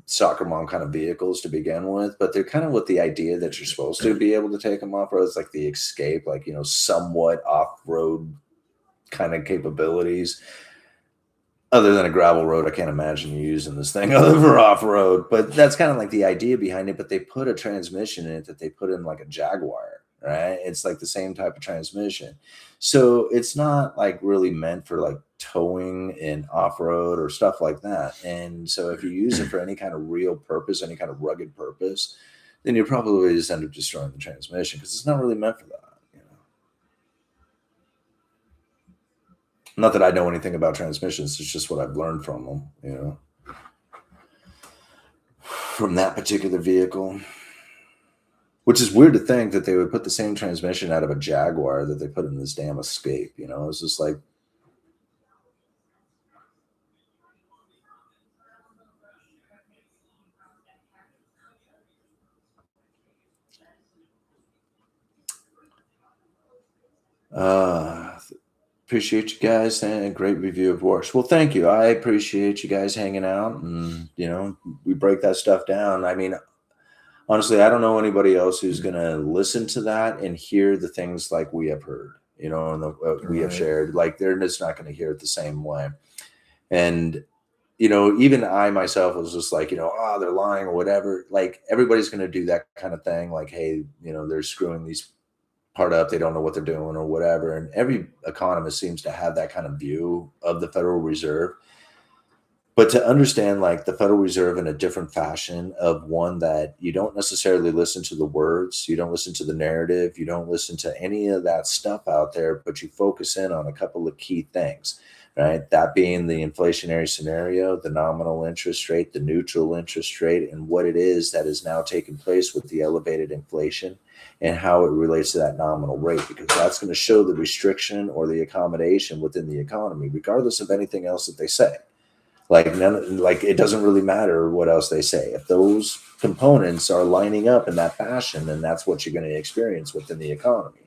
soccer mom kind of vehicles to begin with, but they're kind of with the idea that you're supposed to be able to take them off road. It's like the Escape, like, somewhat off-road kind of capabilities. Other than a gravel road, I can't imagine you using this thing other for off-road, but that's kind of like the idea behind it. But they put a transmission in it that they put in like a Jaguar, right? It's like the same type of transmission. So it's not like really meant for like towing and off-road or stuff like that. And so if you use it for any kind of real purpose, any kind of rugged purpose, then you probably just end up destroying the transmission because it's not really meant for that. Not that I know anything about transmissions. It's just what I've learned from them, from that particular vehicle. Which is weird to think that they would put the same transmission out of a Jaguar that they put in this damn Escape. It's just like, appreciate you guys and a great review of Warsh. Well, thank you. I appreciate you guys hanging out and, we break that stuff down. I mean, honestly, I don't know anybody else who's going to listen to that and hear the things like we have heard, and we have shared. Like they're just not going to hear it the same way. And, even I myself was just like, they're lying or whatever. Like everybody's going to do that kind of thing. Like, hey, they're screwing these part up. They don't know what they're doing or whatever. And every economist seems to have that kind of view of the Federal Reserve. But to understand like the Federal Reserve in a different fashion of one that you don't necessarily listen to the words, you don't listen to the narrative, you don't listen to any of that stuff out there, but you focus in on a couple of key things, right? That being the inflationary scenario, the nominal interest rate, the neutral interest rate, and what it is that is now taking place with the elevated inflation and how it relates to that nominal rate, because that's going to show the restriction or the accommodation within the economy, regardless of anything else that they say. Like it doesn't really matter what else they say. If those components are lining up in that fashion, then that's what you're going to experience within the economy.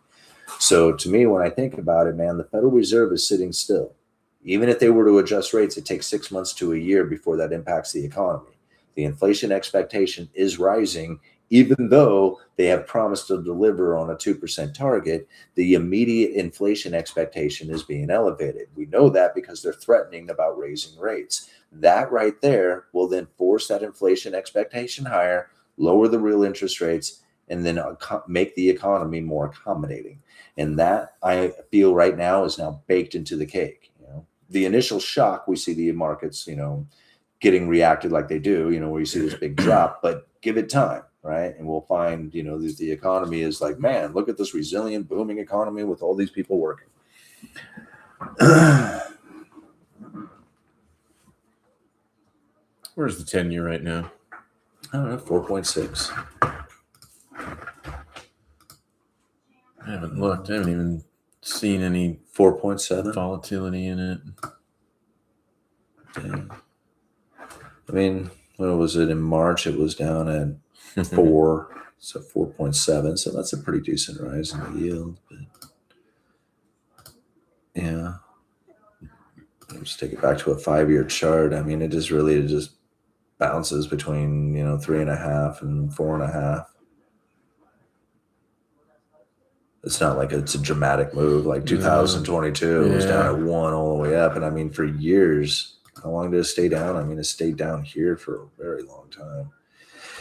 So to me, when I think about it, man, the Federal Reserve is sitting still. Even if they were to adjust rates, it takes 6 months to a year before that impacts the economy. The inflation expectation is rising, even though they have promised to deliver on a 2% target. The immediate inflation expectation is being elevated. We know that because they're threatening about raising rates. That right there will then force that inflation expectation higher, lower the real interest rates, and then make the economy more accommodating. And that, I feel right now, is now baked into the cake. The initial shock, we see the markets, getting reacted like they do, where you see this big drop, but give it time, right? And we'll find, the economy is like, man, look at this resilient, booming economy with all these people working. Where's the 10-year right now? I don't know, 4.6. I haven't looked. I haven't even seen any 4.7 volatility in it. Dang. I mean, what was it in March? It was down at 4, so 4.7. So that's a pretty decent rise in the yield. But Yeah. Let's take it back to a 5-year chart. I mean, it just bounces between 3.5 and 4.5. It's not like it's a dramatic move like 2022. It was down at 1 all the way up. And I mean, for years, how long did it stay down? I mean, it stayed down here for a very long time.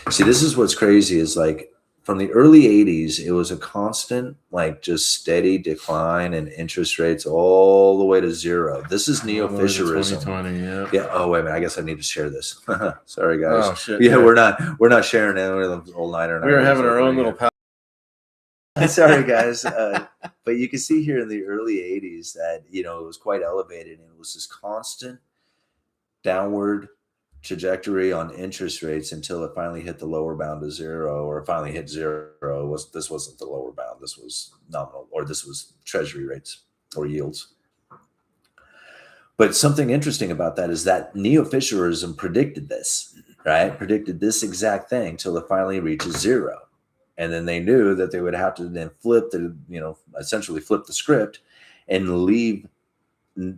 See, this is what's crazy is like from the early 80s, it was a constant, like just steady decline in interest rates all the way to zero. This is neo-Fisherism. 2020, yeah. Yeah. Oh, wait a minute. I guess I need to share this. Sorry, guys. Oh, shit. Yeah, we're not sharing it. We're the old niner. We were having our own little Sorry, guys. But you can see here in the early 80s that, it was quite elevated and it was this constant downward trajectory on interest rates until it finally hit the lower bound of zero, or finally hit zero. This wasn't the lower bound. This was nominal, or this was treasury rates or yields. But something interesting about that is that neo-Fisherism predicted this, right? Predicted this exact thing till it finally reaches zero. And then they knew that they would have to then essentially flip the script and leave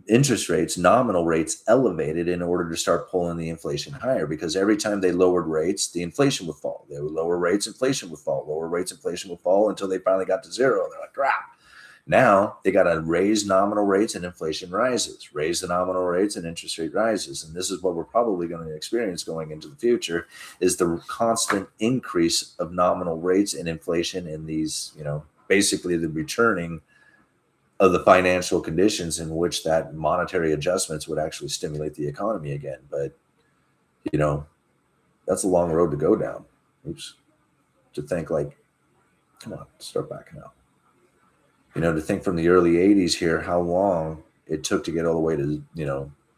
interest rates, nominal rates elevated in order to start pulling the inflation higher, because every time they lowered rates, the inflation would fall. They would lower rates, inflation would fall, lower rates, inflation would fall until they finally got to zero. They're like, crap. Now they got to raise nominal rates and inflation rises, raise the nominal rates and interest rate rises. And this is what we're probably going to experience going into the future, is the constant increase of nominal rates and inflation in these, basically the returning of the financial conditions in which that monetary adjustments would actually stimulate the economy again. But, that's a long road to go down. Oops. To think like, come on, start backing up. To think from the early 80s here, how long it took to get all the way to,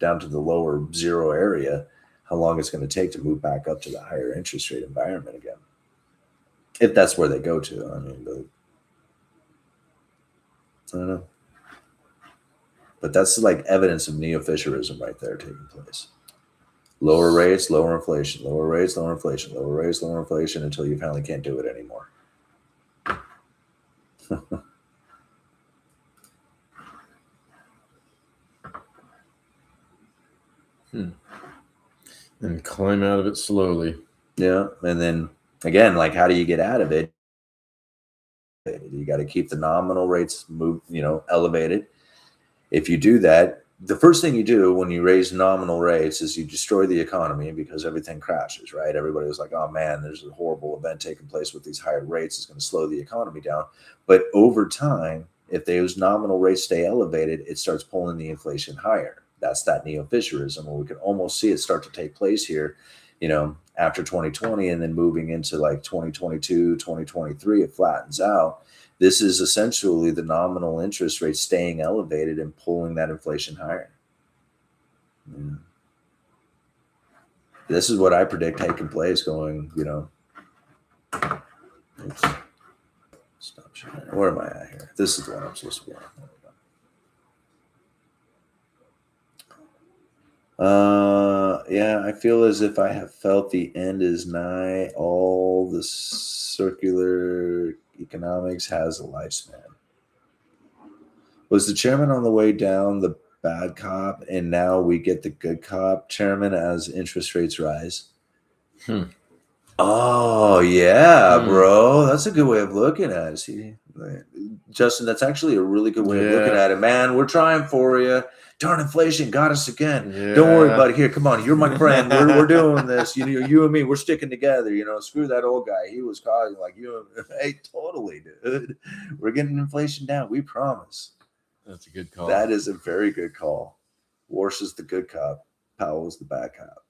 down to the lower zero area, how long it's going to take to move back up to the higher interest rate environment again. If that's where they go to. I mean, I don't know. But that's like evidence of neo-Fisherism right there taking place. Lower rates, lower inflation, lower rates, lower inflation, lower rates, lower inflation, until you finally can't do it anymore. And climb out of it slowly. Yeah. And then again, like, how do you get out of it? You got to keep the nominal rates elevated. If you do that, the first thing you do when you raise nominal rates is you destroy the economy, because everything crashes, right? Everybody was like, oh man, there's a horrible event taking place with these higher rates. It's going to slow the economy down. But over time, if those nominal rates stay elevated, it starts pulling the inflation higher. That's that neo-Fisherism, where we can almost see it start to take place here, after 2020, and then moving into like 2022, 2023, it flattens out. This is essentially the nominal interest rate staying elevated and pulling that inflation higher. Yeah. This is what I predict taking place going, oops. Stop sharing. Where am I at here? This is the one I'm supposed to be on. Yeah, I feel as if I have felt the end is nigh. All the circular economics has a lifespan. Was the chairman on the way down the bad cop, and now we get the good cop chairman as interest rates rise? Oh yeah, bro, that's a good way of looking at it. See, Justin, that's actually a really good way of looking at it, man. We're trying for you. Darn, inflation got us again. Don't worry, buddy. Here, come on. You're my friend. We're doing this. You and me, we're sticking together. Screw that old guy. He was causing like you. Hey, totally, dude. We're getting inflation down. We promise. That's a good call. That is a very good call. Warsh is the good cop. Powell is the bad cop.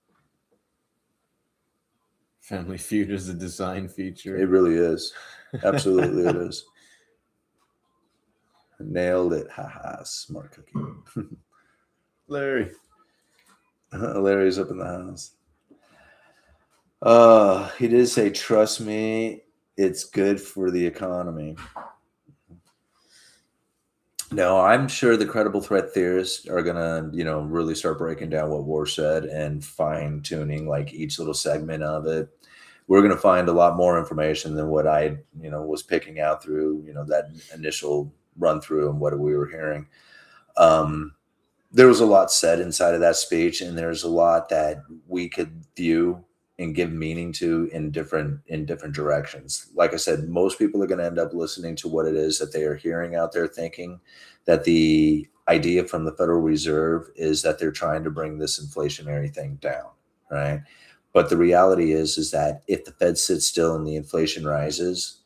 Family Feud is a design feature. It really is. Absolutely, it is. Nailed it. Haha, smart cookie. Larry. Larry's up in the house. He did say, trust me, it's good for the economy. No, I'm sure the credible threat theorists are going to, really start breaking down what Warsh said and fine tuning like each little segment of it. We're going to find a lot more information than what I, was picking out through, that initial run through and what we were hearing. there was a lot said inside of that speech, and there's a lot that we could view and give meaning to in different directions. Like I said, most people are going to end up listening to what it is that they are hearing out there, thinking that the idea from the Federal Reserve is that they're trying to bring this inflationary thing down, right? But the reality is that if the Fed sits still and the inflation rises,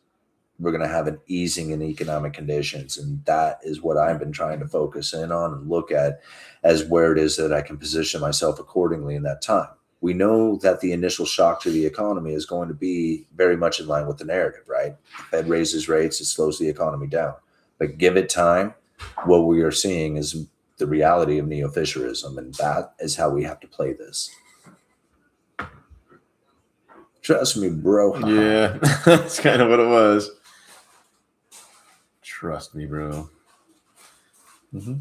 we're going to have an easing in economic conditions. And that is what I've been trying to focus in on and look at as where it is that I can position myself accordingly in that time. We know that the initial shock to the economy is going to be very much in line with the narrative, right? The Fed raises rates, it slows the economy down. But give it time, what we are seeing is the reality of neo-Fisherism, and that is how we have to play this. Trust me, bro. Yeah, that's kind of what it was. Trust me, bro. Mm-hmm.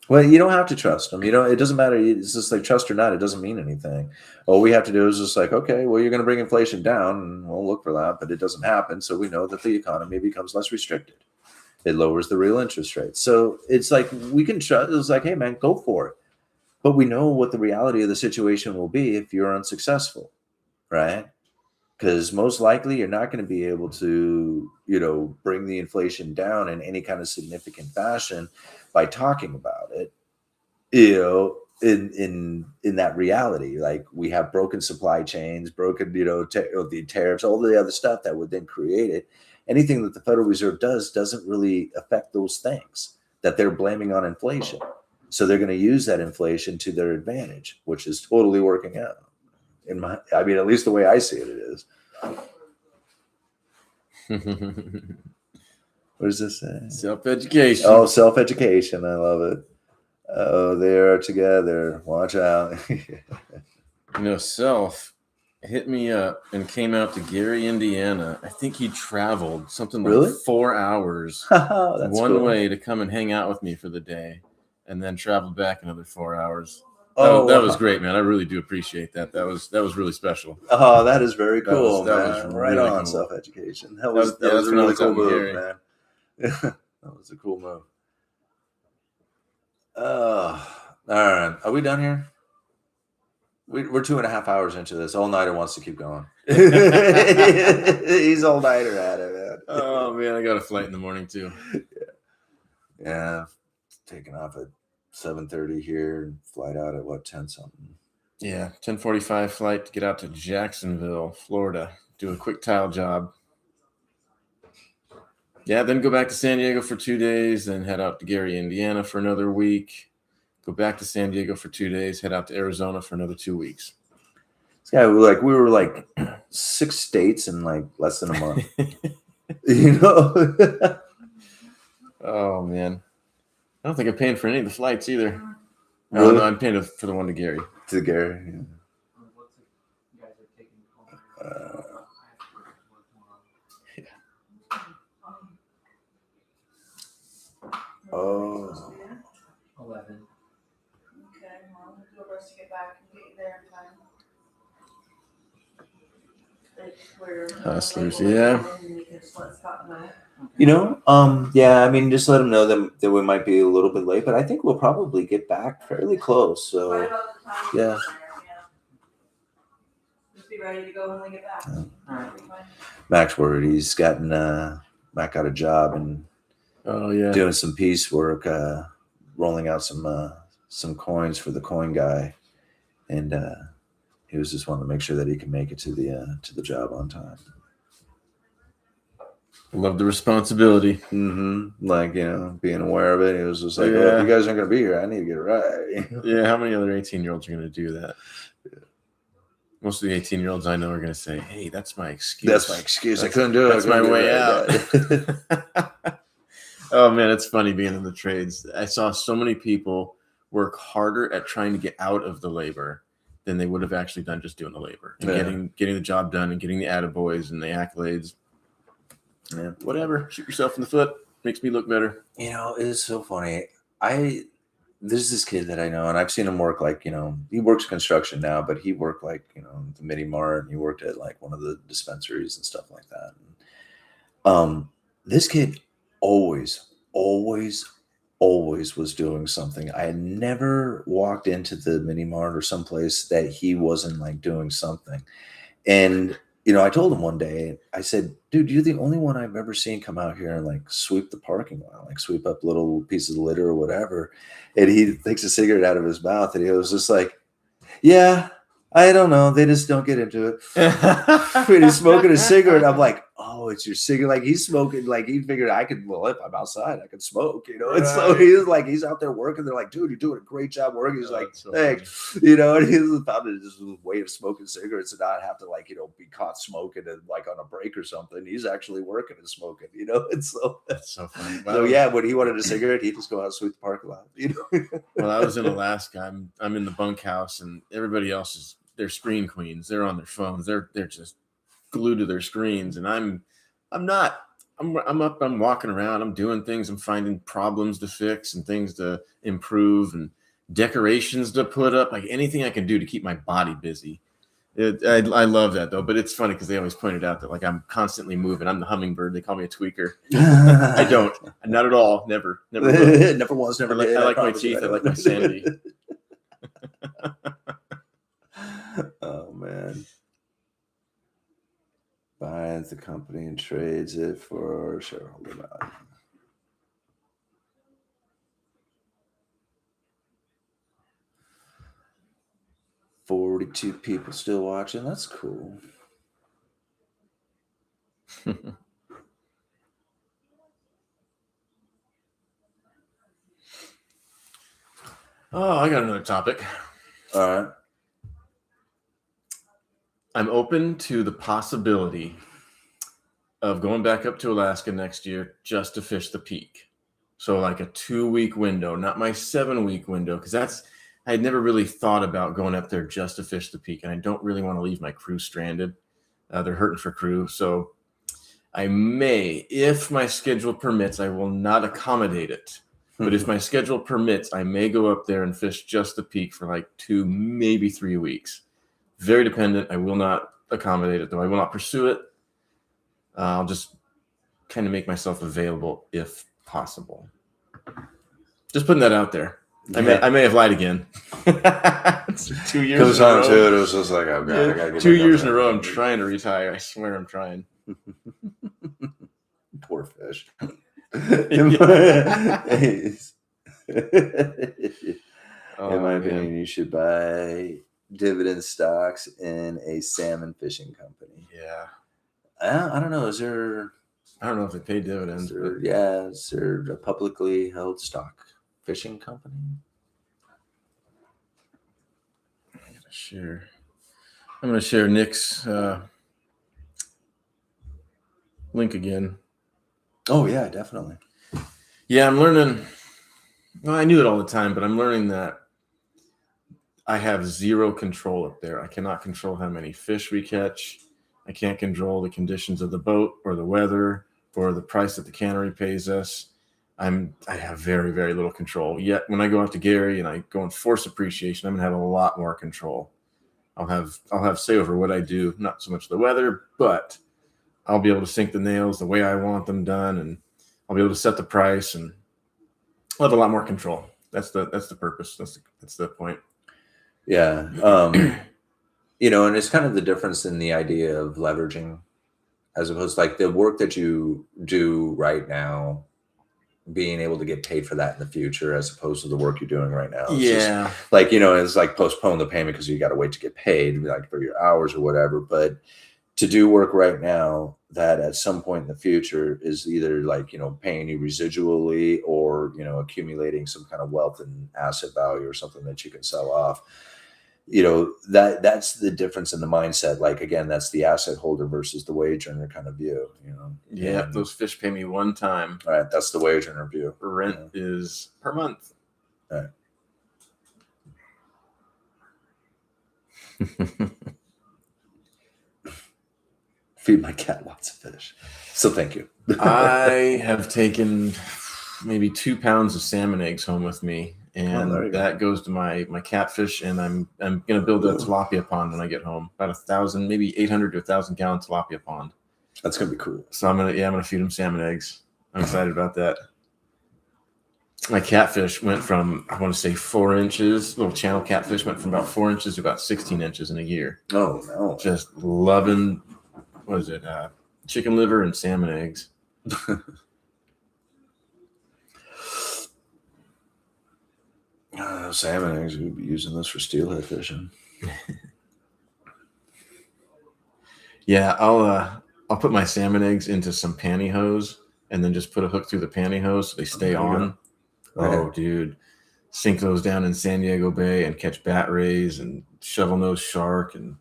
Well, you don't have to trust them. It doesn't matter. It's just like trust or not. It doesn't mean anything. All we have to do is just like, okay, well, you're going to bring inflation down, and we'll look for that, but it doesn't happen. So we know that the economy becomes less restricted. It lowers the real interest rate. So it's like we can trust. It's like, hey, man, go for it. But we know what the reality of the situation will be if you're unsuccessful, right? Because most likely you're not going to be able to, bring the inflation down in any kind of significant fashion by talking about it, in that reality. Like we have broken supply chains, broken, the tariffs, all the other stuff that would then create it. Anything that the Federal Reserve does doesn't really affect those things that they're blaming on inflation. So they're going to use that inflation to their advantage, which is totally working out. At least the way I see it, it is. What does this say? Self-education. Oh, self-education. I love it. Oh, they are together. Watch out. Self hit me up and came out to Gary, Indiana. I think he traveled something like Really? 4 hours That's one cool. way to come and hang out with me for the day, and then traveled back another 4 hours. That was great, man. I really do appreciate that. That was really special. Oh, that is very cool, That man. was Right really on, cool. self-education. That was a when I really was cool out in move, Gary. man. That was a cool move. All right. Are we done here? We're 2.5 hours into this. All-nighter wants to keep going. He's all-nighter at it, man. Oh, man. I got a flight in the morning, too. Yeah. Taking off at 7:30 here and flight out at 10 something. Yeah, 10:45 flight to get out to Jacksonville, Florida. Do a quick tile job. Yeah, then go back to San Diego for 2 days, then head out to Gary, Indiana for another week. Go back to San Diego for 2 days, head out to Arizona for another 2 weeks. Yeah, we were 6 states in less than a month. Oh, man. I don't think I'm paying for any of the flights either. Really? No, I'm paying for the one to Gary. To Gary, yeah. Oh. 11. Okay, well, we'll do our best to get back and get you there in time. Hustlers, yeah. Just let them know that we might be a little bit late, but I think we'll probably get back fairly close. So, yeah. Just be ready to go when we get back. Yeah. All right. Mac's worried. He's Mac got a job and doing some piecework, rolling out some coins for the coin guy, and he was just wanting to make sure that he can make it to the job on time. Love the responsibility. Mm-hmm. Being aware of it. He was just like, well, if you guys aren't going to be here, I need to get it right. Yeah, how many other 18-year-olds are going to do that? Yeah. Most of the 18-year-olds I know are going to say, hey, that's my excuse. That's my excuse. I couldn't do it. That's my way out. Oh, man, it's funny being in the trades. I saw so many people work harder at trying to get out of the labor than they would have actually done just doing the labor and getting the job done and getting the attaboys and the accolades. Yeah, whatever. Shoot yourself in the foot. Makes me look better. It is so funny. There's this kid that I know, and I've seen him work he works construction now, but he worked the Mini Mart, and he worked at one of the dispensaries and stuff like that. And, this kid always always was doing something. I had never walked into the mini mart or someplace that he wasn't like doing something. And, you know, I told him one day, I said, dude, you're the only one I've ever seen come out here and like sweep the parking lot, like sweep up little pieces of litter or whatever. And he takes a cigarette out of his mouth and he was just like, yeah, I don't know. They just don't get into it. When he's smoking a cigarette, I'm like, oh, it's your cigarette. Like he's smoking, like he figured I could, well, if I'm outside, I could smoke, you know? And so he's like, he's out there working. They're like, dude, you're doing a great job working. He's like, so thanks, you know, and he's found it just a way of smoking cigarettes and not have to like, you know, be caught smoking and like on a break or something. He's actually working and smoking, you know? And so That's so funny. so yeah, when he wanted a cigarette, he'd just go out and sweep the parking lot, you know? Well, I was in Alaska. I'm in the bunkhouse, and everybody else is they're screen queens. They're on their phones. They're just glued to their screens, and I'm not. I'm up. I'm walking around. I'm doing things. I'm finding problems to fix and things to improve and decorations to put up. Like anything I can do to keep my body busy. I love that though. But it's funny because they always pointed out that like I'm constantly moving. I'm the hummingbird. They call me a tweaker. I don't. Not at all. Never. Never was. Never. I like my teeth. I like my sanity. Oh man. Buys the company and trades it for shareholder value. $42 people still watching. That's cool. Oh, I got another topic. All right. I'm open to the possibility of going back up to Alaska next year just to fish the peak. So like a 2-week window, not my 7-week window, because I had never really thought about going up there just to fish the peak. And I don't really want to leave my crew stranded. They're hurting for crew. So I may, if my schedule permits, I will not accommodate it. But if my schedule permits, I may go up there and fish just the peak for like 2, maybe 3 weeks. Very dependent. I will not accommodate it, though. I will not pursue it. I'll just kind of make myself available if possible. Just putting that out there. Yeah. I may have lied again. 2 years Goes in a on row. to it. It was just like, oh god, I gotta get 2 back up years in a there. row. I'm trying to retire. I swear I'm trying. Poor fish. Oh, In my man. opinion, you should buy dividend stocks in a salmon fishing company. Yeah. I don't know. Is there? I don't know if they pay dividends. But Yeah, is there a publicly held stock fishing company? I'm going to share Nick's link again. Oh yeah, definitely. Yeah, I'm learning. Well, I knew it all the time, but I'm learning that I have zero control up there. I cannot control how many fish we catch. I can't control the conditions of the boat or the weather or the price that the cannery pays us. I have very, very little control. Yet when I go out to Gary and I go and force appreciation, I'm gonna have a lot more control. I'll have say over what I do, not so much the weather, but I'll be able to sink the nails the way I want them done, and I'll be able to set the price, and I'll have a lot more control. That's the purpose. That's the point. Yeah. You know, and it's kind of the difference in the idea of leveraging as opposed to like the work that you do right now, being able to get paid for that in the future as opposed to the work you're doing right now. It's just like, you know, it's like postpone the payment because you got to wait to get paid, like for your hours or whatever. But to do work right now that at some point in the future is either like, you know, paying you residually or, you know, accumulating some kind of wealth and asset value or something that you can sell off. You know, that's the difference in the mindset. Like, again, that's the asset holder versus the wage earner kind of view, you know? Yeah. Those fish pay me one time. All right. That's the wage earner view. Rent is per month. All right. Feed my cat lots of fish. So thank you. I have taken maybe 2 pounds of salmon eggs home with me. And that goes to my catfish, and I'm gonna build a tilapia pond when I get home. About 1,000, maybe 800 to 1,000 gallon tilapia pond. That's gonna be cool. So I'm gonna feed them salmon eggs. I'm excited about that. My catfish went from, I want to say 4 inches, little channel catfish went from about 4 inches to about 16 inches in a year. Oh, no. Just loving, what is it, chicken liver and salmon eggs. Salmon eggs, we'd be using this for steelhead fishing. Yeah, I'll put my salmon eggs into some pantyhose and then just put a hook through the pantyhose so they stay on. Oh, dude. Sink those down in San Diego Bay and catch bat rays and shovel-nosed shark and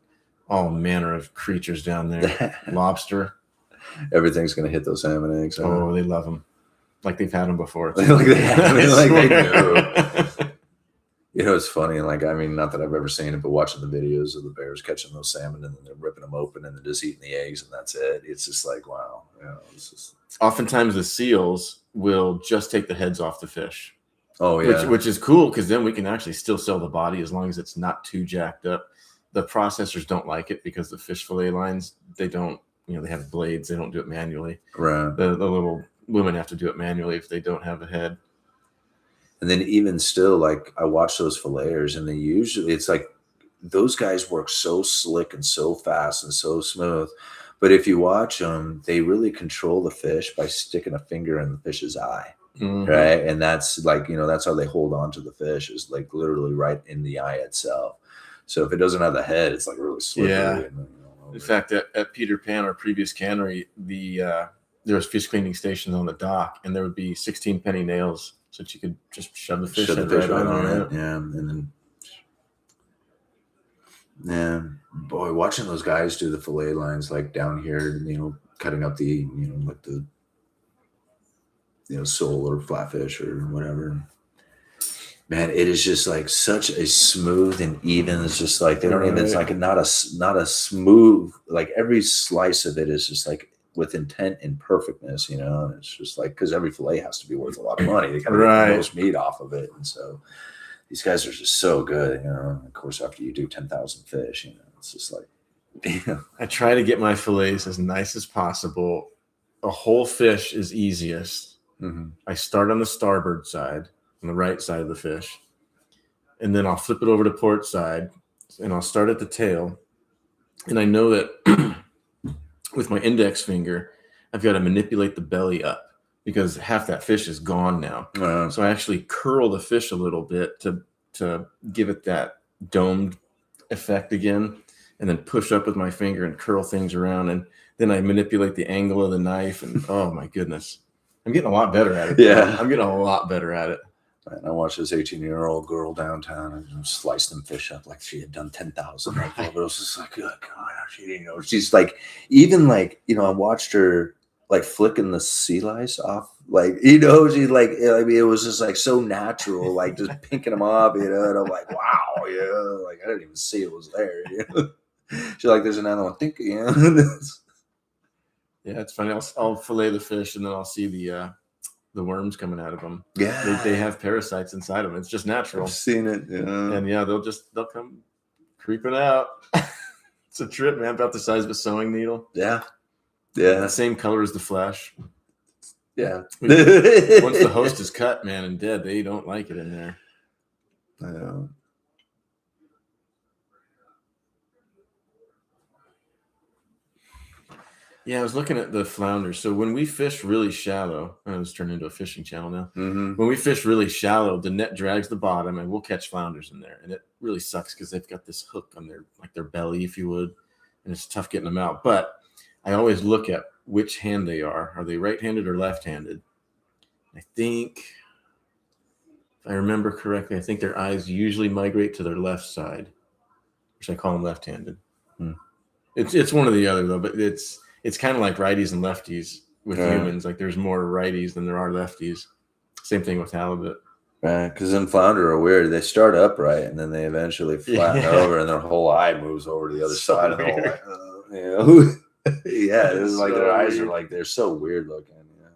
all manner of creatures down there. Lobster. Everything's going to hit those salmon eggs. Oh, they love them. Like they've had them before. Like they do. You know, it's funny. Like, I mean, not that I've ever seen it, but watching the videos of the bears catching those salmon and then they're ripping them open and then just eating the eggs and that's it. It's just like, wow. You know, it's just... Oftentimes the seals will just take the heads off the fish. Oh, yeah. Which is cool because then we can actually still sell the body as long as it's not too jacked up. The processors don't like it because the fish fillet lines, they don't, you know, they have blades. They don't do it manually. Right. The little women have to do it manually if they don't have a head. And then even still, like I watch those filleters and they usually, it's like those guys work so slick and so fast and so smooth. But if you watch them, they really control the fish by sticking a finger in the fish's eye. Mm-hmm. Right. And that's like, you know, that's how they hold on to the fish is like literally right in the eye itself. So if it doesn't have the head, it's like really slippery. Yeah. And, you know, in fact, at Peter Pan, our previous cannery, there was fish cleaning stations on the dock and there would be 16 penny nails so that you could just shove the fish, right on it. Yeah. And then, yeah, boy, watching those guys do the fillet lines like down here, you know, cutting up the, you know, like the, you know, sole or flatfish or whatever. Man, it is just like such a smooth and even. It's just like they don't even. It's like not a smooth. Like every slice of it is just like with intent and perfectness, you know. And it's just like because every fillet has to be worth a lot of money. They got to get the most meat off of it, and so these guys are just so good, you know. And of course, after you do 10,000 fish, you know, it's just like. You know. I try to get my fillets as nice as possible. A whole fish is easiest. Mm-hmm. I start on the starboard side, on the right side of the fish, and then I'll flip it over to port side, and I'll start at the tail. And I know that with my index finger, I've got to manipulate the belly up because half that fish is gone now. So I actually curl the fish a little bit to give it that domed effect again, and then push up with my finger and curl things around, and then I manipulate the angle of the knife, and oh my goodness. I'm getting a lot better at it. Yeah. I'm getting a lot better at it. And I watched this 18-year-old girl downtown and sliced them fish up like she had done 10,000. But it was just like, oh, God, she didn't know. She's like, even like, you know, I watched her like flicking the sea lice off. Like, you know, she's like, I mean, it was just like so natural, like just pinking them off, you know. And I'm like, wow, yeah. Like, I didn't even see it was there, you know. She's like, there's another one. Think, you know. Yeah, it's funny. I'll fillet the fish and then I'll see the worms coming out of them. Yeah, they have parasites inside them. It's just natural. I've seen it. Yeah, and yeah, they'll come creeping out. It's a trip, man. About the size of a sewing needle. Yeah, yeah. The same color as the flesh. Yeah. Once the host is cut, man, and dead, they don't like it in there. I know. Yeah, I was looking at the flounder. So when we fish really shallow, I was turning into a fishing channel now. Mm-hmm. When we fish really shallow, the net drags the bottom, and we'll catch flounders in there. And it really sucks because they've got this hook on their belly, if you would, and it's tough getting them out. But I always look at which hand they are. Are they right-handed or left-handed? I think, if I remember correctly, I think their eyes usually migrate to their left side, which I call them left-handed. It's one or the other though, but it's kind of like righties and lefties with humans. Like there's more righties than there are lefties. Same thing with halibut. Right, because then flounder are weird. They start upright and then they eventually flatten over, and their whole eye moves over to the other side. And the whole, you know, yeah, it's like their eyes are like they're so weird looking. Yeah.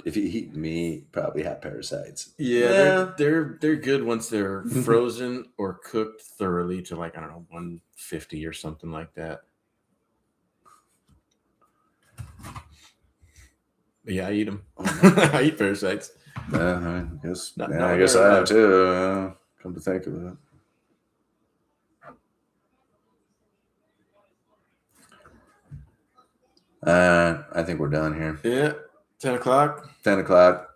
If you eat meat, probably have parasites. Yeah, they're good once they're frozen or cooked thoroughly to like, I don't know, 150 or something like that. Yeah, I eat them. I eat parasites. I guess. Not I guess very I have well. too. Come to think of it. I think we're done here. Yeah, 10 o'clock. 10 o'clock.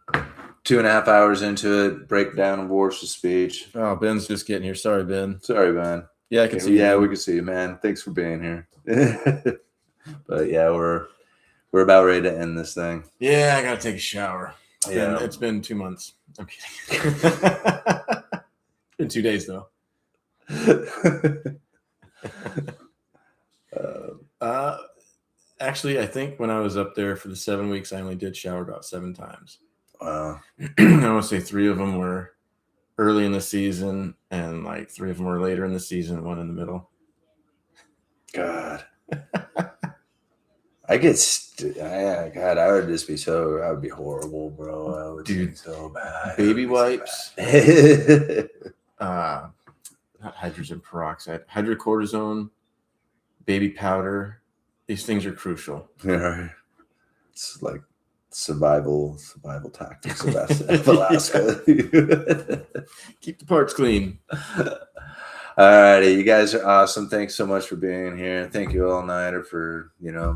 2.5 hours into it. Breakdown of Warsh's speech. Oh, Ben's just getting here. Sorry, Ben. Sorry, Ben. Yeah, I can see you. Yeah, Ben. we can see you, man. Thanks for being here. But yeah, we're about ready to end this thing. Yeah, I gotta take a shower. Yeah. It's been 2 months. I'm kidding. It's been 2 days though. Actually, I think when I was up there for the 7 weeks, I only did shower about 7 times. Wow. I want to say 3 of them were early in the season, and like 3 of them were later in the season, 1 in the middle. God. I get, God, I would just be so, I would be horrible, bro. I would be so bad. Baby wipes, not hydrogen peroxide, hydrocortisone, baby powder. These things are crucial. Yeah. It's like survival tactics of Alaska. Keep the parts clean. All righty, you guys are awesome. Thanks so much for being here. Thank you, All Nighter, for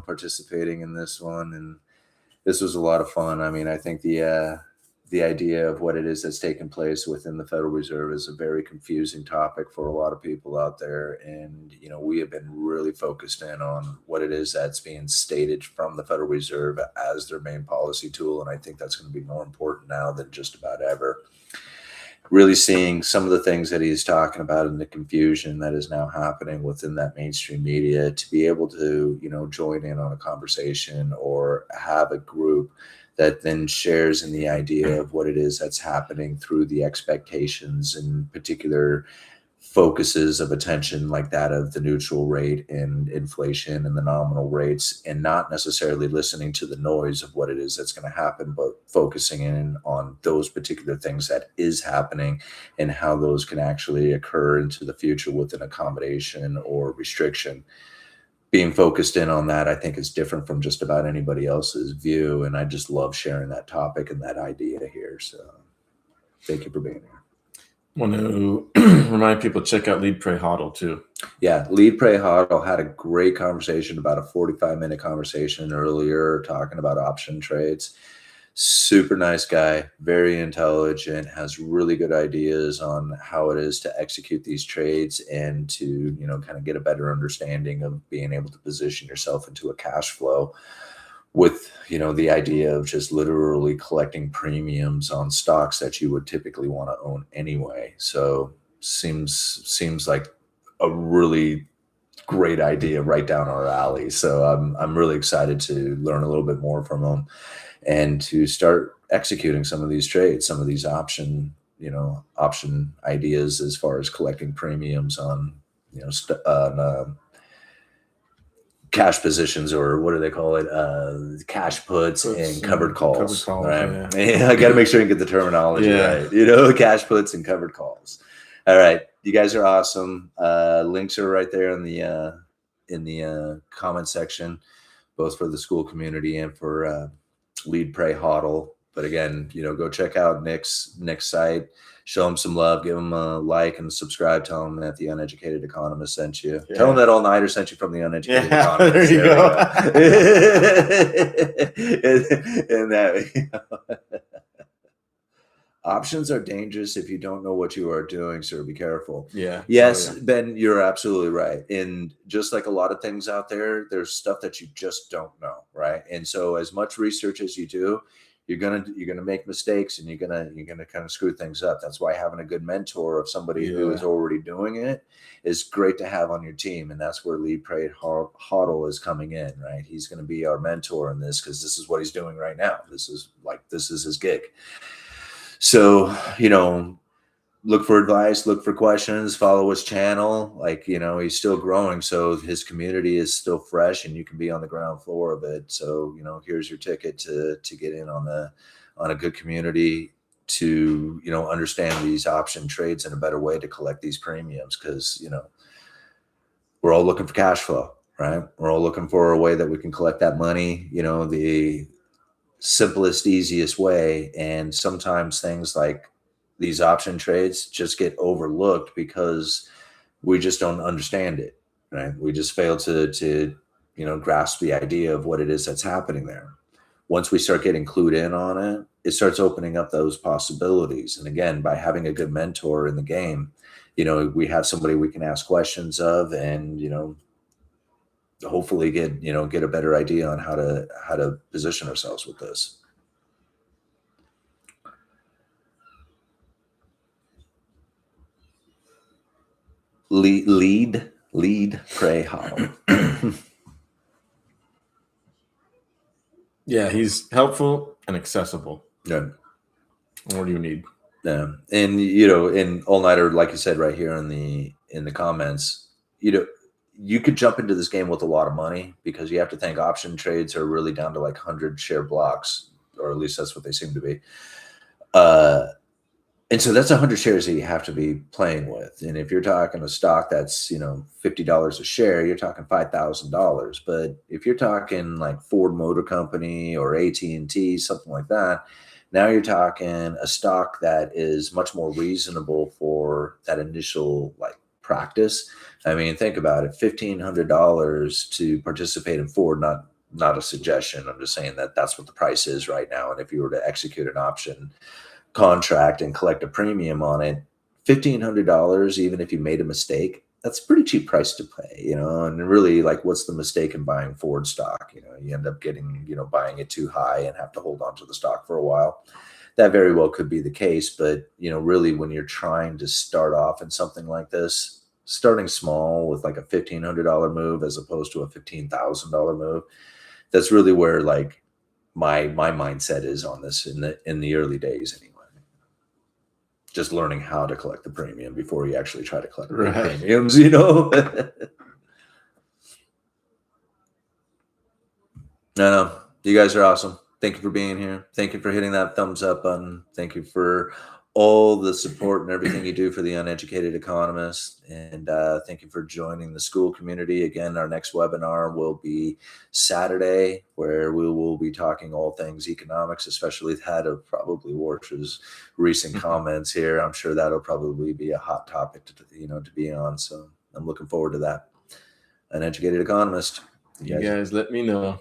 participating in this one. And this was a lot of fun. I mean, I think the idea of what it is that's taking place within the Federal Reserve is a very confusing topic for a lot of people out there. And we have been really focused in on what it is that's being stated from the Federal Reserve as their main policy tool. And I think that's going to be more important now than just about ever. Really seeing some of the things that he's talking about and the confusion that is now happening within that mainstream media, to be able to, join in on a conversation or have a group that then shares in the idea of what it is that's happening through the expectations and particular focuses of attention like that of the neutral rate and inflation and the nominal rates, and not necessarily listening to the noise of what it is that's going to happen, but focusing in on those particular things that is happening and how those can actually occur into the future with an accommodation or restriction. Being focused in on that, I think, is different from just about anybody else's view. And I just love sharing that topic and that idea here. So thank you for being here. I want to remind people to check out Lead, Pray, Hodl too. Yeah, Lead, Pray, Hodl had a great conversation, about a 45-minute conversation earlier, talking about option trades. Super nice guy, very intelligent, has really good ideas on how it is to execute these trades and to, kind of get a better understanding of being able to position yourself into a cash flow with, the idea of just literally collecting premiums on stocks that you would typically want to own anyway. So seems like a really great idea right down our alley. So I'm really excited to learn a little bit more from him and to start executing some of these trades, some of these option ideas as far as collecting premiums on, cash positions, or what do they call it? Cash puts and covered calls. Right? Yeah. I got to make sure you get the terminology right. Cash puts and covered calls. All right. You guys are awesome. Links are right there in the comment section, both for the school community and for Lead, Pray, Hodl. But again, go check out Nick's site. Show him some love, give him a like and subscribe. Tell him that the Uneducated Economist sent you. Yeah. Tell him that All Nighter sent you from the Uneducated Economist. There you go. and that, options are dangerous if you don't know what you are doing, so be careful. Yeah. Yes, Ben, you're absolutely right. And just like a lot of things out there, there's stuff that you just don't know, right? And so as much research as you do, you're gonna make mistakes, and you're gonna kind of screw things up. That's why having a good mentor of somebody who is already doing it is great to have on your team. And that's where Lead, Pray, Hodl is coming in, right? He's going to be our mentor in this, because this is what he's doing right now. This is his gig. So, look for advice, look for questions, follow his channel. He's still growing, so his community is still fresh, and you can be on the ground floor of it. So, here's your ticket to get in on a good community, to, understand these option trades in a better way to collect these premiums. Because, we're all looking for cash flow, right? We're all looking for a way that we can collect that money. The simplest, easiest way. And sometimes things like these option trades just get overlooked because we just don't understand it, right? We just fail to grasp the idea of what it is that's happening there. Once we start getting clued in on it, it starts opening up those possibilities. And again, by having a good mentor in the game, we have somebody we can ask questions of, and hopefully get a better idea on how to position ourselves with this. Lead, pray, hodl. Yeah, he's helpful and accessible. Yeah. What do you need? Yeah, and in All Nighter, like you said right here in the comments, you could jump into this game with a lot of money, because you have to think option trades are really down to like 100 share blocks, or at least that's what they seem to be. And so that's 100 shares that you have to be playing with. And if you're talking a stock that's, $50 a share, you're talking $5,000. But if you're talking like Ford Motor Company or AT&T, something like that, now you're talking a stock that is much more reasonable for that initial practice. I mean, think about it, $1,500 to participate in Ford, not a suggestion. I'm just saying that that's what the price is right now. And if you were to execute an option contract and collect a premium on it, $1,500, even if you made a mistake, that's a pretty cheap price to pay, and really, what's the mistake in buying Ford stock? You end up getting, buying it too high and have to hold on to the stock for a while. That very well could be the case. But, really, when you're trying to start off in something like this, starting small with like a $1,500 move as opposed to a $15,000 move, that's really where my mindset is on this in the early days anyway. Just learning how to collect the premium before you actually try to collect the premiums, No, you guys are awesome. Thank you for being here. Thank you for hitting that thumbs up button. Thank you for all the support and everything you do for the Uneducated Economist. And thank you for joining the school community. Again, our next webinar will be Saturday, where we will be talking all things economics, especially that of probably Warsh's recent comments here. I'm sure that'll probably be a hot topic to be on. So I'm looking forward to that. Uneducated Economist. You guys let me know.